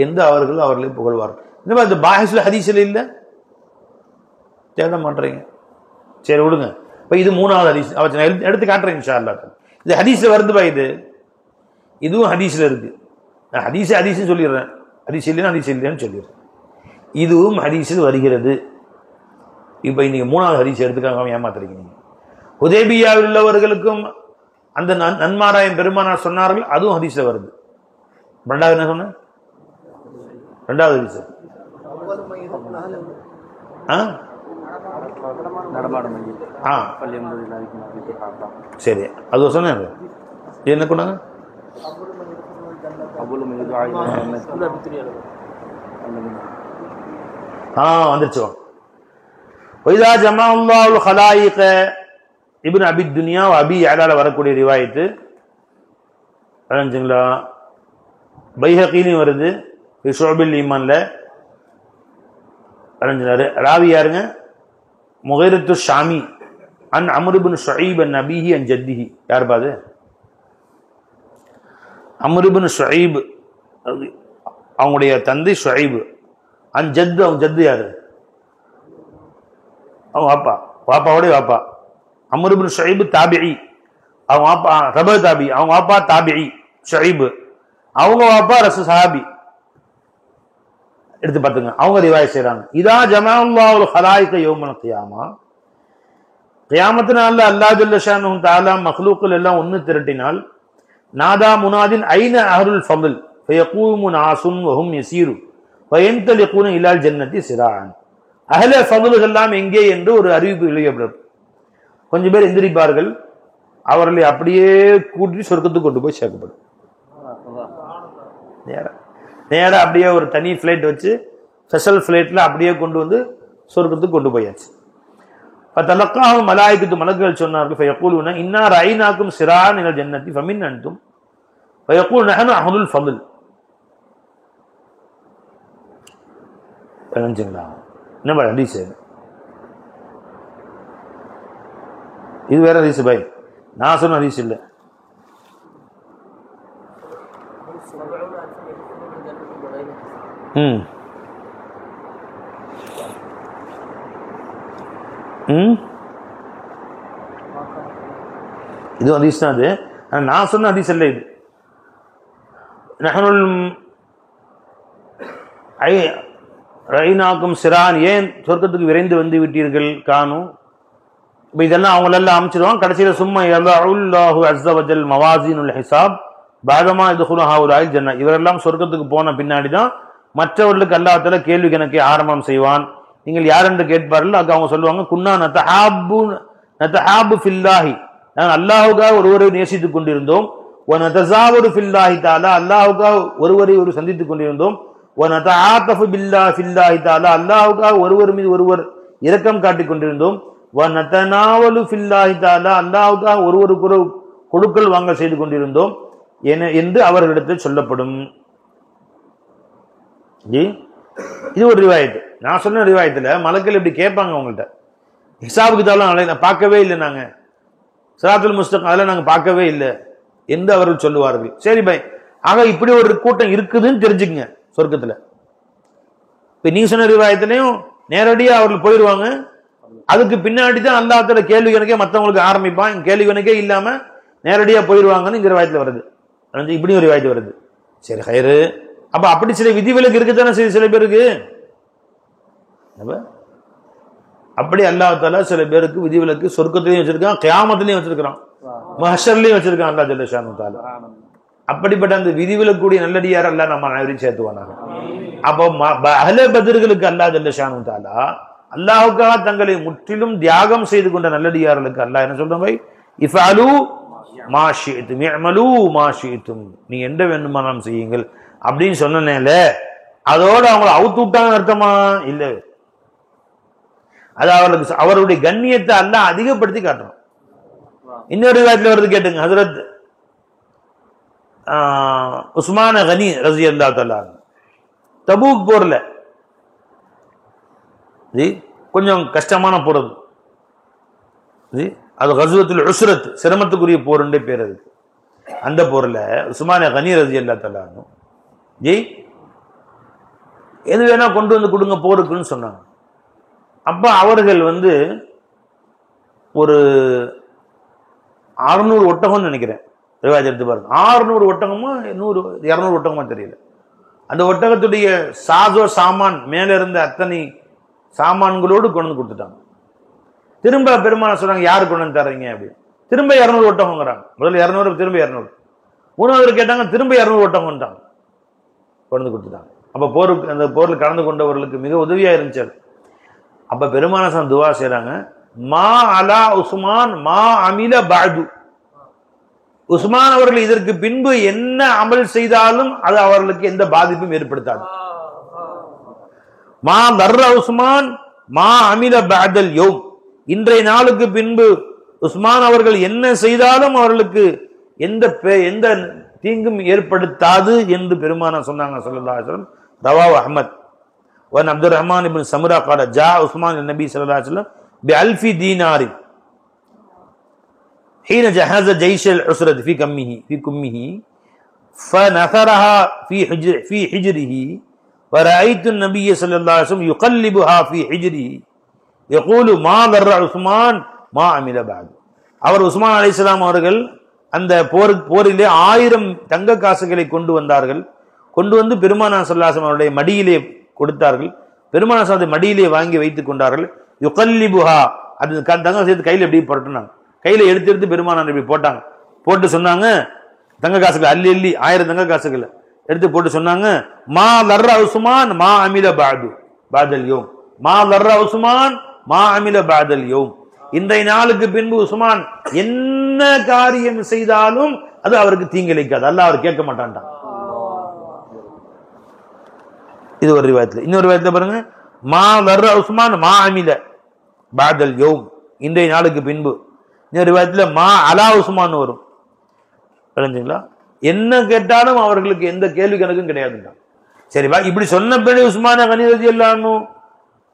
Speaker 2: என்று அவர்களே புகழ்வார்கள். இந்த மாதிரி இந்த பாஹிஸ்ல ஹதீஸ்ல இல்ல, தேட மாட்டீங்க. சரி விடுங்க. இப்ப இது மூணாவது ஹதீஸ், அவற்றை எடுத்து காட்டுறேன் இன்ஷா அல்லாஹ். இது ஹதீஸ்ல வருதுப்பா, இதுவும் ஹதீஸ்ல இருக்கு. நான் ஹதீஸ் சொல்லிடுறேன், ஹதீஸ் இல்லைன்னு சொல்லிடுறேன். இதுவும் ஹதீஸில் வருகிறது. இப்ப இன்னைக்கு மூணாவது ஹதீஸ் எடுத்துக்காம ஏமாத்திருக்கீங்க. ஹுதைபியாவில் உள்ளவர்களுக்கும் அந்த நன்மாராயம் பெருமானார் சொன்னார்கள், அதுவும் ஹதீஸ்ல வருது. ரெண்டாவது என்ன சொன்ன? ரெண்டாவது ஹதீஸ் சரி, அது சொன்னேன். என்ன கொண்டாங்க? வந்துருச்சு. வைதா ஜமாஅல்லாஹுல் ஹலாயிக இப்னு அபி துன்யா அபி யஅலால வரக்கூடிய ரிவாயத்து தெரிஞ்சுங்களா? பைஹகீலயும் வருது, ஷுஅபுல் ஈமான்ல. ராவி யாருங்க? முகைரத்து ஷாமி அன் அம்ர் இப்னு ஷுஐப் அன் அபீஹி அன் ஜத்திஹி. யார் பாது? அம்ர் இப்னு ஷுஐப், அவங்களுடைய தந்தை ஷுஐப். அன் ஜத்து, அவங்க ஜத்து யாரு? அவங்க வாப்பா, வாப்பாவோட வாப்பா. அம்ர் இப்னு ஷுஐப் தாபிஇ, அவங்க வாப்பா ரப தாபி, அவங்க வாப்பா தாபிஇ ஷுஐப், அவங்க வாப்பா ரசூல் சஹாபி. எடுத்து பார்த்துங்க, அவங்க ரிவாயத் செய்றாங்க. இதா ஜமாஅல்லாஹுல் ஹலாயிக யௌமல் கியாமா, கியாமத்து நாள்ல அல்லாஹ் ஜல்ல ஷானுஹு தஆலா மக்லூக்குல் எல்லாம் ஒன்னு திரட்டினால், நாதா முனாதின் ஐன அஹ்லுல் ஃபضல் ஃபயகூமு நாசுன் வஹும் யஸீரு வயன்தலிகூன இலல் ஜன்னதி சிராஅன். அஹ்ல ஃபضல் எல்லாம் எங்கே என்று ஒரு அறிவிப்பு வெளியிடப்படும். கொஞ்சம் பேர் எந்திரிப்பார்கள், அவர்களை அப்படியே கூட்டி சொர்க்கத்துக்கு கொண்டு போய் சேர்க்கப்படும். நேரா அப்படியே ஒரு தனி ஃபிளைட் வச்சு ஸ்பெஷல் ஃபிளைட்ல அப்படியே கொண்டு வந்து சொர்க்கத்துக்கு கொண்டு போயாச்சு. ஃபதலக்காஹு மலாயிகத்து, மலக்குகள் சொன்னார்கள், ஃபயகூலுன இன்னா ரஐனாக்கும் சிராஅன் இலல் ஜன்னதி ஃபமின் அன்தும் ஃபயகூல் நஹனு அஹ்லுல் ஃபضல். தெரிஞ்சுங்களா? என்ன ஹதீஸ் இது? வேற ஹதீஸ் பை, நான் சொன்ன ஹதீஸ் இல்லை. இது ஹதீஸ் தான். அது நான் சொன்ன ஹதீஸ் இல்லை. இது நஹனுல் ரஐனாக்கும் சிரான், ஏன் சொர்க்கத்துக்கு விரைந்து வந்து விட்டீர்கள்? காணும். இப்போ இதெல்லாம் அவங்களெல்லாம் அமைச்சிருவாங்க. கடைசியில் சும்மா யல்லாஹு அஸ்ஸ வஜல் மவாசினுல் ஹிசாப் பாதமா இதுகுலு ஹாவுலாயில் ஜன்னா. இவரெல்லாம் சொர்க்கத்துக்கு போன பின்னாடி தான் மற்றவர்களுக்கு அல்லாஹ் தஆலா கேள்வி கணக்கை ஆரம்பம் செய்வான். நீங்கள் யார் என்று கேட்பார்கள். அதுக்கு அவங்க சொல்லுவாங்க, குன்னா நதஹாபு ஃபில்லாஹி, நாங்கள் அல்லாஹுக்காக ஒருவரை நேசித்துக் கொண்டிருந்தோம். வ நதஸாவரு ஃபில்லாஹி தஆலா, அல்லாஹுக்காக ஒருவரை ஒரு சந்தித்துக் கொண்டிருந்தோம். வ நதஆதஃபு பில்லாஹி ஃபில்லாஹி தஆலா, அல்லாஹுக்காக ஒருவர் மீது ஒருவர் இரக்கம் காட்டிக் கொண்டிருந்தோம். வ நதனாவலு ஃபில்லாஹி தஆலா, அல்லாஹுக்காக ஒருவருக்கு கொடுக்கல் வாங்க செய்து கொண்டிருந்தோம் என்று அவர்களிடத்தில் சொல்லப்படும். இது ஒரு ரிவாயத்து. நான் சொன்ன ரிவாயத்துல மலக்கள் இப்படி கேட்பாங்க உங்கள்கிட்ட, ஹிசாபுக்கு தாலும் பார்க்கவே இல்லை, நாங்க சிராத்துல் முஸ்தகம் அதெல்லாம் நாங்க பார்க்கவே இல்லை என்று அவர்கள் சொல்லுவார்கள். சரி பை, ஆக இப்படி ஒரு கூட்டம் இருக்குதுன்னு தெரிஞ்சுக்கங்க சொர்க்கத்துல. இப்ப நீ சொன்ன ரிவாயத்திலையும் நேரடியா அவர்கள் போயிடுவாங்க. அதுக்கு பின்னாடி தான் அல்லாஹ் தஆலா கேள்வி கணக்கே மற்றவங்களுக்கு ஆரம்பிப்பான். கேள்வி கணக்கே இல்லாம நேரடியா போயிடுவாங்கன்னு இந்த ரிவாயத்துல வருது. இப்படி ஒரு ரிவாயத்து வருது. சரி ஹைரு. அப்ப அப்படி சில விதிவிலக்கு இருக்குதானே சில பேருக்கு. அப்படி அல்லாஹ் தஆலா சில பேருக்கு விதிவிலக்கு சொர்க்கத்திலையும் வச்சிருக்கான், கியாமத்திலையும் வச்சிருக்கான், மஹ்ஷர்லயும் வச்சிருக்கான் அல்லாஹ் ஜல்ல ஷானு தஆலா. அப்படிப்பட்ட அந்த விதிவிலக்கூடிய நல்லடியார் அல்லாஹ் நம்ம அனைவரையும் சேர்த்துவானாக. அப்போ அஹ்ல பத்ர்களுக்கு அல்லாஹ் ஜல்ல ஷானு தஆலா அல்லாஹ்வுக்காக தங்களை முற்றிலும் தியாகம் செய்து கொண்ட நல்லடியார்களுக்கு அல்லாஹ் என்ன சொல்றான்? பை இஃஅலு மா ஷிஅதும் இஅமலு மா ஷிஅதும், நீ என்ன வேண்டுமானாலும் செய்யுங்கள் அப்படின்னு சொன்னேல, அதோட அவங்களை அவுத்து விட்டாங்கன்னு அர்த்தமா? இல்ல, அது அவர்களுக்கு அவருடைய கண்ணியத்தை அல்லாஹ் அதிகப்படுத்தி காட்டுறோம். இன்னொரு விவாதத்தில் வருது கேட்டுங்க. ஹஜ்ரத் உஸ்மான் கனி ரலியல்லாஹு தஆலா தபூக் போர்ல கொஞ்சம் கஷ்டமான போறது அது கஸ்வத்துல் உஸ்ரத், சிரமத்துக்குரிய போருண்டே பேர் அதுக்கு. அந்த போர்ல உஸ்மான் கனி ரலியல்லாஹு தஆலா அன்ஹு ஜெய் எது வேணா கொண்டு வந்து கொடுங்க போருக்குன்னு சொன்னாங்க. அப்ப அவர்கள் ஒரு 600 ஒட்டகம் நினைக்கிறேன், ரிவாஜ் எடுத்து பாருங்க. 600 ஒட்டகமா 200 ஒட்டகமா தெரியல. அந்த ஒட்டகத்துடைய சாசோ சாமான் மேல இருந்த அத்தனை சாமான்களோடு கொண்டு வந்து கொடுத்துட்டாங்க. திரும்ப பெருமான சொல்றாங்க, யாரு கொண்டு வந்து தர்றீங்க அப்படின்னு. திரும்ப 200 ஒட்டகங்கிறாங்க. முதல்ல 200, திரும்ப 200. மூணாவது கேட்டாங்க, திரும்ப 200 ஒட்டகம் கொண்டு வந்து கொடுத்துட்டாங்க. அப்ப அந்த போர்ல கலந்து கொண்டவர்களுக்கு மிக உதவியா இருந்துச்சு. அப்ப பெருமான துவா செய்றாங்க, மா அலா உஸ்மான் மா அமில பாது. உஸ்மான் அவர்கள் இதற்கு பின்பு என்ன அமல் செய்தாலும் அது அவர்களுக்கு எந்த பாதிப்பும் ஏற்படுத்தாது. மா தர்ர உஸ்மான் மா அமில பாதல் யௌம். இன்றைய நாளுக்கு பின்பு உஸ்மான் அவர்கள் என்ன செய்தாலும் அவர்களுக்கு எந்த தீங்கும் ஏற்படுத்தாது என்று பெருமானார் சொன்னாங்க ஸல்லல்லாஹு அலைஹி வஸல்லம். ரவாஹு அஹ்மத். வன் அப்துர் ரஹ்மான் இப்னு சமுரா قال جاء عثمان النبي صلى الله عليه وسلم ب1000 دينار حين جهز جيش العسرة في كمه فنثرها في حجره ورأيت النبي صلى الله عليه وسلم يقلبها في حجره يقول ما ضر عثمان ما عمل بعد. அவர் உஸ்மான் அலைஹிஸ்ஸலாம் அவர்கள் அந்த போரிலே 1000 தங்க காசுகளை கொண்டு வந்தார்கள். கொண்டு வந்து பெருமானார் ஸல்லல்லாஹு அலைஹி வஸல்லம் அவருடைய மடியிலே கொடுத்தார்கள். பெருமானார் ஸல்லல்லாஹு மடியிலே வாங்கி வைத்துக் கொண்டார்கள். யுகல்லிபுஹா, அது தங்க சேர்த்து கையில எப்படி போட்டுனாங்க. கையில எடுத்து பெருமானார் இப்படி போட்டாங்க. போட்டு சொன்னாங்க, தங்க காசுகள் அள்ளி 1000 தங்க காசுகள் எடுத்து போட்டு சொன்னாங்க, மா லர்ர உஸ்மான் மா அமில பாதல் யௌம். மா லர்ர உஸ்மான் மா அமில பாதல் யௌம். இன்றைய நாளுக்கு பின்பு உஸ்மான் என்ன காரியம் செய்தாலும் அது அவருக்கு தீங்கிழைக்காது. அல்லாஹ் அவர் கேட்க மாட்டான்டான். இது ஒரு ரிவாயத்துல. இன்னொரு ரிவாயத்துல பாருங்க, மா லர்ர உஸ்மான் மா அமில பாதல் யௌம். இன்றைய நாளுக்கு பின்பு. இன்னொரு ரிவாயத்துல மா அலா உஸ்மான் வரும். புரிஞ்சுங்களா? என்ன கேட்டாலும் அவர்களுக்கு எந்த கேள்வி கணக்கும் கிடையாதுன்றான். சரிப்பா, இப்படி சொன்ன பின்னாடி உஸ்மான கனி ரலியல்லாஹு அன்ஹு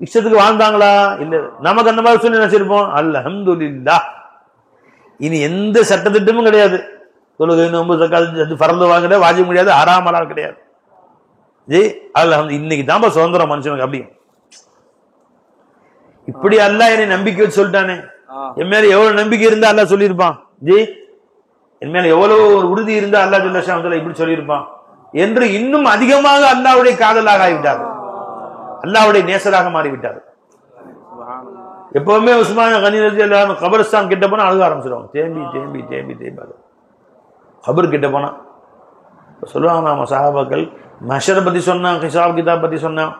Speaker 2: இஷ்டத்துக்கு வாழ்ந்தாங்களா? இல்ல. நமக்கு அந்த மாதிரி சொல்லி நினைச்சிருப்போம், அல்ஹம்துலில்லாஹ். இனி எந்த சட்டத்திட்டமும் கிடையாது. தொழுகை, நோன்பு, ஜக்காத், ஃபர்து வாங்குற வாஜிப் முடியாது, ஹராம் ஹலால் கிடையாது. ஜி அல்ஹம்து. இன்னைக்கு தான் சுதந்திரம் மனுஷனுக்கு. அப்படி இப்படி அல்லாஹ் என்னை நம்பிக்கை வச்சு சொல்லிட்டானே, என் மேல எவ்வளவு நம்பிக்கை இருந்தா அல்லாஹ் சொல்லியிருப்பான். ஜி என் மேல எவ்வளவு ஒரு உறுதி இருந்தா அல்லாஹ் ஜல்ல இப்படி சொல்லியிருப்பான் என்று இன்னும் அதிகமாக அல்லாஹ்வுடைய காதலாக ஆகிவிட்டார், அல்லாஹ்வுடைய நேசராக மாறிவிட்டார். எப்பவுமே உஸ்மான் கனி ரலியல்லாஹு அன்ஹு கபரிஸ்தான் கிட்ட போனா அழுக ஆரம்பிச்சிருவாங்க. தேம்பி கபர் கிட்ட போனா சொல்லுவாங்க, நாம சஹாபாக்கள் மஹ்ஷரை பத்தி சொன்னான், ஹிசாப் கிதாப் பத்தி சொன்னான்,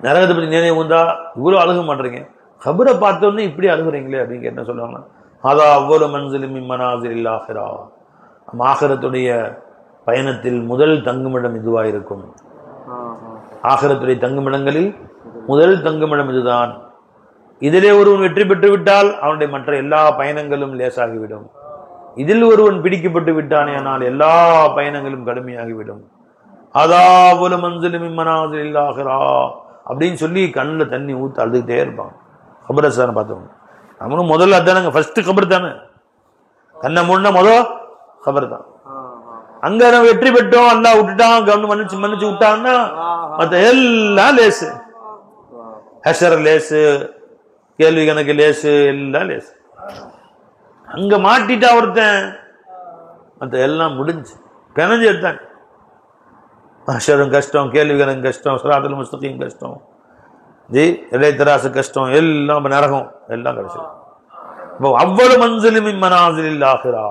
Speaker 2: நரகத்தை பத்தி நினைவு வந்தா இவ்வளவு அழுக மாட்டீங்க, கபரை பார்த்தோன்னே இப்படி அழுகுறீங்களே அப்படின்னு கேட்ட சொல்லுவாங்க. அதா அவ்வளவு மன்சிலும் மனாசில் ஆஹிரா. ஆகிரத்துடைய பயணத்தில் முதல் தங்குமிடம் இதுவாயிருக்கும். ஆகிரத்துடைய தங்குமிடங்களில் முதல் தங்குமிடம் இதுதான். இதிலே ஒருவன் வெற்றி பெற்று விட்டால் அவனுடைய மற்ற எல்லா பயணங்களும் லேசாகிவிடும். இதில் ஒருவன் பிடிக்கப்பட்டு விட்டானே ஆனால் எல்லா பயணங்களும் கடுமையாகிவிடும். அதாவது மன்சிலும் மனாசில் ஆஹிரா அப்படின்னு சொல்லி கண்ணில் தண்ணி ஊத்து அழுதுகிட்டே இருப்பான். கபரஸ்தான பார்த்தவங்க நம்மளும் முதல்ல அதானங்க, ஃபர்ஸ்ட் கபர் தானே. கண்ணை மூடினா முதல் கபர் தான். அங்க நம்ம வெற்றி பெற்றோம், அல்லாஹ் விட்டுட்டான், கவர்மெண்ட் மன்னிச்சு விட்டான்னா மற்ற எல்லாம் லேசு. ஹஷர் லேசு, கேள்வி கணக்கு லேசு, எல்லாம் லேசு. அங்க மாட்டிட்டா ஒருத்தன், மற்ற எல்லாம் முடிஞ்சு பிணைஞ்சு எடுத்தாங்க. ஹஷரும் கஷ்டம், கேள்வி கணக்கு கஷ்டம், சிராத்துல் முஸ்தகீம் கஷ்டம், ஜி இடைத்தராசு கஷ்டம், எல்லாம் நரகம், எல்லாம் கிடைச்சது. அவ்வளவு மன்சிலும் மனாசில் ஆஹிரா.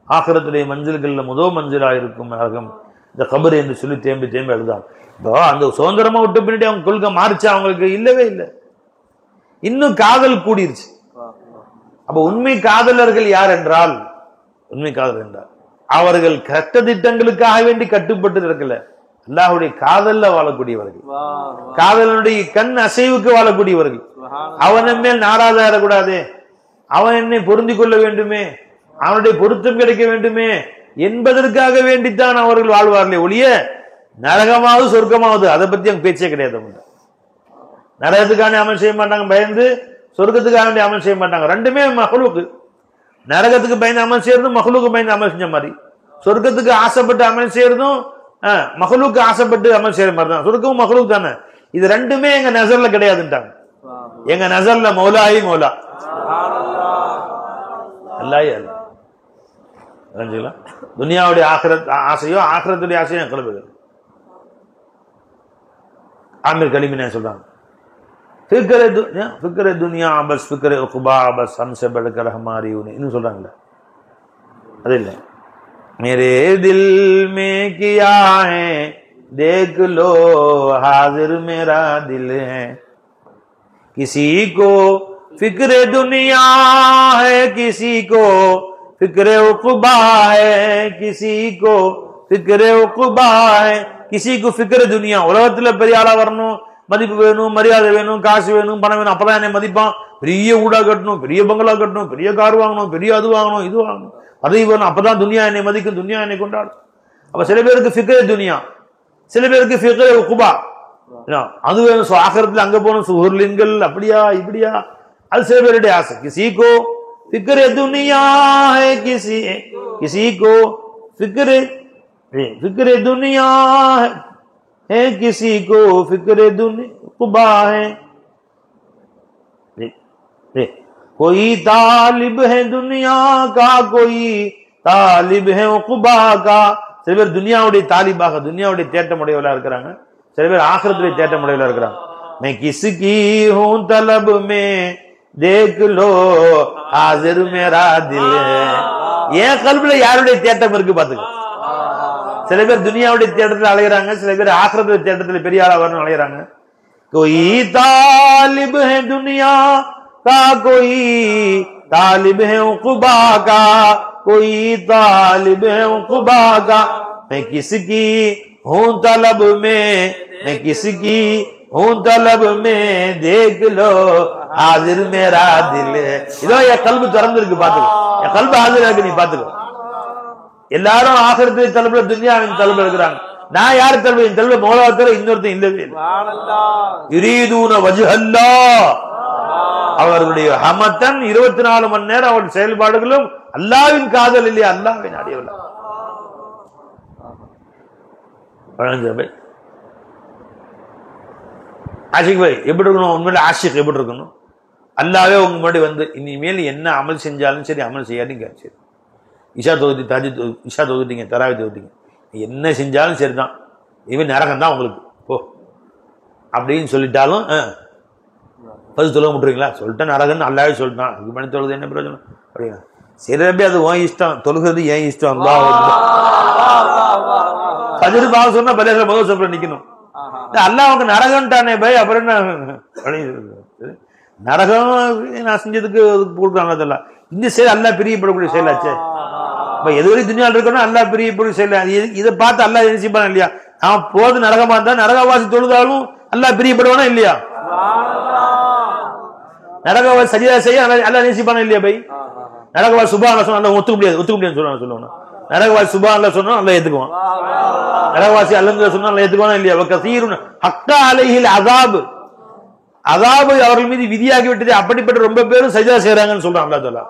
Speaker 2: ஆகிரத்துடைய மஞ்சள்கள்ல முதல் மஞ்சளா இருக்கும் நரகம் இந்த கபர் என்று சொல்லி தேம்பி எழுதாங்க. இப்போ அந்த சுதந்திரமா விட்டு பின்னாடி அவங்க கொள்கை மாறிச்சா? அவங்களுக்கு இல்லவே இல்லை. இன்னும் காதல் கூடிருச்சு. அப்ப உண்மை காதலர்கள் யார் என்றால், உண்மை காதலர் என்றால் அவர்கள் கட்ட திட்டங்களுக்காக வேண்டி கட்டுப்பட்டு இருக்கல, அல்லாஹ்வுடைய காதல்ல வாழக்கூடியவர்கள், காதலனுடைய கண் அசைவுக்கு வாழக்கூடியவர்கள். அவன் மேல் நாராஜ ஆடக்கூடாது, அவன் என்னை பொருந்தி கொள்ள வேண்டுமே, அவனுடைய பொருத்தம் கிடைக்க வேண்டுமே என்பதற்காக வேண்டித்தான் அவர்கள் வாழ்வார்களே ஒழிய நரகமாவது சொர்க்கமாவது அதை பத்தி அவங்க பேச்சே கிடையாது. நரகத்துக்கான அமல் செய்ய மாட்டாங்க பயந்து, சொர்க்கத்துக்காக வேண்டிய அமல் செய்ய மாட்டாங்க. ரெண்டுமே மஹ்லூக். நரகத்துக்கு பயந்து அமல் செய்யறதும் மஹ்லூக்கு பயந்து அமல் செஞ்ச மாதிரி, சொர்க்கத்துக்கு ஆசைப்பட்டு அமல் செய்யறதும் மஹ்லூக்கு ஆசைப்பட்டு அமல் செய்யற மாதிரி தான். சொர்க்கமும் மஹ்லூக் தானே. இது ரெண்டுமே எங்க நசர்ல கிடையாதுன்ட்டாங்க. எங்க நசர்ல மௌலாயி மௌலா அல்லாஹ் அல்லாஹ். துனியாவுடைய ஆகிரத் ஆசையோ ஆகிரத்துடைய ஆசையோ என் கல்விகள். ஆமிர் கலிமினே சொல்றாங்க, ஃபிக்ர துனியா பஸ் ஃபிக்ர உக்பா பஸ் ஹம்ஸே பல்கர் ஹமாரி உனி இன்னும் சொல்றாங்கல்ல, அது இல்லை. मेरे दिल में किया है देख लो हाजिर मेरा दिल है, किसी को फिक्र दुनिया है किसी को फिक्र उक़बा है, किसी को फिक्र उक़बा है किसी को फिक्र दुनिया. உலகத்துல பெரிய ஆளா வரணும், மதிப்பு வேணும், மரியாதை வேணும், காசு வேணும், பணம் வேணும், அப்பதான் என்னை மதிப்பான். பெரிய ஊடா கட்டணும், பெரிய பங்களா கட்டணும், பெரிய கார் வாங்கணும், பெரிய அது வாங்கணும், இது வாங்கணும், பதவி வேணும், அப்பதான் துனியா என்னை மதிக்கும், துனியா என்னை கொண்டாடும். அப்ப சில பேருக்கு ஃபிக்ரே துனியா, சில பேருக்கு ஃபிக்ரே உக்பா, அது வேணும், ஆகிரத்துல அங்க போகணும், சுஹர்லின்கள் அப்படியா இப்படியா, அது சில பேருடைய ஆசை. கிசிகோ ஃபிக்ரே துனியா है किसी को फिक्रे दुनिया है किसी को फिक्र उक़बा है. कोई तालिब है दुनिया का कोई तालिब है उक़बा का. சில பேர் துனியாவுடைய தாலிபாக துனியாவுடைய தேட்டமுடையவளா இருக்கிறாங்க, சில பேர் ஆகிரத்துடைய தேட்டமுடையவளா இருக்கிறாங்க. मैं किसकी हूं तलब में देख लो हाजिर मेरा दिल है. என் கல்வில யாருடைய தேட்டம் இருக்கு பாத்துக்க. சில பேர் துனியாவுடைய தேட்டத்துல அலைகிறாங்க, சில பேர் ஆகிரத்துடைய தேட்டத்துல பெரிய ஆளா வரணும் அலைகிறாங்க. कोई तालिब है दुनिया का कोई तालिब है उक़बा का, कोई तालिब है उक़बा का. मैं किसकी हूं तलब में मैं किसकी हूं तलब में देख लो हाजिर मेरा दिल है. இதோ என் கல்வி திறந்திருக்கு பாத்துக்க, என் கல்வி ஹாஜரா இருக்கு, நீ பாத்துக்க. எல்லாரும் ஆகிரத்தை தலப்புல துனியாவின் தலப்புல இருக்கிறாங்க. நான் யாரு தலப்பு? என் தலப்புல மௌலாவத்துல இன்னொருத்தன் இல்லவே இல்லை. யுரீதுன வஜ்ஹல்லாஹ், அவர்களுடைய ஹமத்தன் 24 மணி நேரம் அவருடைய செயல்பாடுகளும் அல்லாஹ்வின் காதல் இல்லையா, அல்லாஹ்வின் அடியவல்ல. ஆஷிக் பாய் எப்படி இருக்கணும்? உண்மையில ஆஷிக் எப்படி இருக்கணும்? அல்லாவே உங்க முன்னாடி வந்து இனிமேல் என்ன அமல் செஞ்சாலும் சரி அமல் செய்யாதீங்க, சரி இஷா தொகுதி தாஜி இஷா தொகுதிங்க தராவி தொகுதிங்க, என்ன செஞ்சாலும் சரிதான், இவன் நரகம் தான் உங்களுக்கு போ அப்படின்னு சொல்லிட்டாலும் பதில் சொல்ல முட்டுறீங்களா? சொல்லிட்டேன் நரகன்னு அல்லாவே சொல்லிட்டான், இது பண்ணி தொழுது என்ன பிரயோஜனம் அப்படின்னா, சரி ரப்பி அது உன் இஷ்டம், தொழுகிறது ஏன் இஷ்டம். பதில் பாவ சொன்னா பதில் முதல் சொல்ல நிக்கணும். அல்லாஹ் அவங்க நரகம்ட்டானே பை, அப்புறம் என்ன நரகம் நான் செஞ்சதுக்கு கொடுக்குறாங்க. இந்த செயல் அல்லாஹ் பிரியப்படக்கூடிய செயலாச்சே. இப்ப எதுவரை துனியாவில் இருக்கணும் அல்லாஹ் பிரியப்படக்கூடிய செயல். இதை பார்த்து அல்லாஹ் நினைச்சுப்பானா இல்லையா? நான் போது நரகமா இருந்தா நரகவாசி தொழுதாலும் அல்லாஹ் பிரியப்படுவானா இல்லையா? நரகவாசி சஜிதா செய்ய அல்லாஹ் நினைச்சுப்பானா இல்லையா பை? நரகவாசி சுபான் சொன்னா ஒத்துக்க முடியாது சொல்லுவாங்க. நரகவாசி சுபான் சொன்னா நல்லா ஏத்துக்குவான், நரகவாசி அல்லங்க சொன்னா நல்லா ஏத்துக்குவானா இல்லையா? கசீருன் ஹக்கா அலைஹில் அஸாப், அஸாபை அவர்கள் மீது விதியாகி விட்டது, அப்படிப்பட்ட ரொம்ப பேரும் சஜிதா செய்றாங்கன்னு சொல்றான் அல்லாஹ் தஆலா.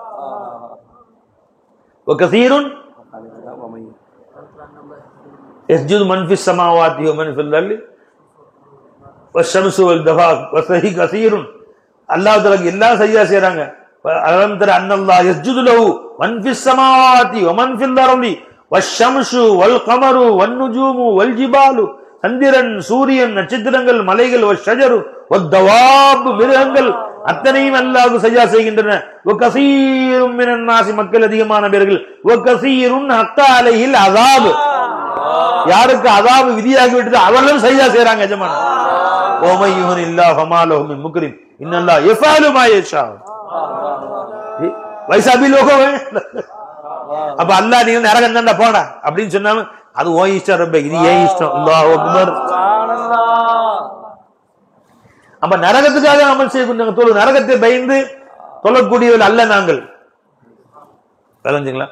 Speaker 2: வகசீருன் யஸ்ஜுது மன் ஃபிஸ் ஸமாவாதி வ மன் ஃபில் அர்லி வஷ்ஷம்ஸு வல் தஃபாக் வஸஹி கசீருன். அல்லாஹ் தஆலா எல்லாம் சஜிதா செய்றாங்க. அலம் தர அன்னல்லாஹ் யஸ்ஜுது லஹு மன் ஃபிஸ் ஸமாவாதி வ மன் ஃபில் அர்லி வஷ்ஷம்ஸு வல் கமரு வன் நுஜூமு வல் ஜிபாலு, சந்திரன் சூரியன் நட்சத்திரங்கள் மலைகள் வஷ்ஷஜரு வத்தவாப் மிருகங்கள் அத்தனையும் அல்லாஹ்வுக்கு சஜ்ஜா செய்கின்றன. வகஸீரும் மினன் நாஸி, மக்கள் அதிகமான பேர்கள். வகஸீருன் ஹக்கா அலைஹில் அஸாப், யாருக்கு அஸாப் விதியாகி விட்டது அவர்களும் சஜ்ஜா செய்றாங்க எஜமான. வமையுஹில்லாஹு ஃபமா லஹு மின் முக்ரிம் இன்னல்லாஹ் யஃஅலு மா யஷா. வைசாபி லோகவே அப்ப அல்லாஹ் நீ நரகம் தான்டா போடா அப்படின்னு சொன்னாங்க, அது ஓ இஷ்டம் ரப்பே, இது ஏன் இஷ்டம். அல்லாஹ் அக்பர். அப்ப நரகத்துக்காக அமல் செய்ய தொழு, நரகத்தை பயந்து தொழக்கூடியவர்கள் அல்ல நாங்கள். விளங்குங்களா?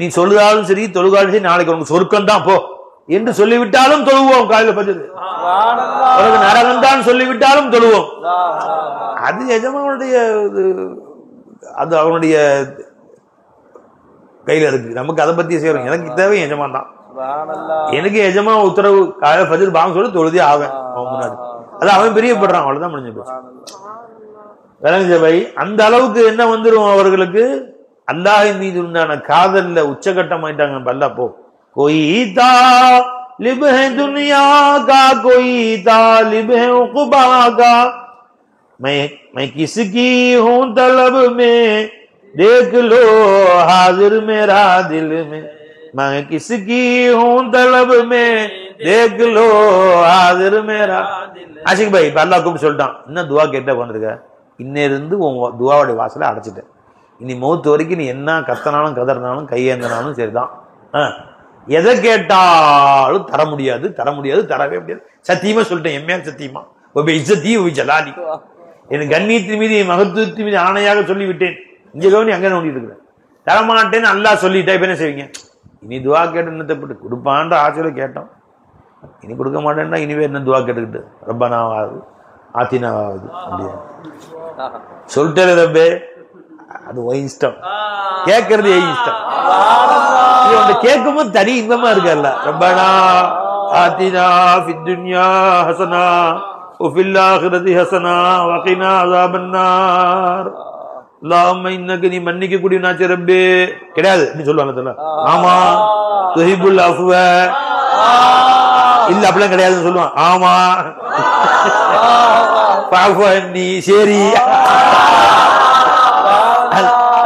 Speaker 2: நீ சொல்லுதாலும் சரி தொழுகாலும் சரி நாளைக்கு உனக்கு சொர்க்கம் தான் போ என்று சொல்லிவிட்டாலும் தொழுவோம். காலையில் ஃபஜ்ர் உனக்கு நரகம் தான் சொல்லிவிட்டாலும் தொழுவோம். அது எஜமானுடைய, அது அவனுடைய கையில இருக்கு. நமக்கு அதை பத்தி செய்யறோம். எனக்கு தேவை எஜமான் தான். எனக்கு எஜமான் உத்தரவு காலையில் ஃபஜ்ர் பாங்க சொல்லி தொழுதே ஆவேன் அவன் முன்னாடி. அது அவன் பிரியப்படுறான், அவ்வளவுதான் முடிஞ்சு போச்சு. விளங்குச்ச பை? அந்த அளவுக்கு என்ன வந்துடும் அவர்களுக்கு, அல்லாஹ்வின் மீது உண்டான காதல்ல உச்சகட்டம் ஆயிட்டாங்க. அல்லா போ कोई तालिब है दुनिया का, कोई तालिब है उक़बा का, मैं किसकी हूँ तलब में, देख लो हाजिर मेरा दिल में, मैं किसकी हूँ तलब में, देख लो हाजिर मेरा. ஆஷிக் பாய் இப்ப அல்லாஹ் கூப்பிட்டு சொல்லிட்டான், என்ன துவா கேட்ட வந்திருக்க, இன்னிருந்து உன் துவாவுடைய வாசலை அடைச்சிட்டேன். இனி மௌத்து வரைக்கும் நீ என்ன கத்தனாலும் கதறினாலும் கையேந்தினாலும் சரிதான், எதை கேட்டாலும் தர முடியாது, தரவே முடியாது. சத்தியமா சொல்லிட்டேன், எம்மையா சத்தியமா ஜலாலி, என் கண்ணியத்தின் மீது என் மகத்துவத்தின் மீது ஆணையாக சொல்லிவிட்டேன். இங்க கவனி, அங்க நோண்டிட்டு இருக்கிறேன். தரமாட்டேன்னு அல்லாஹ் சொல்லிட்டா இப்ப என்ன செய்வீங்க? இனி துவா கேட்டு என்னத்தப்பட்டு கொடுப்பான்ற ஆசையில கேட்டோம், இனி கொடுக்க மாட்டேன்னா இனிவே என்ன துவா கேட்டுக்கிட்டு ரப்பனாவாது ஆத்தினாவாது அப்படியா சொல்லிட்டே ரப்பே. அது இஷ்டம், கேட்கறது இஷ்டம். கேட்கும் போது தனி இன்பமா இருக்கல்ல. ரப்பனா ஆத்தினா ஃபித் துன்யா ஹஸனா வ ஃபில் ஆখিরাতি ஹஸனா வ கினா அஸாபன்னார். அல்லாஹும்ம இன்னக நீ மன்னிக்க கூடியவனாச்சே ரப்பே. கிடையாது நீ சொல்லுவாங்க. ஆமா துஹிபுல் அஃவ, இல்ல அப்படிலாம் கிடையாதுன்னு சொல்லுவான். ஆமா பாஃபன்னி, சரி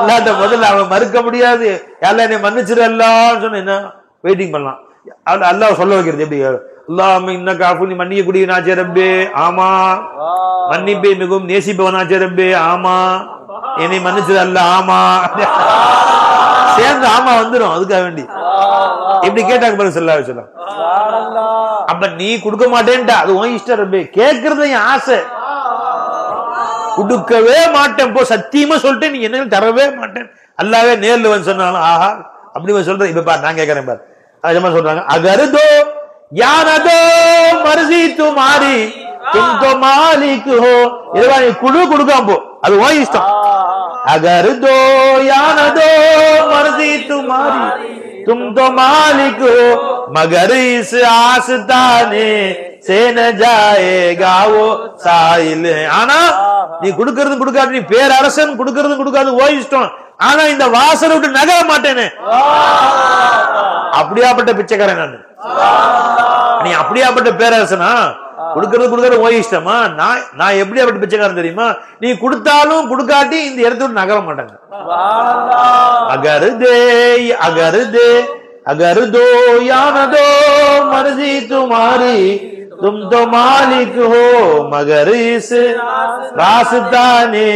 Speaker 2: அல்லாஹ்ட்ட முதல்ல அவன் மறுக்க முடியாது. எல்லாம் என்னை மன்னிச்சிடலான்னு சொன்ன என்ன வெயிட்டிங் பண்ணலாம். அல்லாஹ் சொல்ல வைக்கிறது எப்படி? அல்லாஹும்ம இன்னக அஃபுன், நீ மன்னிக்க கூடியவனாச்சே ரப்பே. ஆமா மன்னிப்பே மிகவும் நேசிப்பவனாச்சே ரப்பே. ஆமா என்னை மன்னிச்சிடல்ல. ஆமா சேர்ந்து ஆமா வந்துடும். அதுக்காக வேண்டி இப்படி கேட்டாங்க பாருங்க ஸல்லல்லாஹு அலைஹி வஸல்லம். அப்ப நீ கொடுக்க மாட்டேன்டா, அது உன் இஷ்டம் ரப்பே. கேட்கறது என் ஆசை, கொடுக்கவே மாட்டேன் போ, சத்தியமா சொல்லிட்டேன், நீ என்ன தரவே மாட்டேன். அல்லாவே நேர்ல வந்து சொன்னாலும் ஆஹா அப்படி சொல்றேன். இப்ப பாரு நான் கேட்கறேன் பாரு, அதே சொல்றாங்க அகர் தோ யான தோ மர்ஜி துமாரி தும் தோ மாலிக் ஹோ. இதுவா நீ கொடுக்காம போ, அது உன் இஷ்டம். அகர் தோ யான தோ மர்ஜி துமாரி तुम तो मालिक हो मगर इस आस्ताने से न जाएगा वो साहिल है. ஆனா நீ கொடுக்கிறது கொடுக்காது, நீ பேரரசன் கொடுக்கிறது கொடுக்காது ஓ இஷ்டம். ஆனா இந்த வாசலை விட்டு நகர மாட்டேனே, அப்படியாப்பட்ட பிச்சைக்காரன் நான். நீ அப்படியாப்பட்ட பேரரசனா, கொடுக்கிறது கொடுக்கறது ஓ இஷ்டமா? நான் எப்படியாப்பட்ட பிச்சைக்காரன் தெரியுமா? நீ கொடுத்தாலும் கொடுக்காட்டி இந்த இடத்த விட்டு நகர மாட்டாங்க. अगर दे अगर दो या न दो मर्जी तुम्हारी तुम तो मालिक हो मगर इस रास्ताने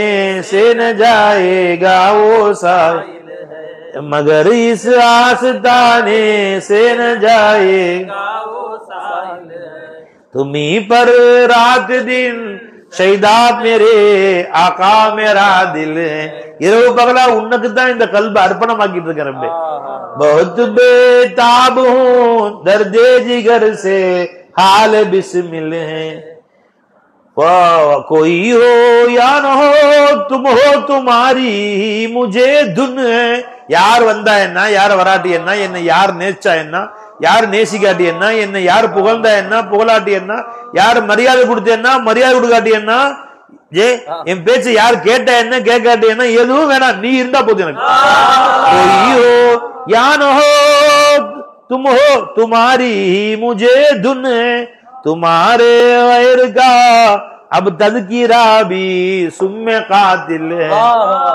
Speaker 2: से न जाएगा वो साहिल है. मगर इस रास्ताने से न जाएगा वो साहिल है. तुम्ही पर रात दिन ஷைதாத் மேரே ஆகா மேரா தில். இரவு பகலா உனக்கு தான் இந்த கல்ப அர்ப்பணமாக்கிட்டு இருக்கேன். बहुत बेताब हूं दर्दे जिगर से हाल बिस्मिल है. कोई हो या न हो तुम हो तुम्हारी मुझे धुन है. யார் வந்தா என்ன, யார் வராட்டி என்ன, என்னை யார் நேச்சா என்ன, யார் நேசிக்காட்டி என்ன, என்னை யார் புகழ்ந்தா என்ன, புகழாட்டி என்ன, யார் மரியாதை கொடுத்த என்ன, மரியாதை கொடுக்காட்டி என்ன, என் பேச்சு யார் கேட்ட என்ன கேட்காட்டி என்ன, எதுவும் வேணாம், நீ இருந்தா போதும் எனக்கு. யான் ஹோ तुम हो तुम्हारी मुझे धुन है तुम्हारे गैर का अब तज़किरा भी सुम्मे कातिल है.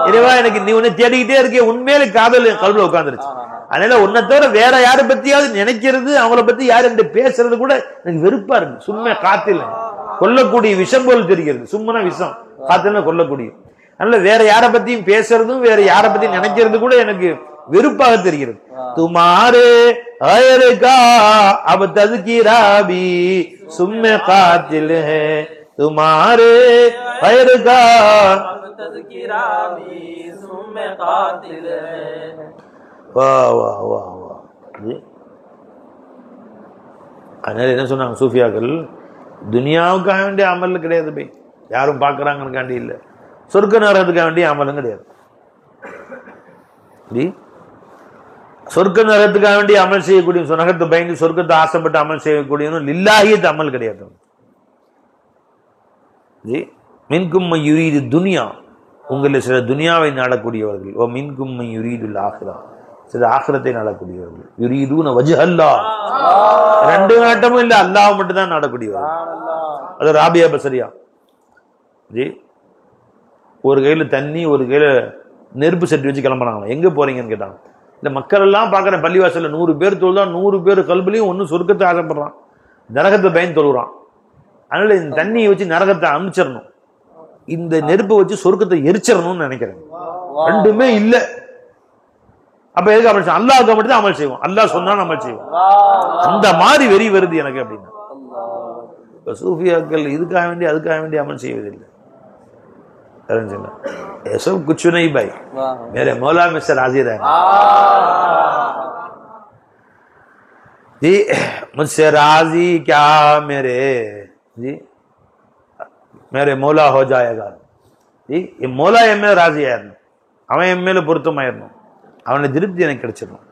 Speaker 2: இறைவா எனக்கு நீ உன்னை தேடிக்கிட்டே இருக்க, உண்மையில காதல் என் கல்வில உட்கார்ந்துருச்சு. அதனால உன்னை தவிர வேற யாரை பத்தியாவது நினைக்கிறது, அவங்கள பத்தி யாரு என்று பேசுறது கூட எனக்கு வெறுப்பா இருக்கு. சும்மா காத்தில் கொல்லக்கூடிய விஷம் போல் தெரிகிறது. சும்மனா விஷம், காத்துல கொல்லக்கூடிய. அதனால வேற யாரை பத்தியும் பேசுறதும் வேற யாரை பத்தியும் நினைக்கிறது கூட எனக்கு வெறுப்பாக தெரிகிறது. துமாரே கா அப் தஸ்கிரா பி சும்மே காத்தில் ஹை तुम्हारे खैर का तज़किरा भी सुम्मे कातिल है. वाह वाह वाह वाह. அதனால என்ன சொன்னாங்க சூஃபியாக்கள், துனியாவுக்காக வேண்டிய அமல் கிடையாது பை, யாரும் பார்க்குறாங்கன்னு இல்லை. சொர்க்க நரகத்துக்காக வேண்டிய அமலும் கிடையாது. சொர்க்க நரகத்துக்காக வேண்டிய அமல் செய்யக்கூடிய, நரகத்தை பயந்து சொர்க்கத்தை ஆசைப்பட்டு அமல் செய்யக்கூடியவனும் லில்லாஹியத் அமல் கிடையாது. மின்கும் யுரீது துனியா, உங்களில் சில துனியாவை நாடக்கூடியவர்கள். ஓ மின்கும் யுரீதுல் ஆஹிரா, சில ஆஹிரத்தை நாடக்கூடியவர்கள். யுரீதுன வஜ்ஹல்லாஹ், ரெண்டு நாட்டமும் இல்லை, அல்லாஹ் மட்டும் தான் நாடக்கூடியவர்கள். அது ராபியா பசரியா ஜி, ஒரு கையில தண்ணி ஒரு கையில நெருப்பு சட்டி வச்சு கிளம்புறாங்களா. எங்க போறீங்கன்னு கேட்டாங்க. இந்த மக்கள் எல்லாம் பாக்குற பள்ளிவாசல்ல 100 பேர் தொழுதான், 100 பேர் கல்புலையும் ஒன்னும் சொர்க்கத்தை ஆசைப்படுறான், நரகத்தை பயந்து தொழுறான். அதனால இந்த தண்ணியை வச்சு நரகத்தை அனுப்பிச்சிடணும், இந்த நெருப்பை வச்சு சொர்க்கத்தை எரிச்சிடணும்னு நினைக்கிறேன். ரெண்டுமே இல்ல. அப்ப எதுக்கு அமல் செய்வோம்? அல்லாஹ்வுக்கு மட்டும் தான் அமல் செய்வோம், அல்லாஹ் சொன்னா அமல் செய்வோம். அந்த மாதிரி வெறி வருது எனக்கு அப்படின்னா. சூஃபியாக்கள் இதுக்காக வேண்டி அதுக்காக வேண்டி அமல் செய்வதில்லை. सब कुछ नहीं भाई, मेरे मौला में से राजी रहे जी, मुझसे राजी क्या मेरे जी, मेरे मौला हो जाएगा जी. ये मौला என் மேல ராஜி ஆயிரணும், அவன் என் மேல பொருத்தமாயிரணும், அவனை திருப்தி எனக்கு கிடைச்சிடணும்.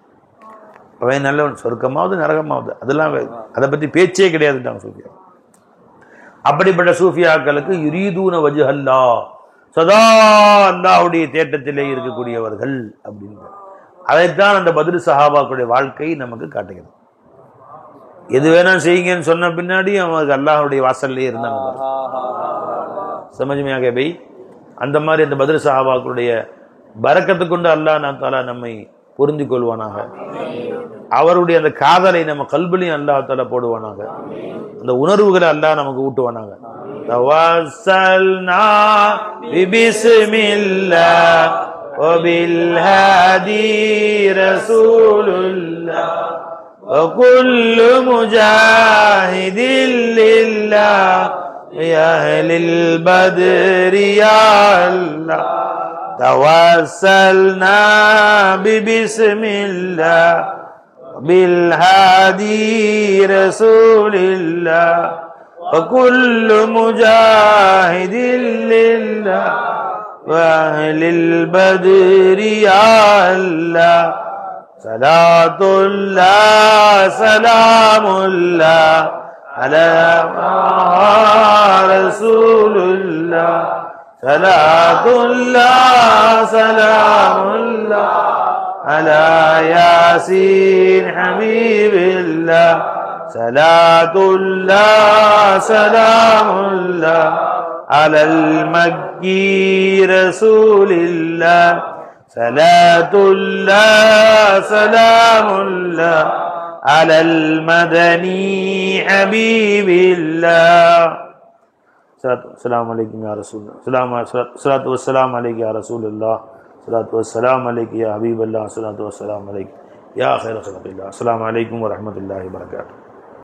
Speaker 2: அவன் நல்லவன், சொர்க்கமாவது நரகமாவது அதெல்லாம் அதை பத்தி பேச்சே கிடையாதுட்டாங்க சூஃபியா. அப்படிப்பட்ட சூஃபியாக்களுக்கு யுரீதுன வஜ்ஹல்லாஹ், சதா அல்லாஹ்வுடைய தேட்டத்திலே இருக்கக்கூடியவர்கள் அப்படின்னு. அதைத்தான் அந்த பத்ர் சஹாபாக்களுடைய வாழ்க்கை நமக்கு காட்டுகிறது. எது வேணா செய்யுங்கன்னு சொன்ன பின்னாடி அவங்களுக்கு அல்லாஹ்வுடைய வாசல்லே இருந்தாங்க. சமஜ்மையாக பை, அந்த மாதிரி அந்த பத்ர் சஹாபாக்களுடைய பரக்கத்தை கொண்டு அல்லாஹ் தஆலா நம்மை பொருந்தி கொள்வானாக. அவருடைய அந்த காதலை நம்ம கல்பிலையும் அல்லாஹ் தஆலா போடுவானாக. அந்த உணர்வுகளை அல்லாஹ் நமக்கு ஊட்டுவானாக. தவஸ்ஸல்னா பிஸ்மில்லாஹ் வபில் ஹாதி ரசூலுல்லாஹ் வகுல்லு முஜாஹிதில் லில்லாஹ் யா அஹ்லில் பத்ரி யா அல்லாஹ். தவஸ்ஸல்னா பிஸ்மில்லாஹ் بالهادي رسول الله وكل مجاهد لله وأهل البدر يا الله. صلاة الله سلام الله على رسول الله. صلاة الله سلام الله على ياسين حبيب الله. صلاة الله سلام الله على المكي رسول الله. صلاة الله سلام الله على المدني حبيب الله. السلام عليكم يا رسول الله. صلاة والسلام عليك يا رسول الله. الصلاة والسلام عليك يا حبيب الله. الصلاة والسلام عليك يا خير خلق الله. السلام عليكم ورحمة الله وبركاته.